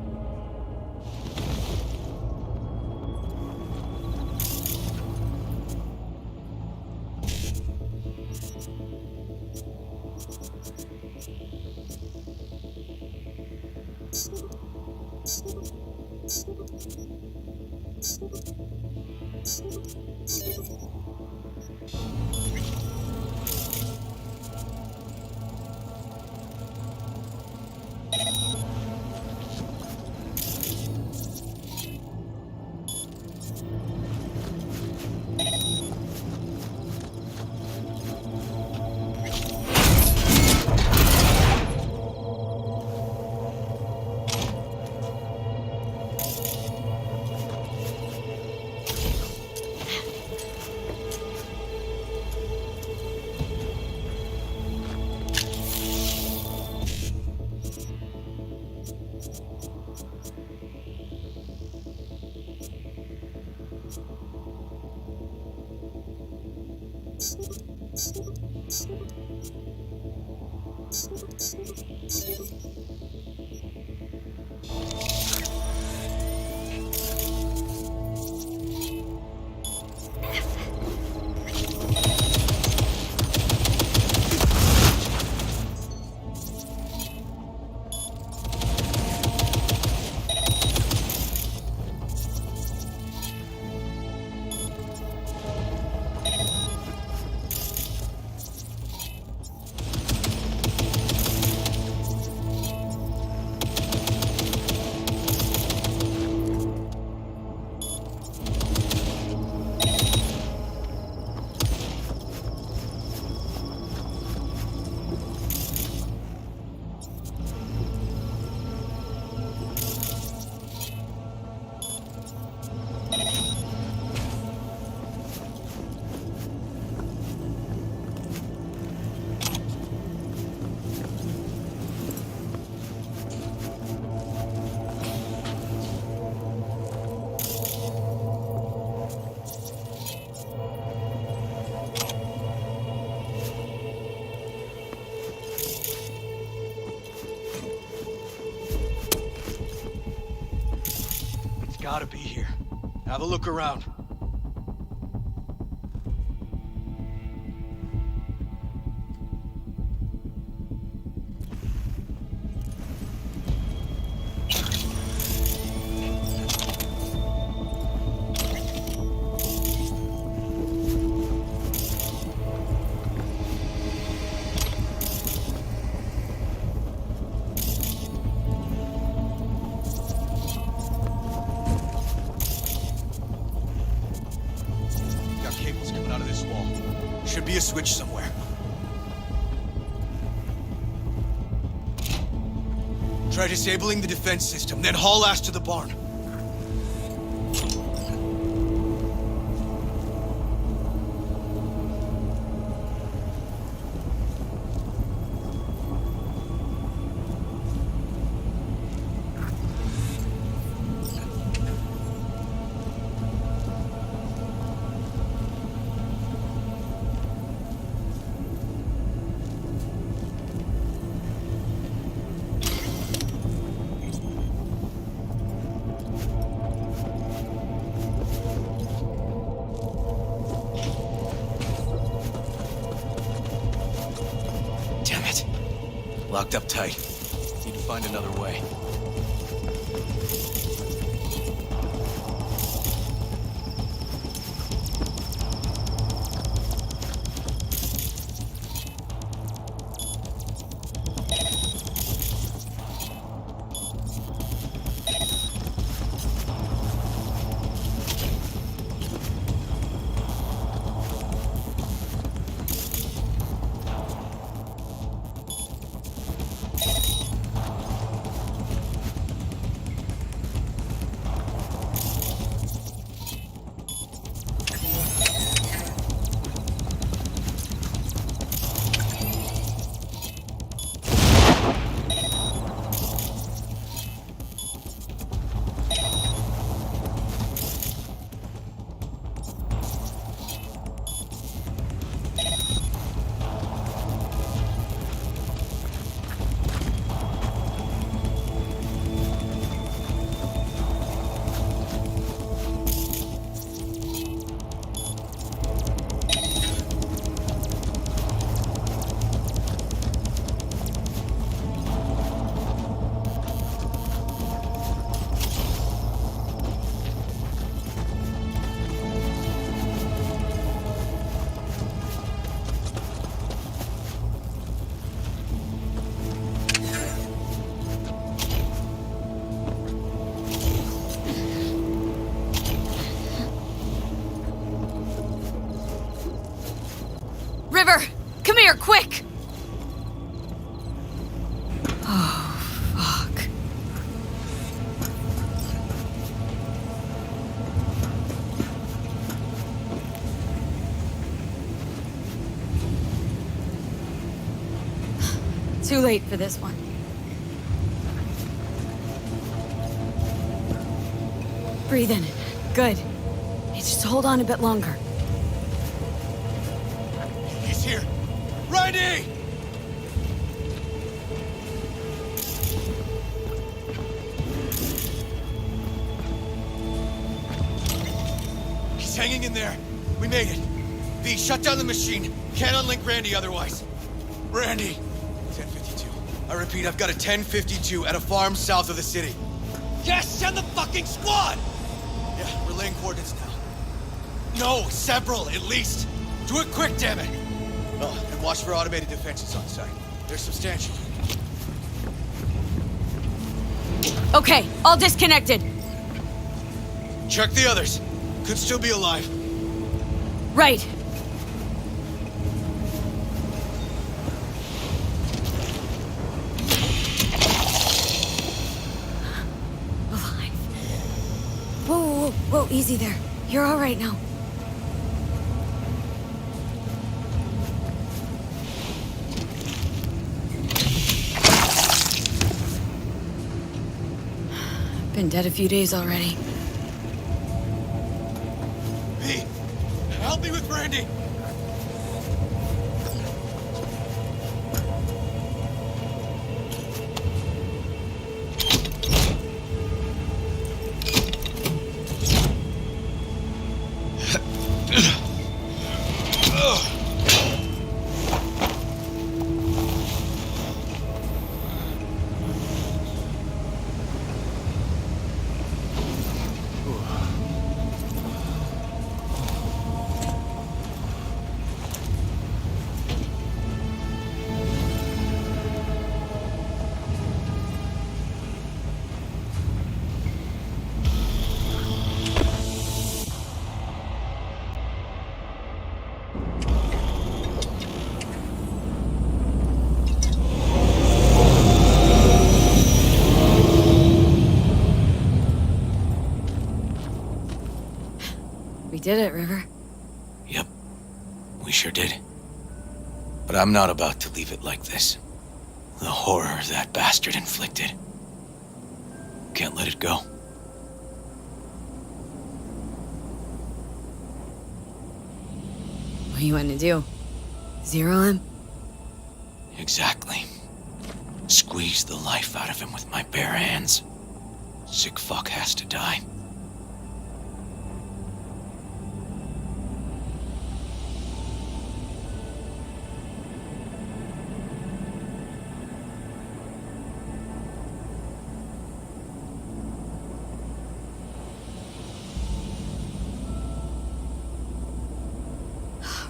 Have a look around. Be a switch somewhere. Try disabling the defense system, then haul ass to the barn. Locked up tight. Need to find another way. River! Come here, quick! Oh, fuck. Too late for this one. Breathe in. Good. Just hold on a bit longer. He's here! Riley! He's hanging in there. We made it. V, shut down the machine. Can't unlink Randy otherwise. Randy! 1052. I repeat, I've got a 1052 at a farm south of the city. Yes, send the fucking squad! Yeah, relaying coordinates now. No, several, at least. Do it quick, damn it! Oh, and watch for automated defenses on site. They're substantial. Okay, all disconnected. Check the others. Could still be alive. Right. Alive. Whoa, easy there. You're all right now. Been dead a few days already. V, help me with Randy! did it, River. Yep, we sure did. But I'm not about to leave it like this. The horror that bastard inflicted. Can't let it go. What do you want to do? Zero him? Exactly. Squeeze the life out of him with my bare hands. Sick fuck has to die.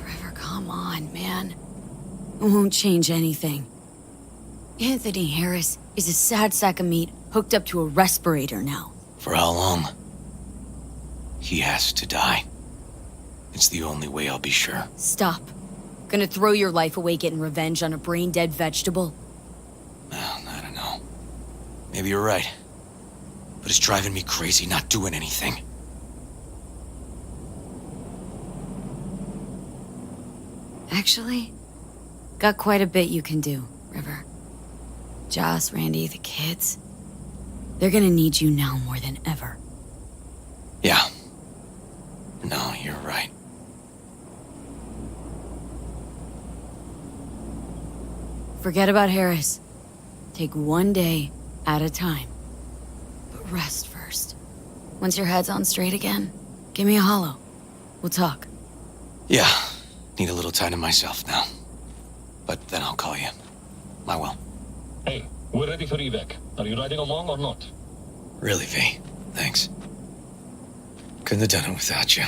River, come on, man. It won't change anything. Anthony Harris is a sad sack of meat hooked up to a respirator now. For how long? He has to die. It's the only way I'll be sure. Stop. Gonna throw your life away getting revenge on a brain-dead vegetable? Well, I don't know. Maybe you're right. But it's driving me crazy not doing anything. Actually, got quite a bit you can do, River. Joss, Randy, the kids. They're gonna need you now more than ever. Yeah. No, you're right. Forget about Harris. Take one day at a time. But rest first. Once your head's on straight again, give me a hollow. We'll talk. Yeah. Need a little time to myself now. But then I'll call you. I will. Hey, we're ready for evac. Are you riding along or not? Really, V. Thanks. Couldn't have done it without you.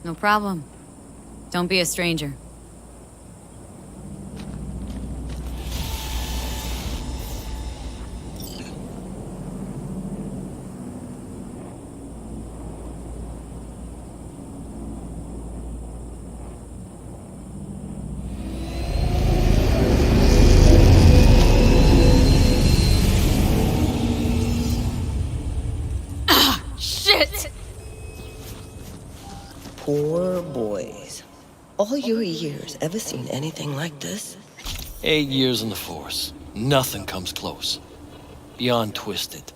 No problem. Don't be a stranger. Poor boys. All your years, ever seen anything like this? 8 years in the Force. Nothing comes close. Beyond twisted.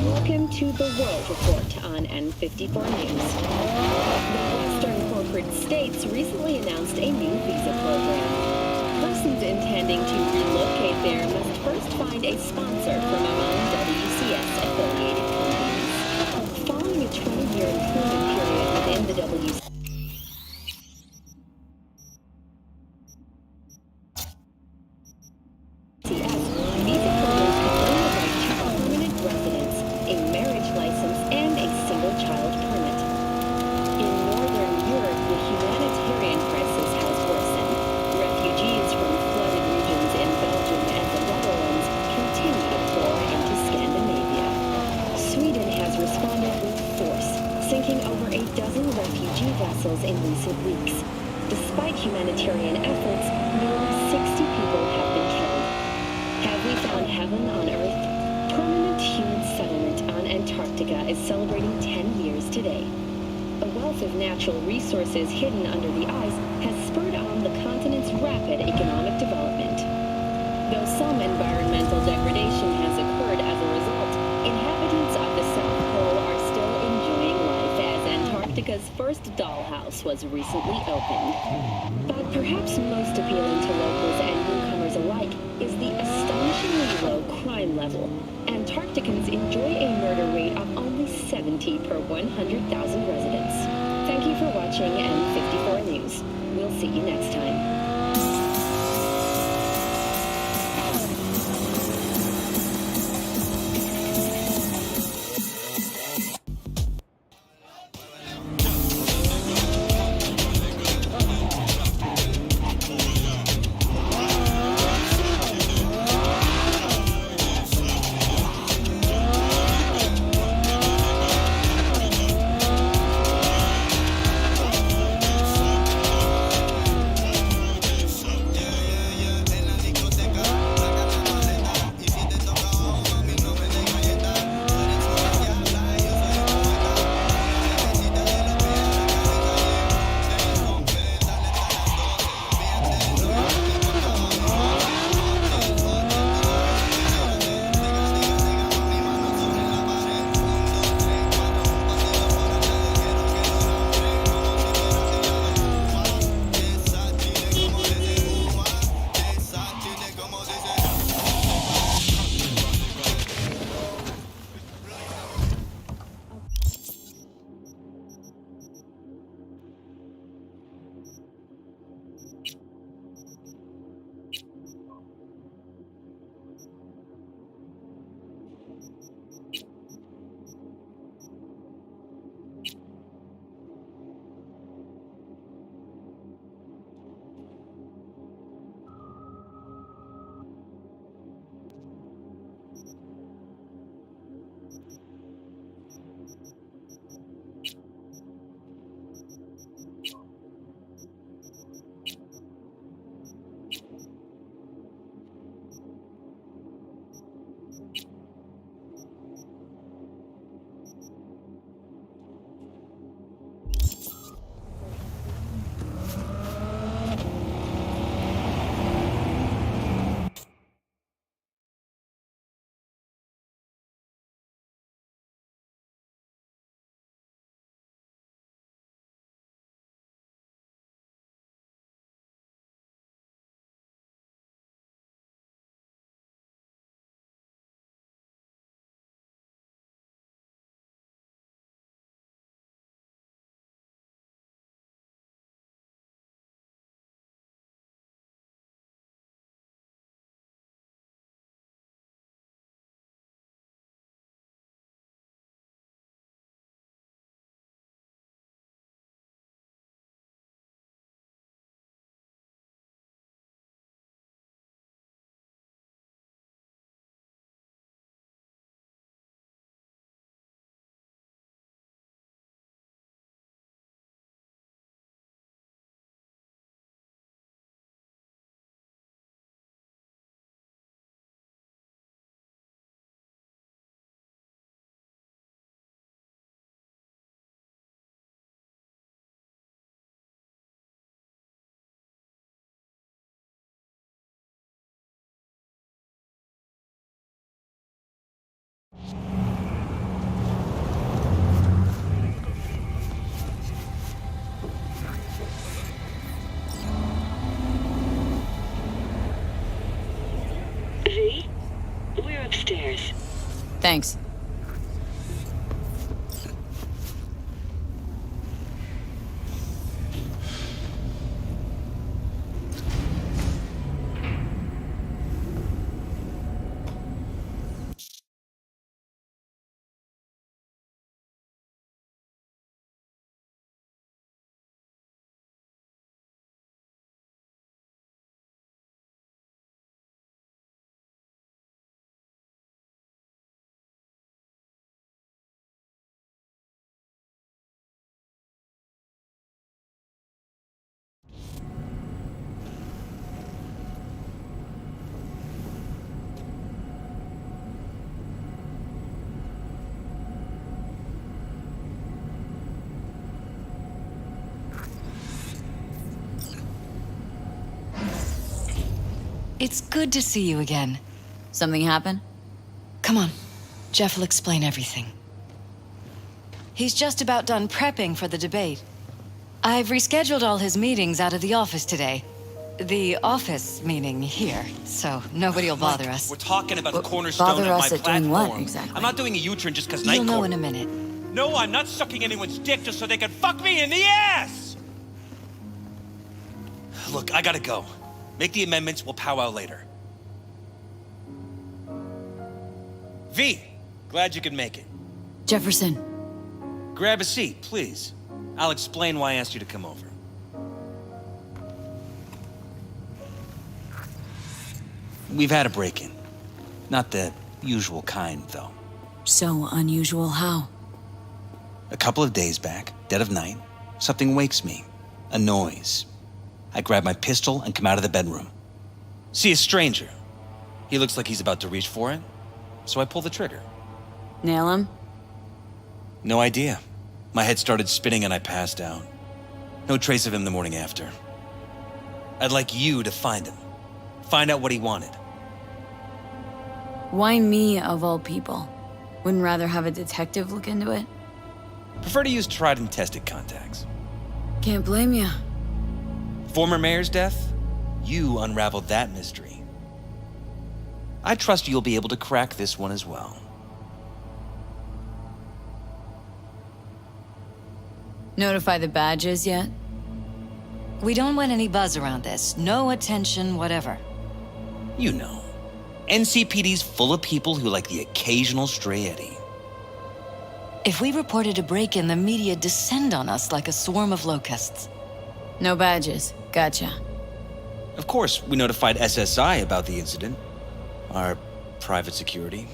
Welcome to the World Report on N54 News. The Western corporate states recently announced a new visa program. Persons intending to relocate there must first find a sponsor from among WCS-affiliated companies. Following a 20-year employment period within the WCS, visa holders can earn the right to permanent residence, a marriage license, and a single-child permit. In Northern Europe, the humanitarian crisis has worsened. Refugees from flooded regions in Belgium and the Netherlands continue to pour into Scandinavia. Sweden has responded with force, sinking over a dozen refugee vessels in recent weeks. Despite humanitarian efforts, nearly 60 people have been killed. Have we found heaven on Earth? Permanent human settlement on Antarctica is celebrating 10 years today. A wealth of natural resources hidden under the ice has spurred on the continent's rapid economic development. Though some environmental degradation has occurred as a result, inhabitants of the South Pole are still Galactica's first dollhouse was recently opened. But perhaps most appealing to locals and newcomers alike is the astonishingly low crime level. Antarcticans enjoy a murder rate of only 70 per 100,000 residents. Thank you for watching M54 News. We'll see you next time. V, we're upstairs. Thanks. It's good to see you again. Something happen? Come on. Jeff will explain everything. He's just about done prepping for the debate. I've rescheduled all his meetings out of the office today. The office meaning here, so nobody'll bother us. We're talking about the cornerstone Bother of us my at doing platform. what, exactly? I'm not doing a U-turn just because night You'll know court. in a minute. No, I'm not sucking anyone's dick just so they can fuck me in the ass! Look, I gotta go. Make the amendments, we'll powwow later. V, glad you could make it. Jefferson. Grab a seat, please. I'll explain why I asked you to come over. We've had a break-in. Not the usual kind, though. So unusual how? A couple of days back, dead of night, something wakes me. A noise. I grab my pistol and come out of the bedroom. See a stranger. He looks like he's about to reach for it, so I pull the trigger. Nail him? No idea. My head started spinning and I passed out. No trace of him the morning after. I'd like you to find him. Find out what he wanted. Why me, of all people? Wouldn't rather have a detective look into it? Prefer to use tried and tested contacts. Can't blame ya. Former mayor's death? You unraveled that mystery. I trust you'll be able to crack this one as well. Notify the badges yet? We don't want any buzz around this. No attention, whatever. You know. NCPD's full of people who like the occasional stray eddy. If we reported a break-in, the media descend on us like a swarm of locusts. No badges. Gotcha. Of course, we notified SSI about the incident. Our private security.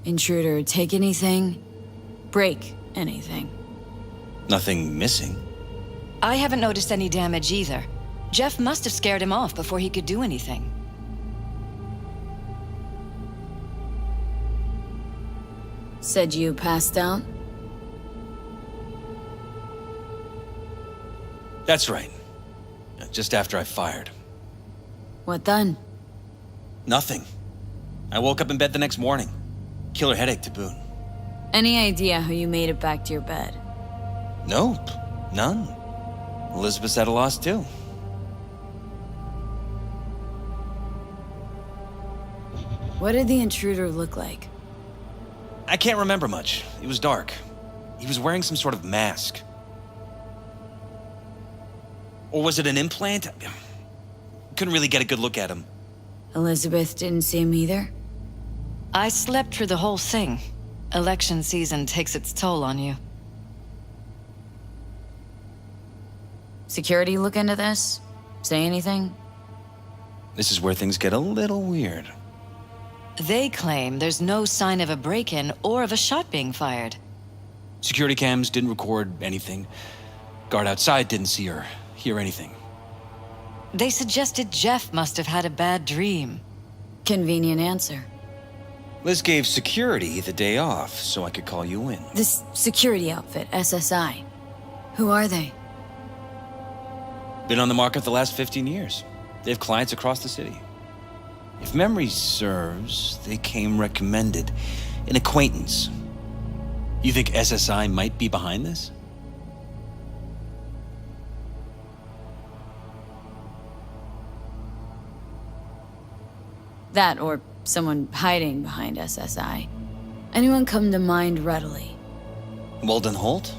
Intruder, take anything? Break anything? Nothing missing. I haven't noticed any damage either. Jeff must have scared him off before he could do anything. Said you passed out? That's right. Just after I fired. What then? Nothing. I woke up in bed the next morning. Killer headache to boot. Any idea how you made it back to your bed? Nope. None. Elizabeth's at a loss too. What did the intruder look like? I can't remember much. It was dark. He was wearing some sort of mask. Or was it an implant? Couldn't really get a good look at him. Elizabeth didn't see him either? I slept through the whole thing. Election season takes its toll on you. Security look into this? Say anything? This is where things get a little weird. They claim there's no sign of a break-in or of a shot being fired. Security cams didn't record anything. Guard outside didn't see or hear anything. They suggested Jeff must have had a bad dream. Convenient answer. Liz gave security the day off so I could call you in. This security outfit, SSI. Who are they? Been on the market the last 15 years. They have clients across the city. If memory serves, they came recommended. An acquaintance. You think SSI might be behind this? That or someone hiding behind SSI. Anyone come to mind readily? Walden Holt?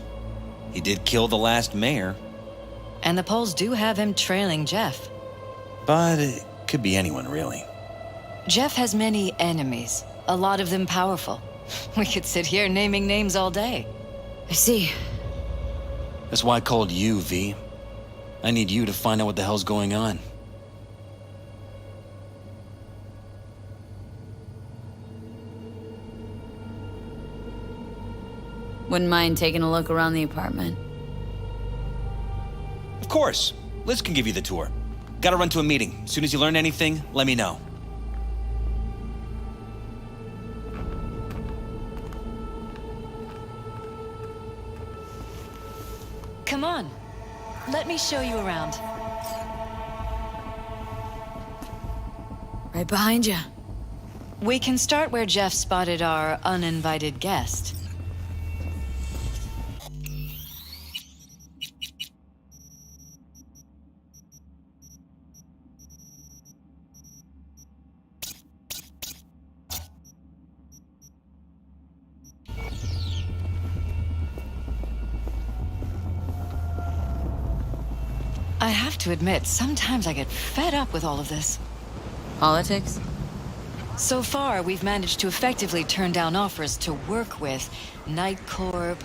He did kill the last mayor. And the polls do have him trailing Jeff. But it could be anyone, really. Jeff has many enemies, a lot of them powerful. We could sit here naming names all day. I see. That's why I called you, V. I need you to find out what the hell's going on. Wouldn't mind taking a look around the apartment. Of course. Liz can give you the tour. Gotta run to a meeting. As soon as you learn anything, let me know. Come on. Let me show you around. Right behind you. We can start where Jeff spotted our uninvited guest. I have to admit, sometimes I get fed up with all of this. Politics? So far, we've managed to effectively turn down offers to work with Night Corp,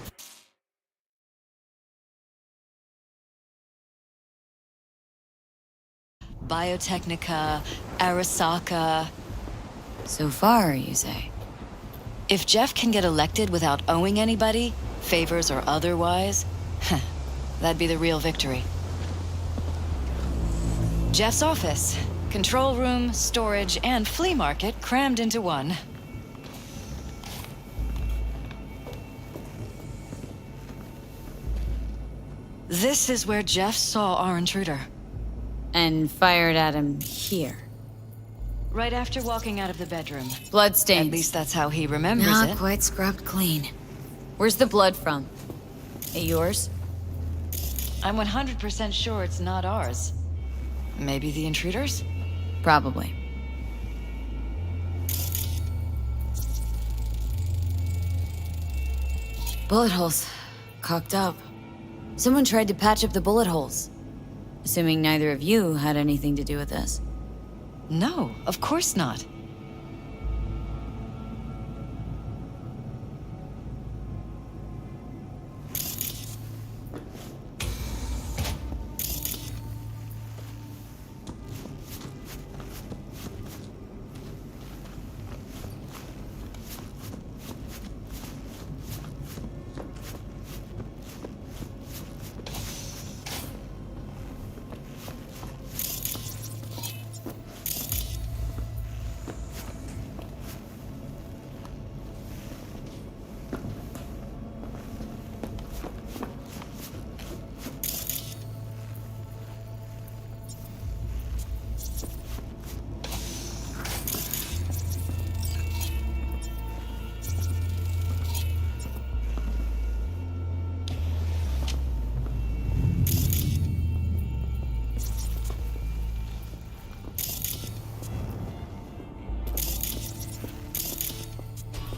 Biotechnica, Arasaka. So far, you say? If Jeff can get elected without owing anybody, favors or otherwise, that'd be the real victory. Jeff's office, control room, storage, and flea market crammed into one. This is where Jeff saw our intruder. And fired at him here. Right after walking out of the bedroom. Bloodstains. At least that's how he remembers Not it. quite scrubbed clean. Where's the blood from? It yours? I'm 100% sure it's not ours. Maybe the intruder's? Probably. Bullet holes. Cocked up. Someone tried to patch up the bullet holes. Assuming neither of you had anything to do with this. No, of course not.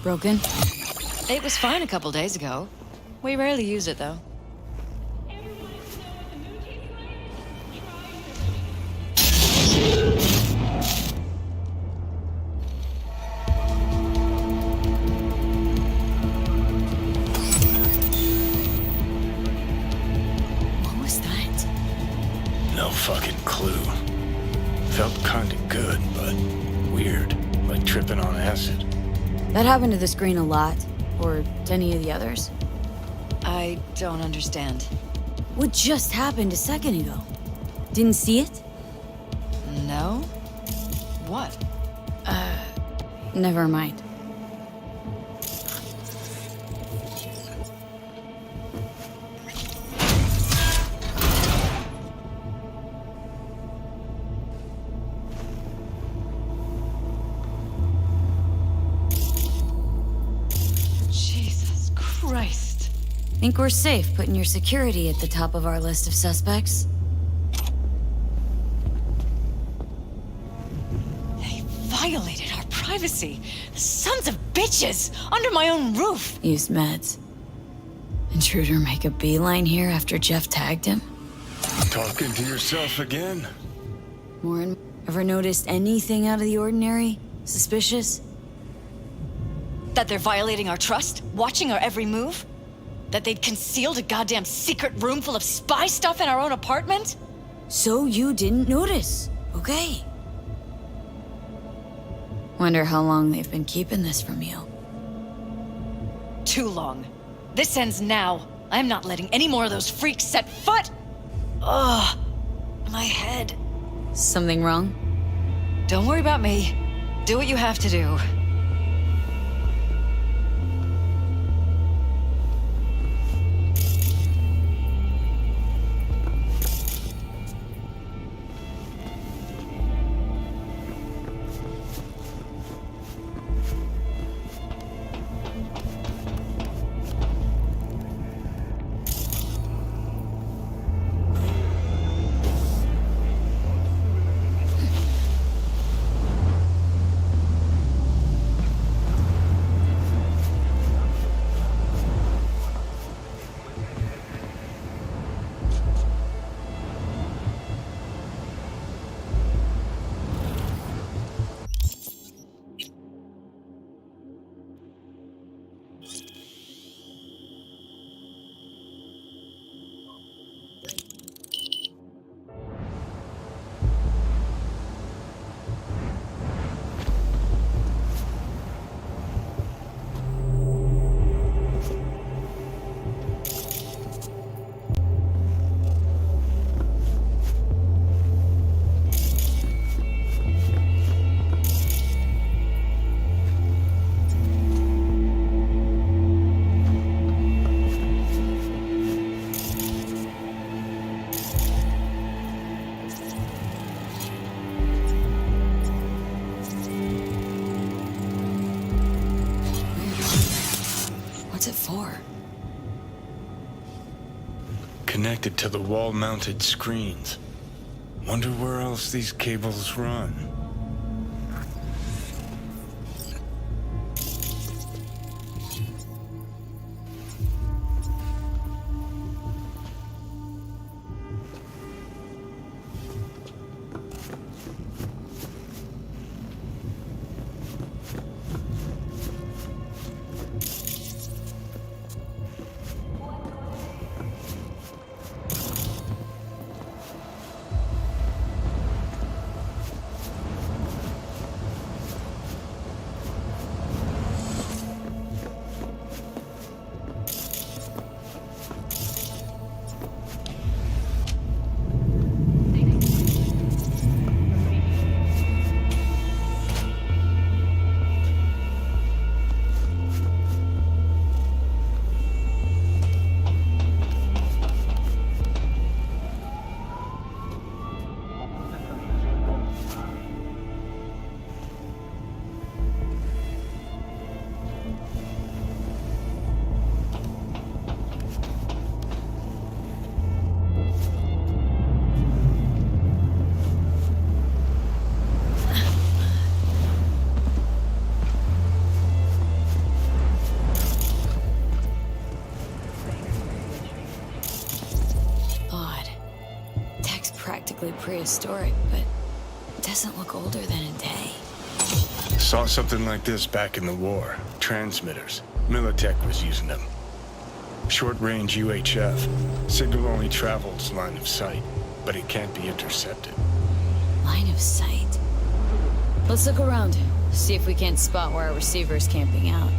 Broken? It was fine a couple days ago. We rarely use it, though. What was that? No fucking clue. Felt kinda good, but weird. Like tripping on acid. That happened to the screen a lot. Or to any of the others. I don't understand. What just happened a second ago? Didn't see it? No? What? Never mind. Jesus Christ. Think we're safe putting your security at the top of our list of suspects? They violated our privacy. Sons of bitches! Under my own roof! Use meds. Intruder make a beeline here after Jeff tagged him? Talking to yourself again? More and ever noticed anything out of the ordinary? Suspicious? That they're violating our trust? Watching our every move? That they'd concealed a goddamn secret room full of spy stuff in our own apartment? So you didn't notice, okay? Wonder how long they've been keeping this from you. Too long. This ends now. I'm not letting any more of those freaks set foot! Ugh. My head. Something wrong? Don't worry about me. Do what you have to do. What's it for? Connected to the wall-mounted screens. Wonder where else these cables run. Practically prehistoric, but it doesn't look older than a day. Saw something like this back in the war. Transmitters. Militech was using them. Short-range UHF. Signal only travels line of sight, but it can't be intercepted. Line of sight. Let's look around. See if we can't spot where our receiver's camping out.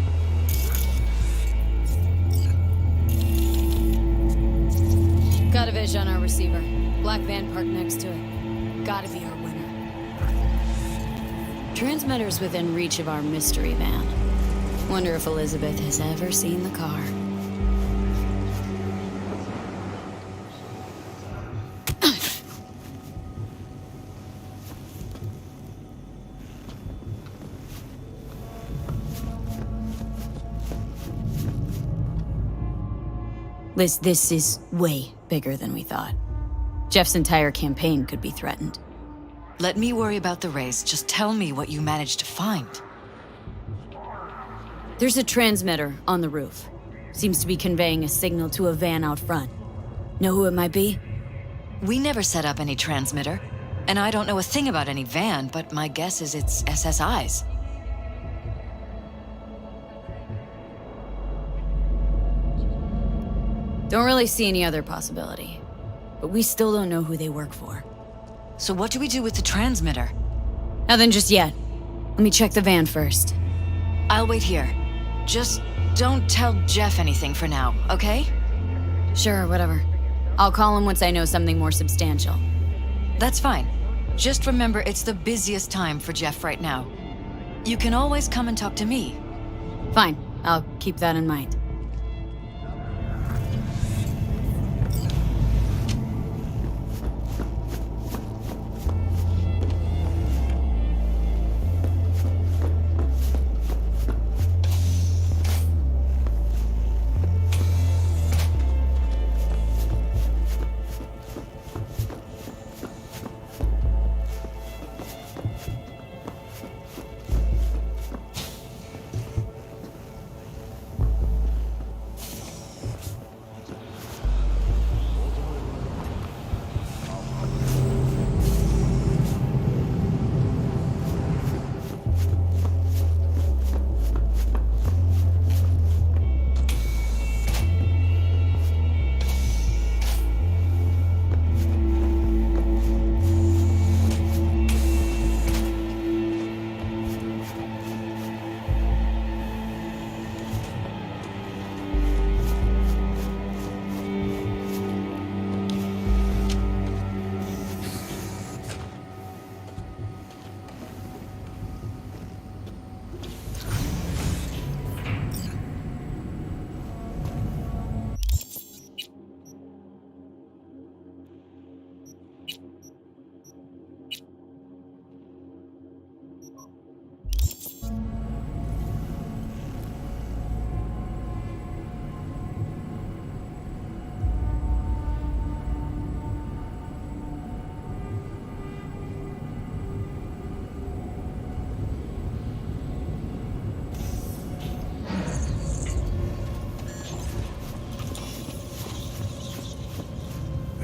Got a vision on our receiver. Black van parked next to it. Gotta be our winner. Transmitter's within reach of our mystery van. Wonder if Elizabeth has ever seen the car. Liz, this is way bigger than we thought. Jeff's entire campaign could be threatened. Let me worry about the race. Just tell me what you managed to find. There's a transmitter on the roof. Seems to be conveying a signal to a van out front. Know who it might be? We never set up any transmitter. And I don't know a thing about any van, but my guess is it's SSI's. Don't really see any other possibility. But we still don't know who they work for. So what do we do with the transmitter? Nothing just yet. Let me check the van first. I'll wait here. Just don't tell Jeff anything for now, okay? Sure, whatever. I'll call him once I know something more substantial. That's fine. Just remember it's the busiest time for Jeff right now. You can always come and talk to me. Fine. I'll keep that in mind.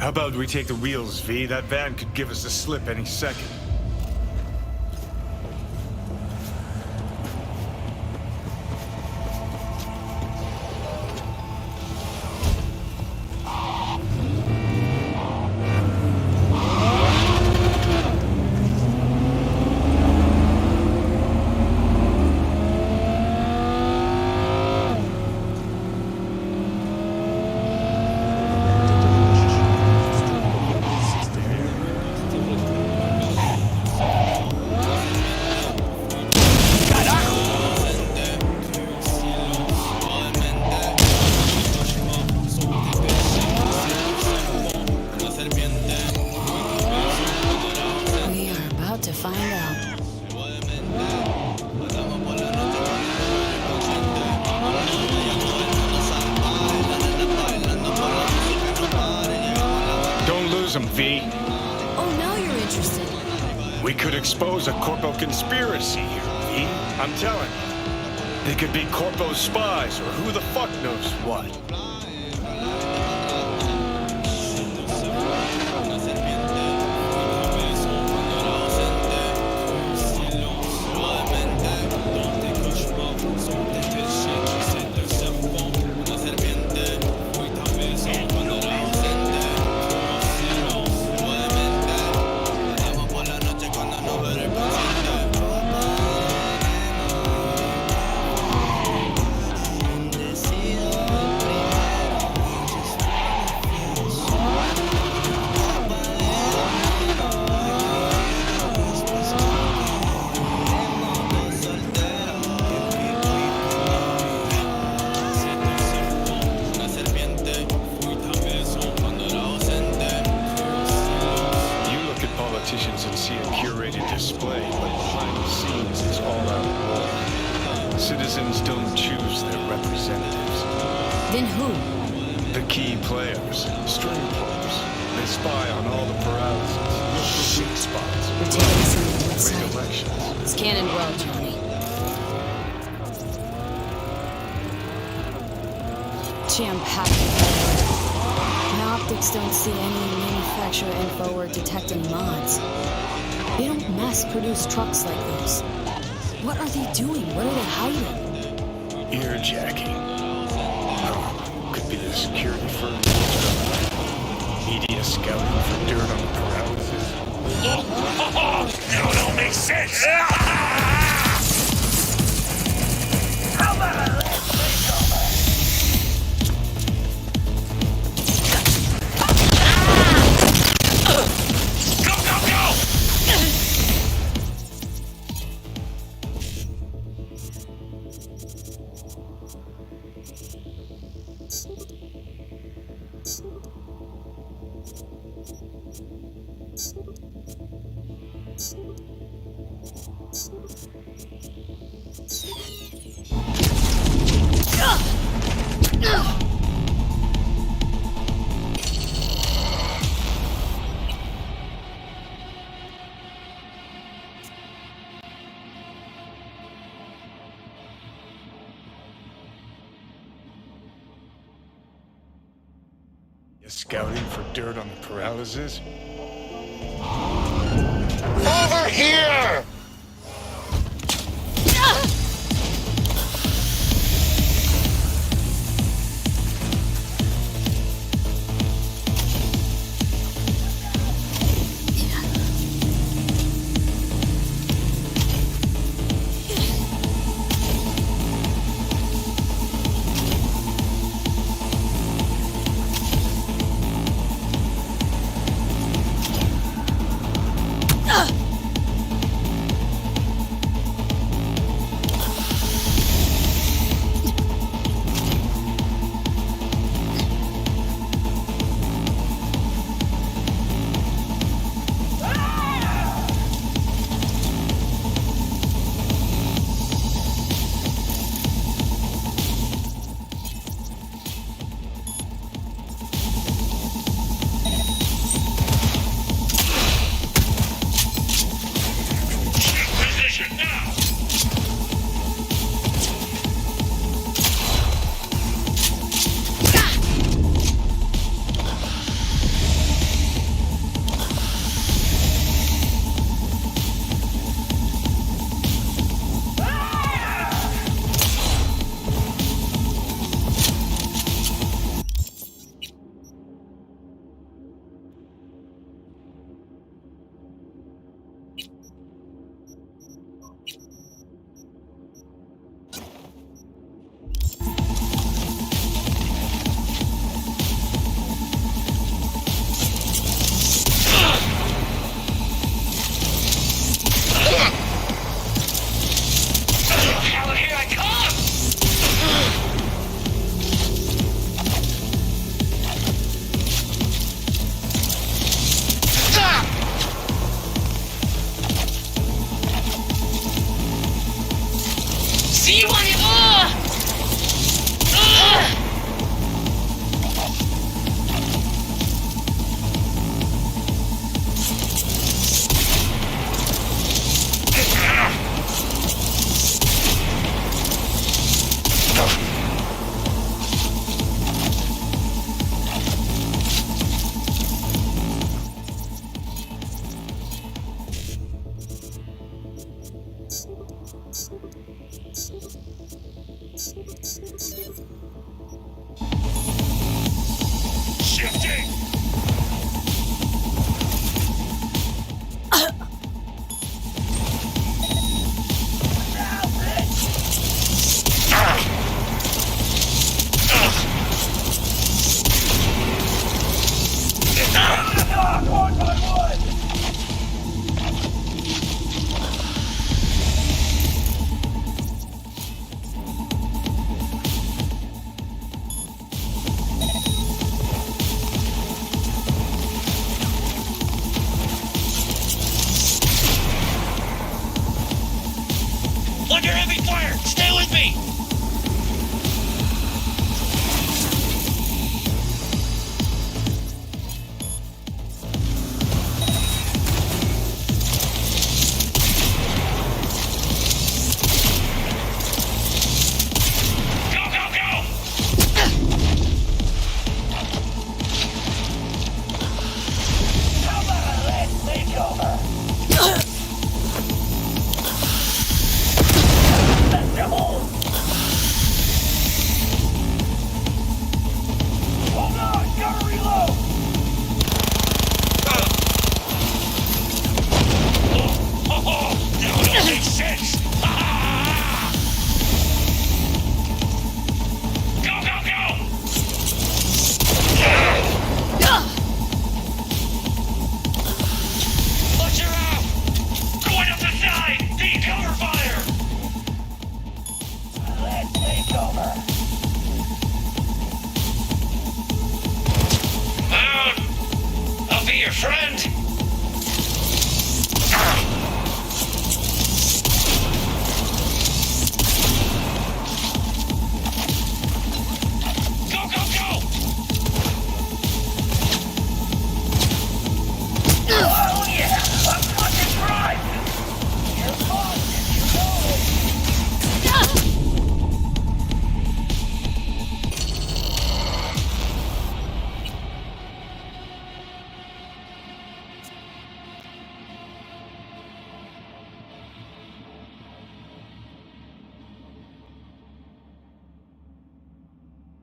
How about we take the wheels, V? That van could give us a slip any second. V. Oh, now you're interested. We could expose a Corpo conspiracy here, V. I'm telling you. They could be Corpo spies, or who the fuck knows what. And see a curated display, but behind the scenes it's all out war. Citizens don't choose their representatives. Then who? The key players, string pullers. They spy on all the paralysis, look for weak spots, make elections. It's canon well, Johnny. Jam-packed. My optics don't see any manufacturer info or detect any mods. They don't mass-produce trucks like those. What are they doing? What are they hiding? Earjacking. Oh, could be the security firm. Media scouting for dirt on the paralysis. Now it all makes sense! How about I let it go? Scouting for dirt on the paralysis? Over here!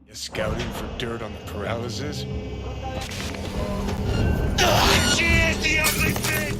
You scouting for dirt on the paralysis? She is the ugly thing!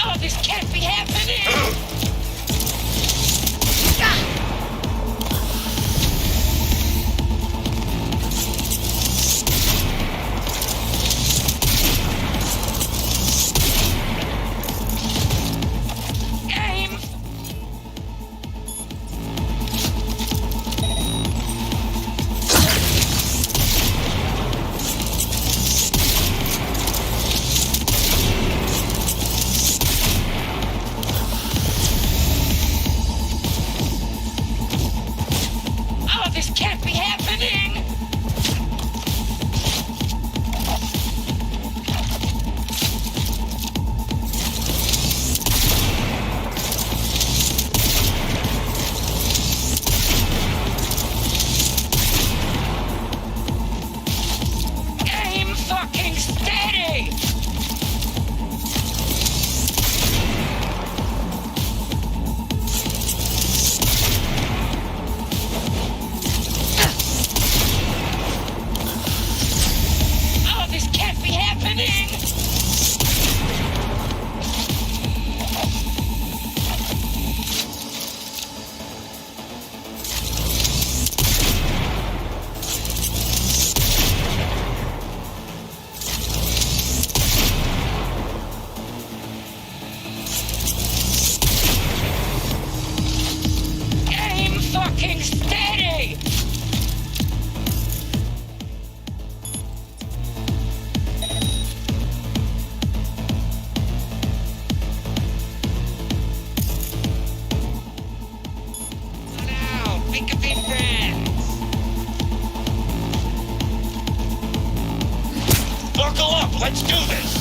Oh, this can't be happening! Aim! Oh, this can't be happening! Aim fucking steady! Oh, this can't be happening! Aim fucking steady! Now, think of it, friends! Buckle up, let's do this!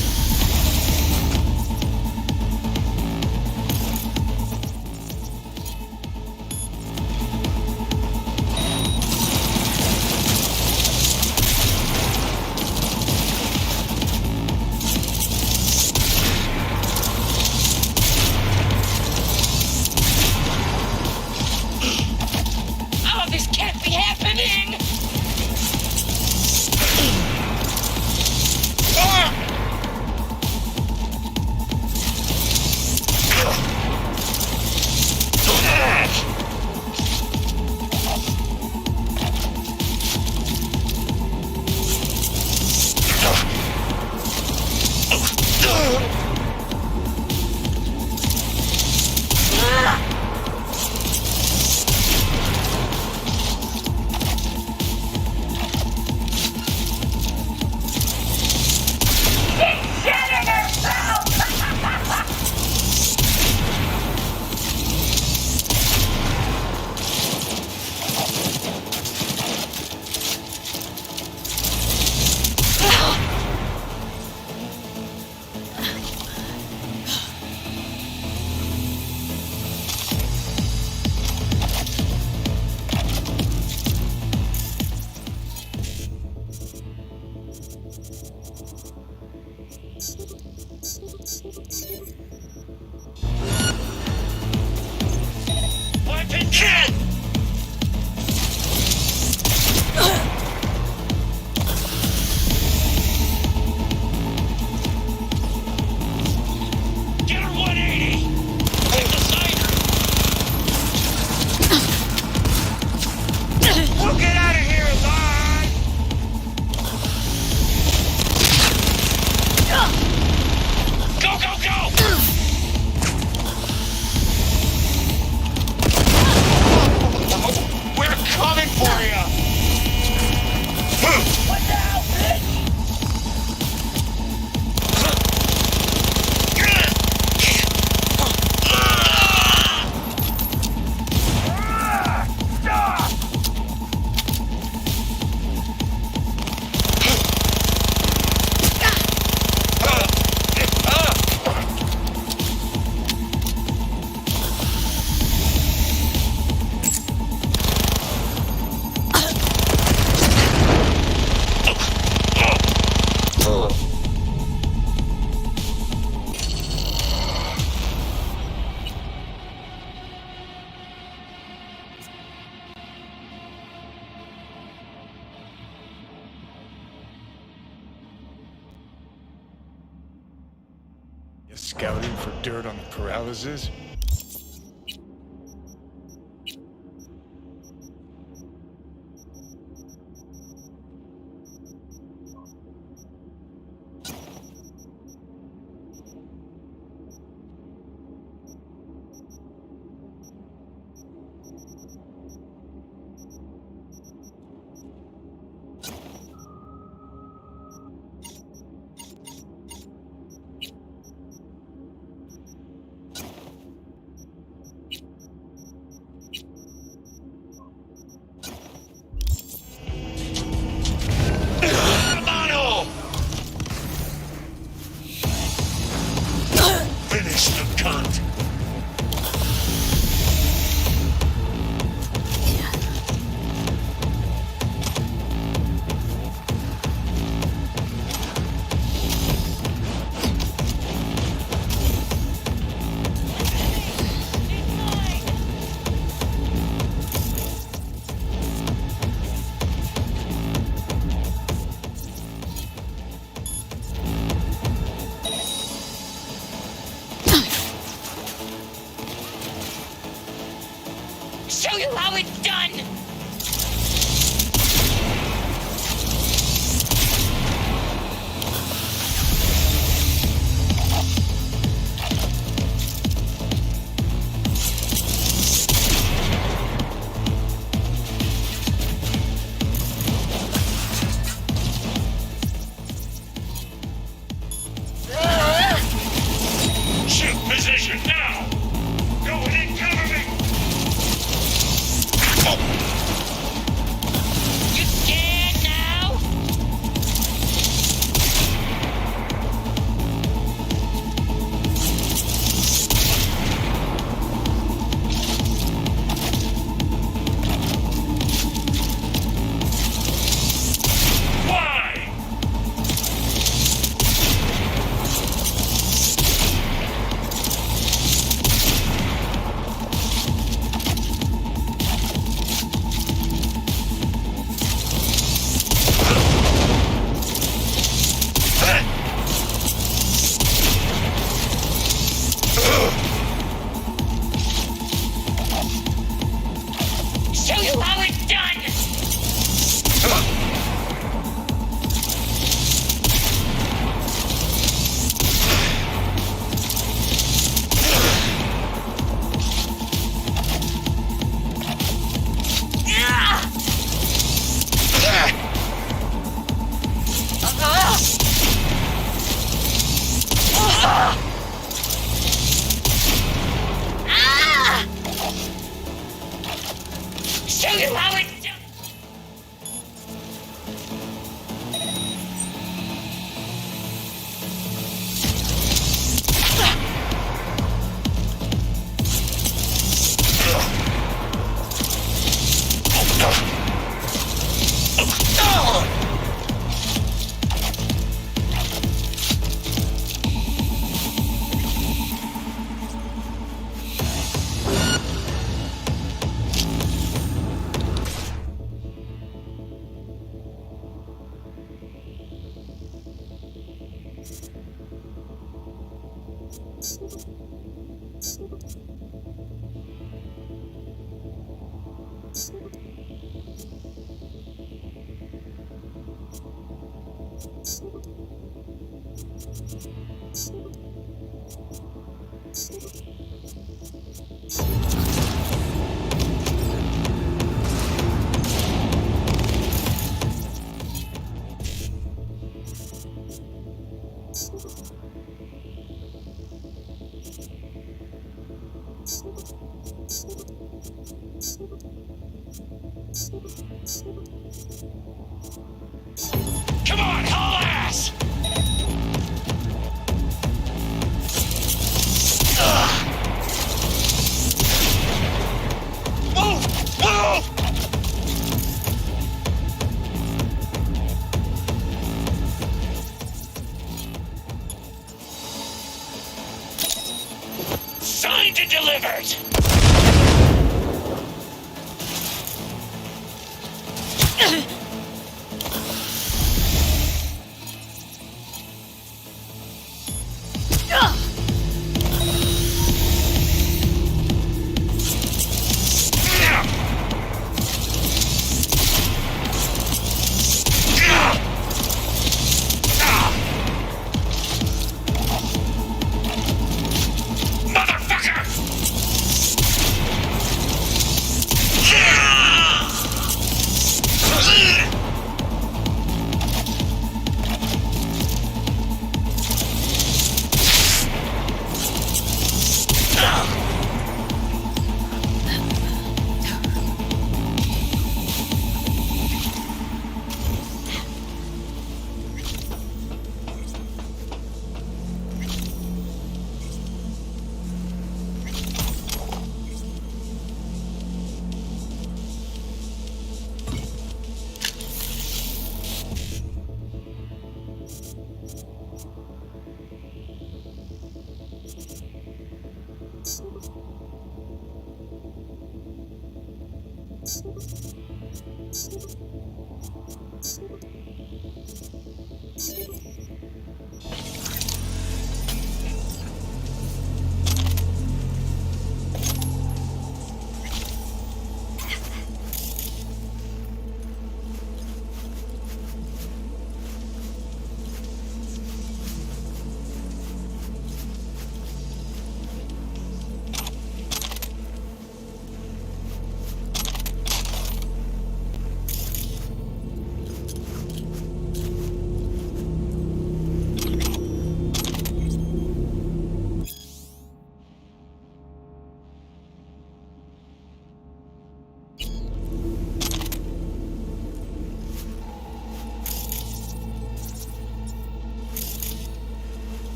scouting for dirt on the paralysis? Finish the cunt! Show you how it's done! Shift position now! Go in, cover me! You scared now? Why? Show you how it's done! Show you how it's done! Come on, haul ass! Move! Move! Signed and delivered!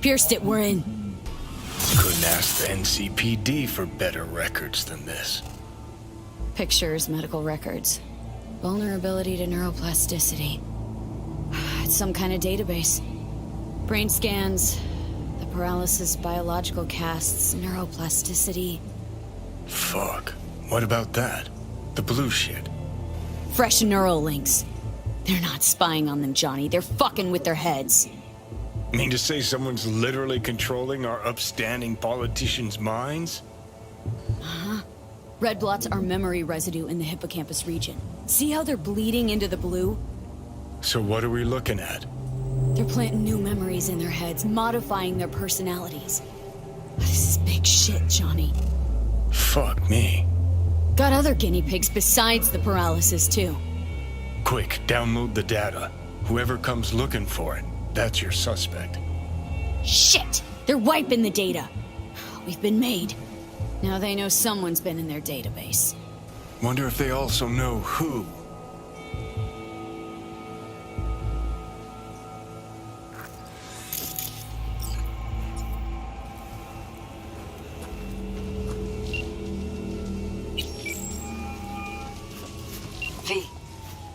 Pierced it, we're in. Couldn't ask the NCPD for better records than this. Pictures, medical records. Vulnerability to neuroplasticity. It's some kind of database. Brain scans, the paralysis biological casts, neuroplasticity. Fuck. What about that? The blue shit. Fresh neural links. They're not spying on them, Johnny. They're fucking with their heads. Mean to say someone's literally controlling our upstanding politicians' minds? Uh-huh. Red blots are memory residue in the hippocampus region. See how they're bleeding into the blue? So what are we looking at? They're planting new memories in their heads, modifying their personalities. This is big shit, Johnny. Fuck me. Got other guinea pigs besides the paralysis, too. Quick, download the data. Whoever comes looking for it, that's your suspect. Shit! They're wiping the data. We've been made. Now they know someone's been in their database. Wonder if they also know who. V,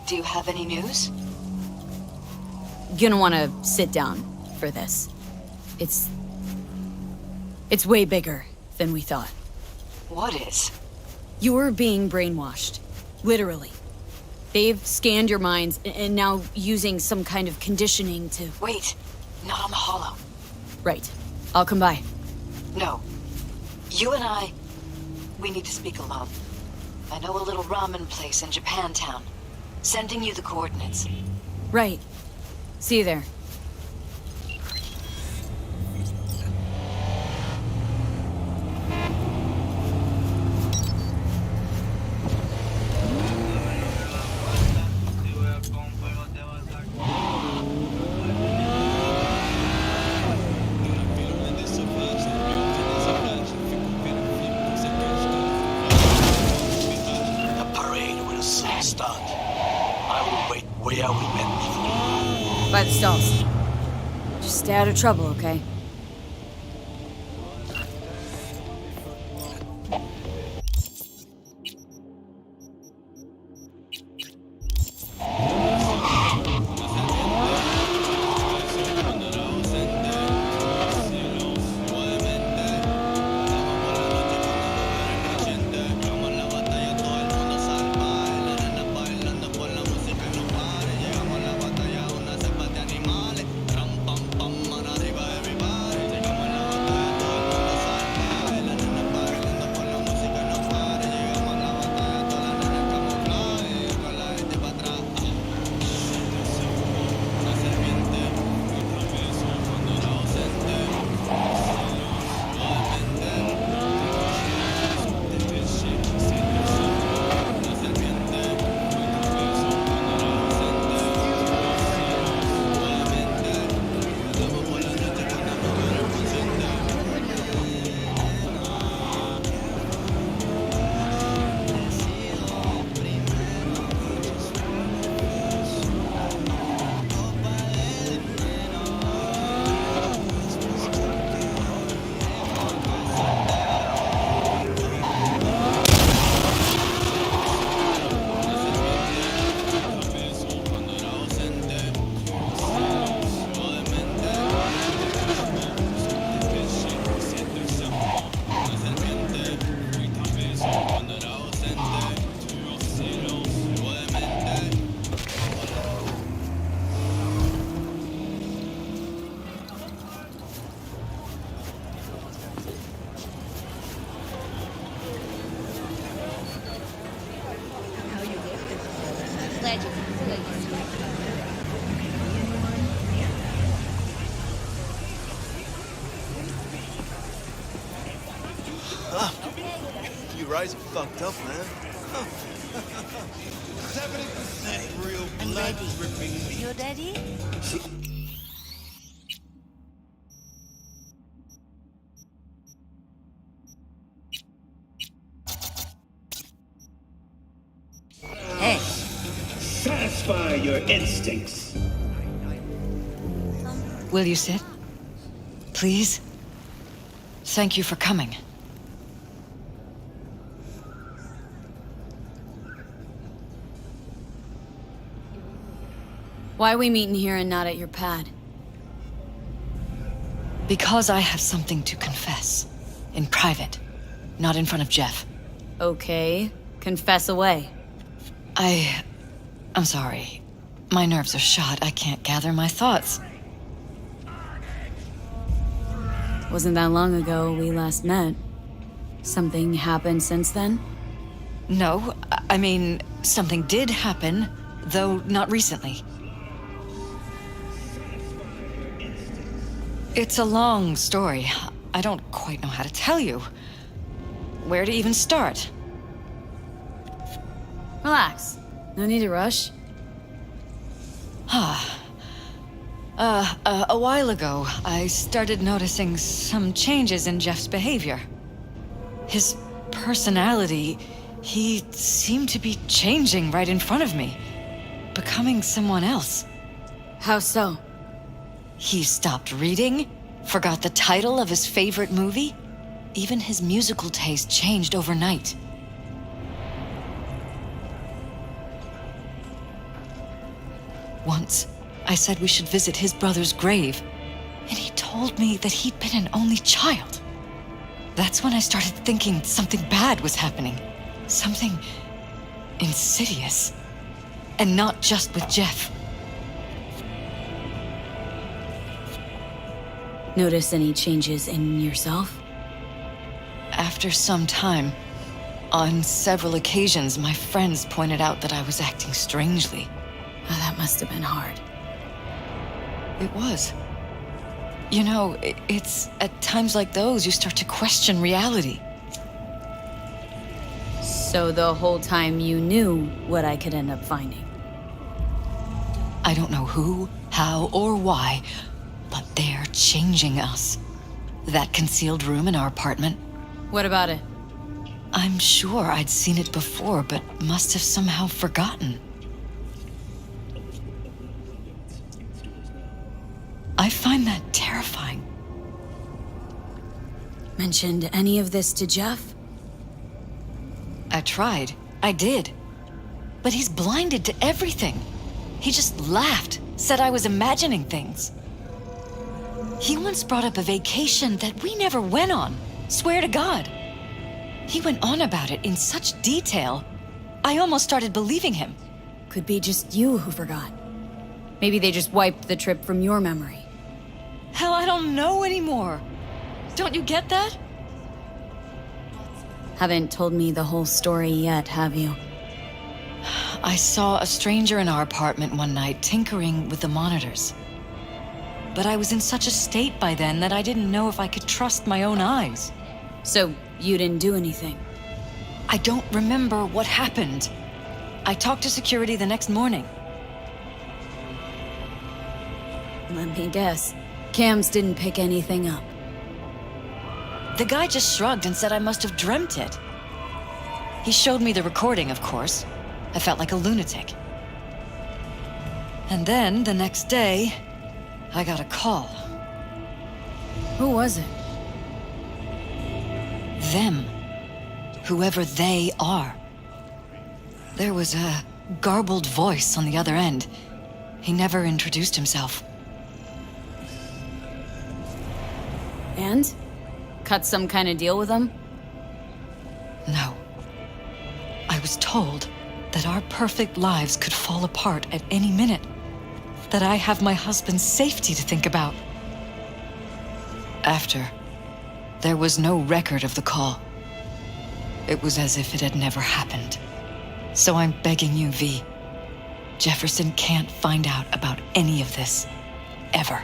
do you have any news? Gonna wanna sit down for this. It's way bigger than we thought. What is? You're being brainwashed. Literally. They've scanned your minds and now using some kind of conditioning to... Wait, not on the Hollow. Right. I'll come by. No. You and I, we need to speak alone. I know a little ramen place in Japantown. Sending you the coordinates. Right. See you there. By the stalls. Just stay out of trouble, okay? You guys are fucked up, man. 70% real blood dripping. You ready? Hey. Satisfy your instincts. Will you sit? please? Thank you for coming. Why are we meeting here and not at your pad? Because I have something to confess. In private. Not in front of Jeff. Okay. Confess away. I'm sorry. My nerves are shot. I can't gather my thoughts. Wasn't that long ago we last met. Something happened since then? No, I mean, something did happen, though not recently. It's a long story. I don't quite know how to tell you. Where to even start? Relax. No need to rush. A while ago, I started noticing some changes in Jeff's behavior. His personality, he seemed to be changing right in front of me. Becoming someone else. How so? He stopped reading, forgot the title of his favorite movie. Even his musical taste changed overnight. Once, I said we should visit his brother's grave, and he told me that he'd been an only child. That's when I started thinking something bad was happening. Something insidious. And not just with Jeff. Notice any changes in yourself? After some time, on several occasions, my friends pointed out that I was acting strangely. Oh, that must have been hard. It was. You know, it's at times like those you start to question reality. So the whole time you knew what I could end up finding? I don't know who, how, or why, but they're changing us. That concealed room in our apartment. What about it? I'm sure I'd seen it before, but must have somehow forgotten. I find that terrifying. Mentioned any of this to Jeff? I tried. I did. But he's blinded to everything. He just laughed, said I was imagining things. He once brought up a vacation that we never went on. Swear to God. He went on about it in such detail, I almost started believing him. Could be just you who forgot. Maybe they just wiped the trip from your memory. Hell, I don't know anymore. Don't you get that? Haven't told me the whole story yet, have you? I saw a stranger in our apartment one night tinkering with the monitors. But I was in such a state by then that I didn't know if I could trust my own eyes. So you didn't do anything? I don't remember what happened. I talked to security the next morning. Let me guess. Cams didn't pick anything up. The guy just shrugged and said I must have dreamt it. He showed me the recording, of course. I felt like a lunatic. And then, the next day, I got a call. Who was it? Them. Whoever they are. There was a garbled voice on the other end. He never introduced himself. And? Cut some kind of deal with them? No. I was told that our perfect lives could fall apart at any minute. That I have my husband's safety to think about. After, there was no record of the call. It was as if it had never happened. So I'm begging you, V. Jefferson can't find out about any of this. Ever.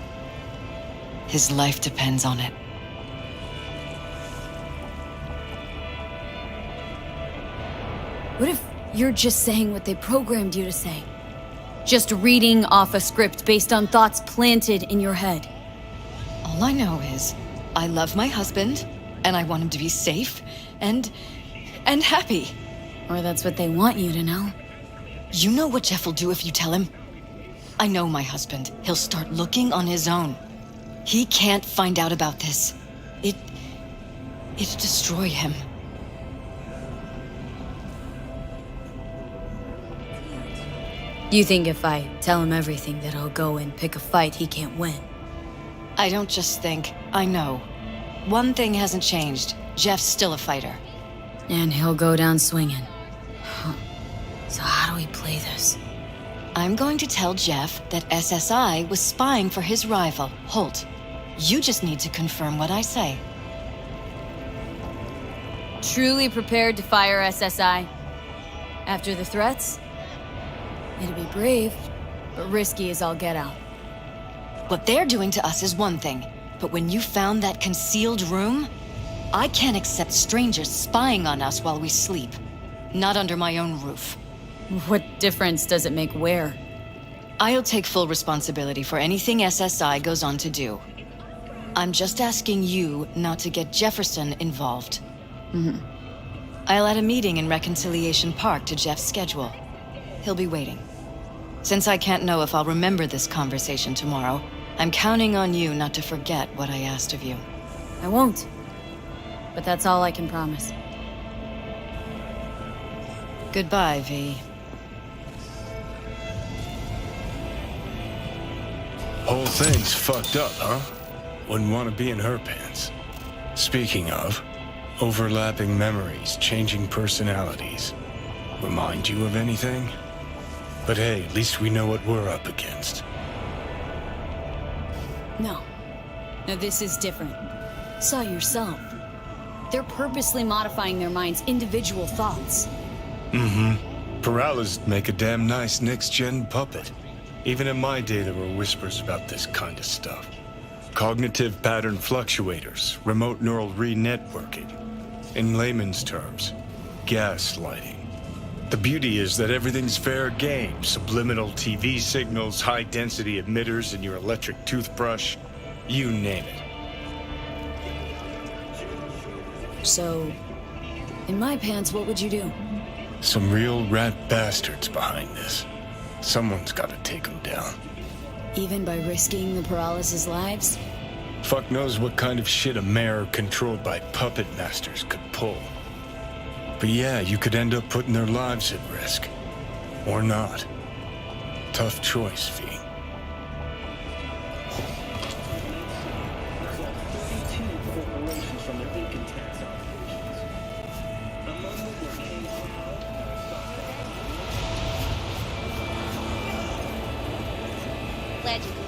His life depends on it. What if you're just saying what they programmed you to say? Just reading off a script based on thoughts planted in your head? All I know is, I love my husband, and I want him to be safe, and happy. Or that's what they want you to know. You know what Jeff will do if you tell him? I know my husband. He'll start looking on his own. He can't find out about this. It'd destroy him. You think if I tell him everything that he'll go and pick a fight he can't win? I don't just think, I know. One thing hasn't changed. Jeff's still a fighter. And he'll go down swinging. Huh. So how do we play this? I'm going to tell Jeff that SSI was spying for his rival, Holt. You just need to confirm what I say. Truly prepared to fire SSI? After the threats? It'd be brave, but risky as all get out. What they're doing to us is one thing, but when you found that concealed room, I can't accept strangers spying on us while we sleep. Not under my own roof. What difference does it make where? I'll take full responsibility for anything SSI goes on to do. I'm just asking you not to get Jefferson involved. Mm-hmm. I'll add a meeting in Reconciliation Park to Jeff's schedule. He'll be waiting. Since I can't know if I'll remember this conversation tomorrow, I'm counting on you not to forget what I asked of you. I won't. But that's all I can promise. Goodbye, V. Whole thing's fucked up, huh? Wouldn't want to be in her pants. Speaking of, overlapping memories, changing personalities. Remind you of anything? But hey, at least we know what we're up against. No. No, this is different. Saw yourself. They're purposely modifying their minds' individual thoughts. Mm-hmm. Paralysis make a damn nice next-gen puppet. Even in my day, there were whispers about this kind of stuff. Cognitive pattern fluctuators, remote neural re-networking. In layman's terms, gaslighting. The beauty is that everything's fair game. Subliminal TV signals, high-density emitters in your electric toothbrush. You name it. So, in my pants, what would you do? Some real rat bastards behind this. Someone's gotta take them down. Even by risking the paralysis lives? Fuck knows what kind of shit a mayor controlled by puppet masters could pull. But yeah, you could end up putting their lives at risk. Or not. Tough choice, V. Glad you could.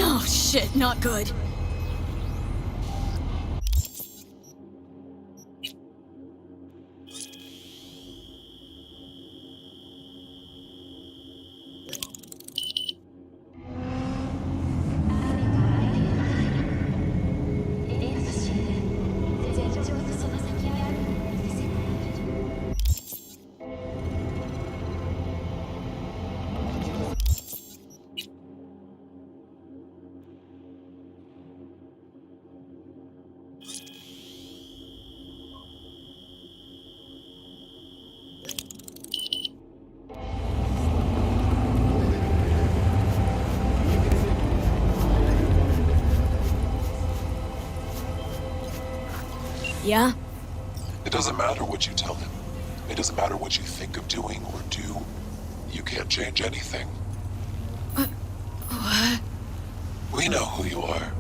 Oh shit, not good. Yeah? It doesn't matter what you tell him. It doesn't matter what you think of doing or do. You can't change anything. What? We know who you are.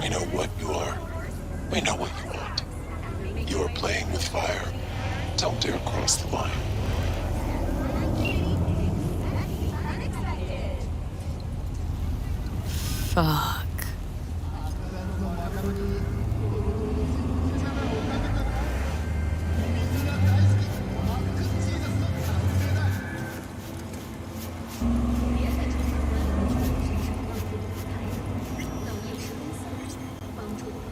We know what you are. We know what you want. You are playing with fire. Don't dare cross the line. Fuck.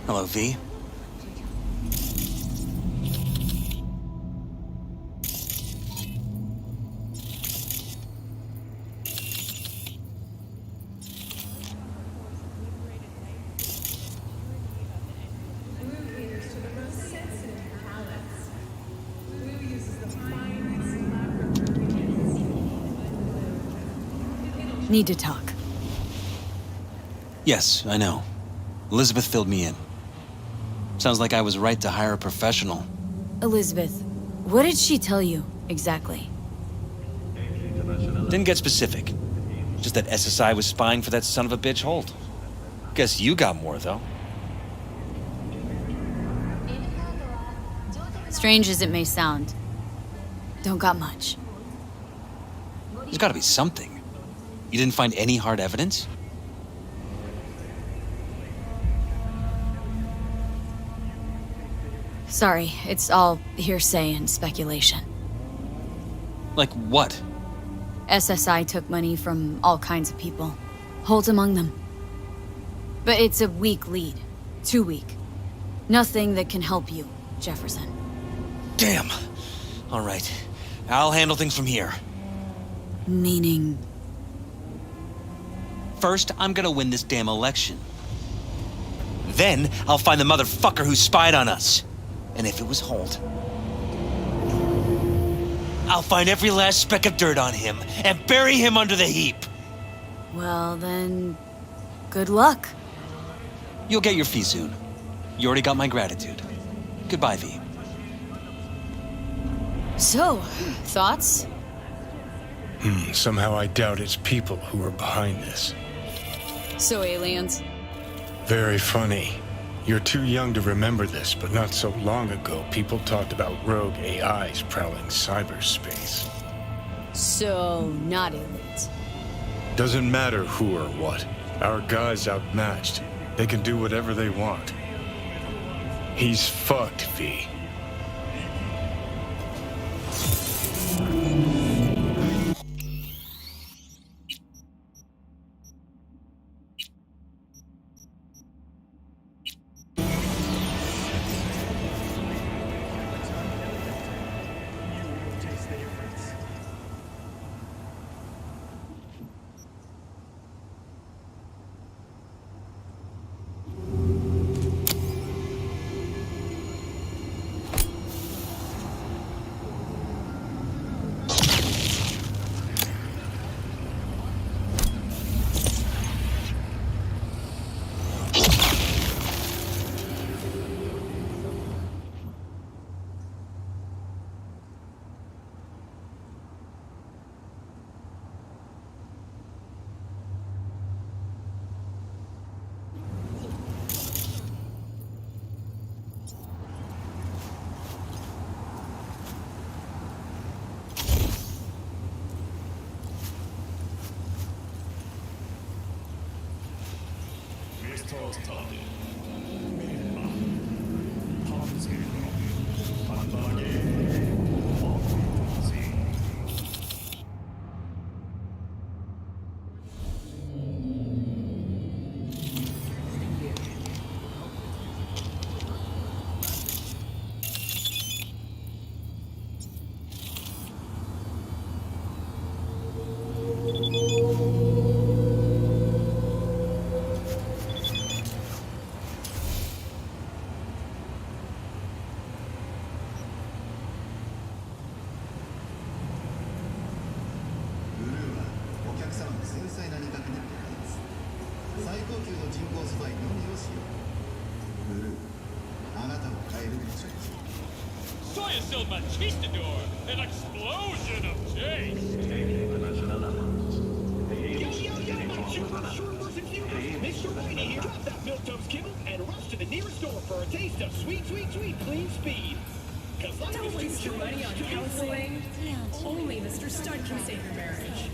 Hello, V. Need to talk. Yes, I know. Elizabeth filled me in. Sounds like I was right to hire a professional. Elizabeth, what did she tell you, exactly? Didn't get specific. Just that SSI was spying for that son of a bitch Holt. Guess you got more, though. Strange as it may sound, don't got much. There's gotta be something. You didn't find any hard evidence? Sorry, it's all hearsay and speculation. Like what? SSI took money from all kinds of people. Holt among them. But it's a weak lead. Too weak. Nothing that can help you, Jefferson. Damn. All right. I'll handle things from here. Meaning? First, I'm gonna win this damn election. Then, I'll find the motherfucker who spied on us. And if it was Holt, I'll find every last speck of dirt on him and bury him under the heap. Well, then, good luck. You'll get your fee soon. You already got my gratitude. Goodbye, V. So, thoughts? Somehow I doubt it's people who are behind this. So aliens? Very funny. You're too young to remember this, but not so long ago, people talked about rogue AIs prowling cyberspace. So, not aliens. Doesn't matter who or what. Our guy's outmatched. They can do whatever they want. He's fucked, V. Soy el Machistador, an explosion of taste! Mr. Whitey here. Drop that milquetoast kibble and rush to the nearest store for a taste of sweet, sweet, sweet clean speed. Don't waste your money on counseling. Only Mr. Stud can save your marriage.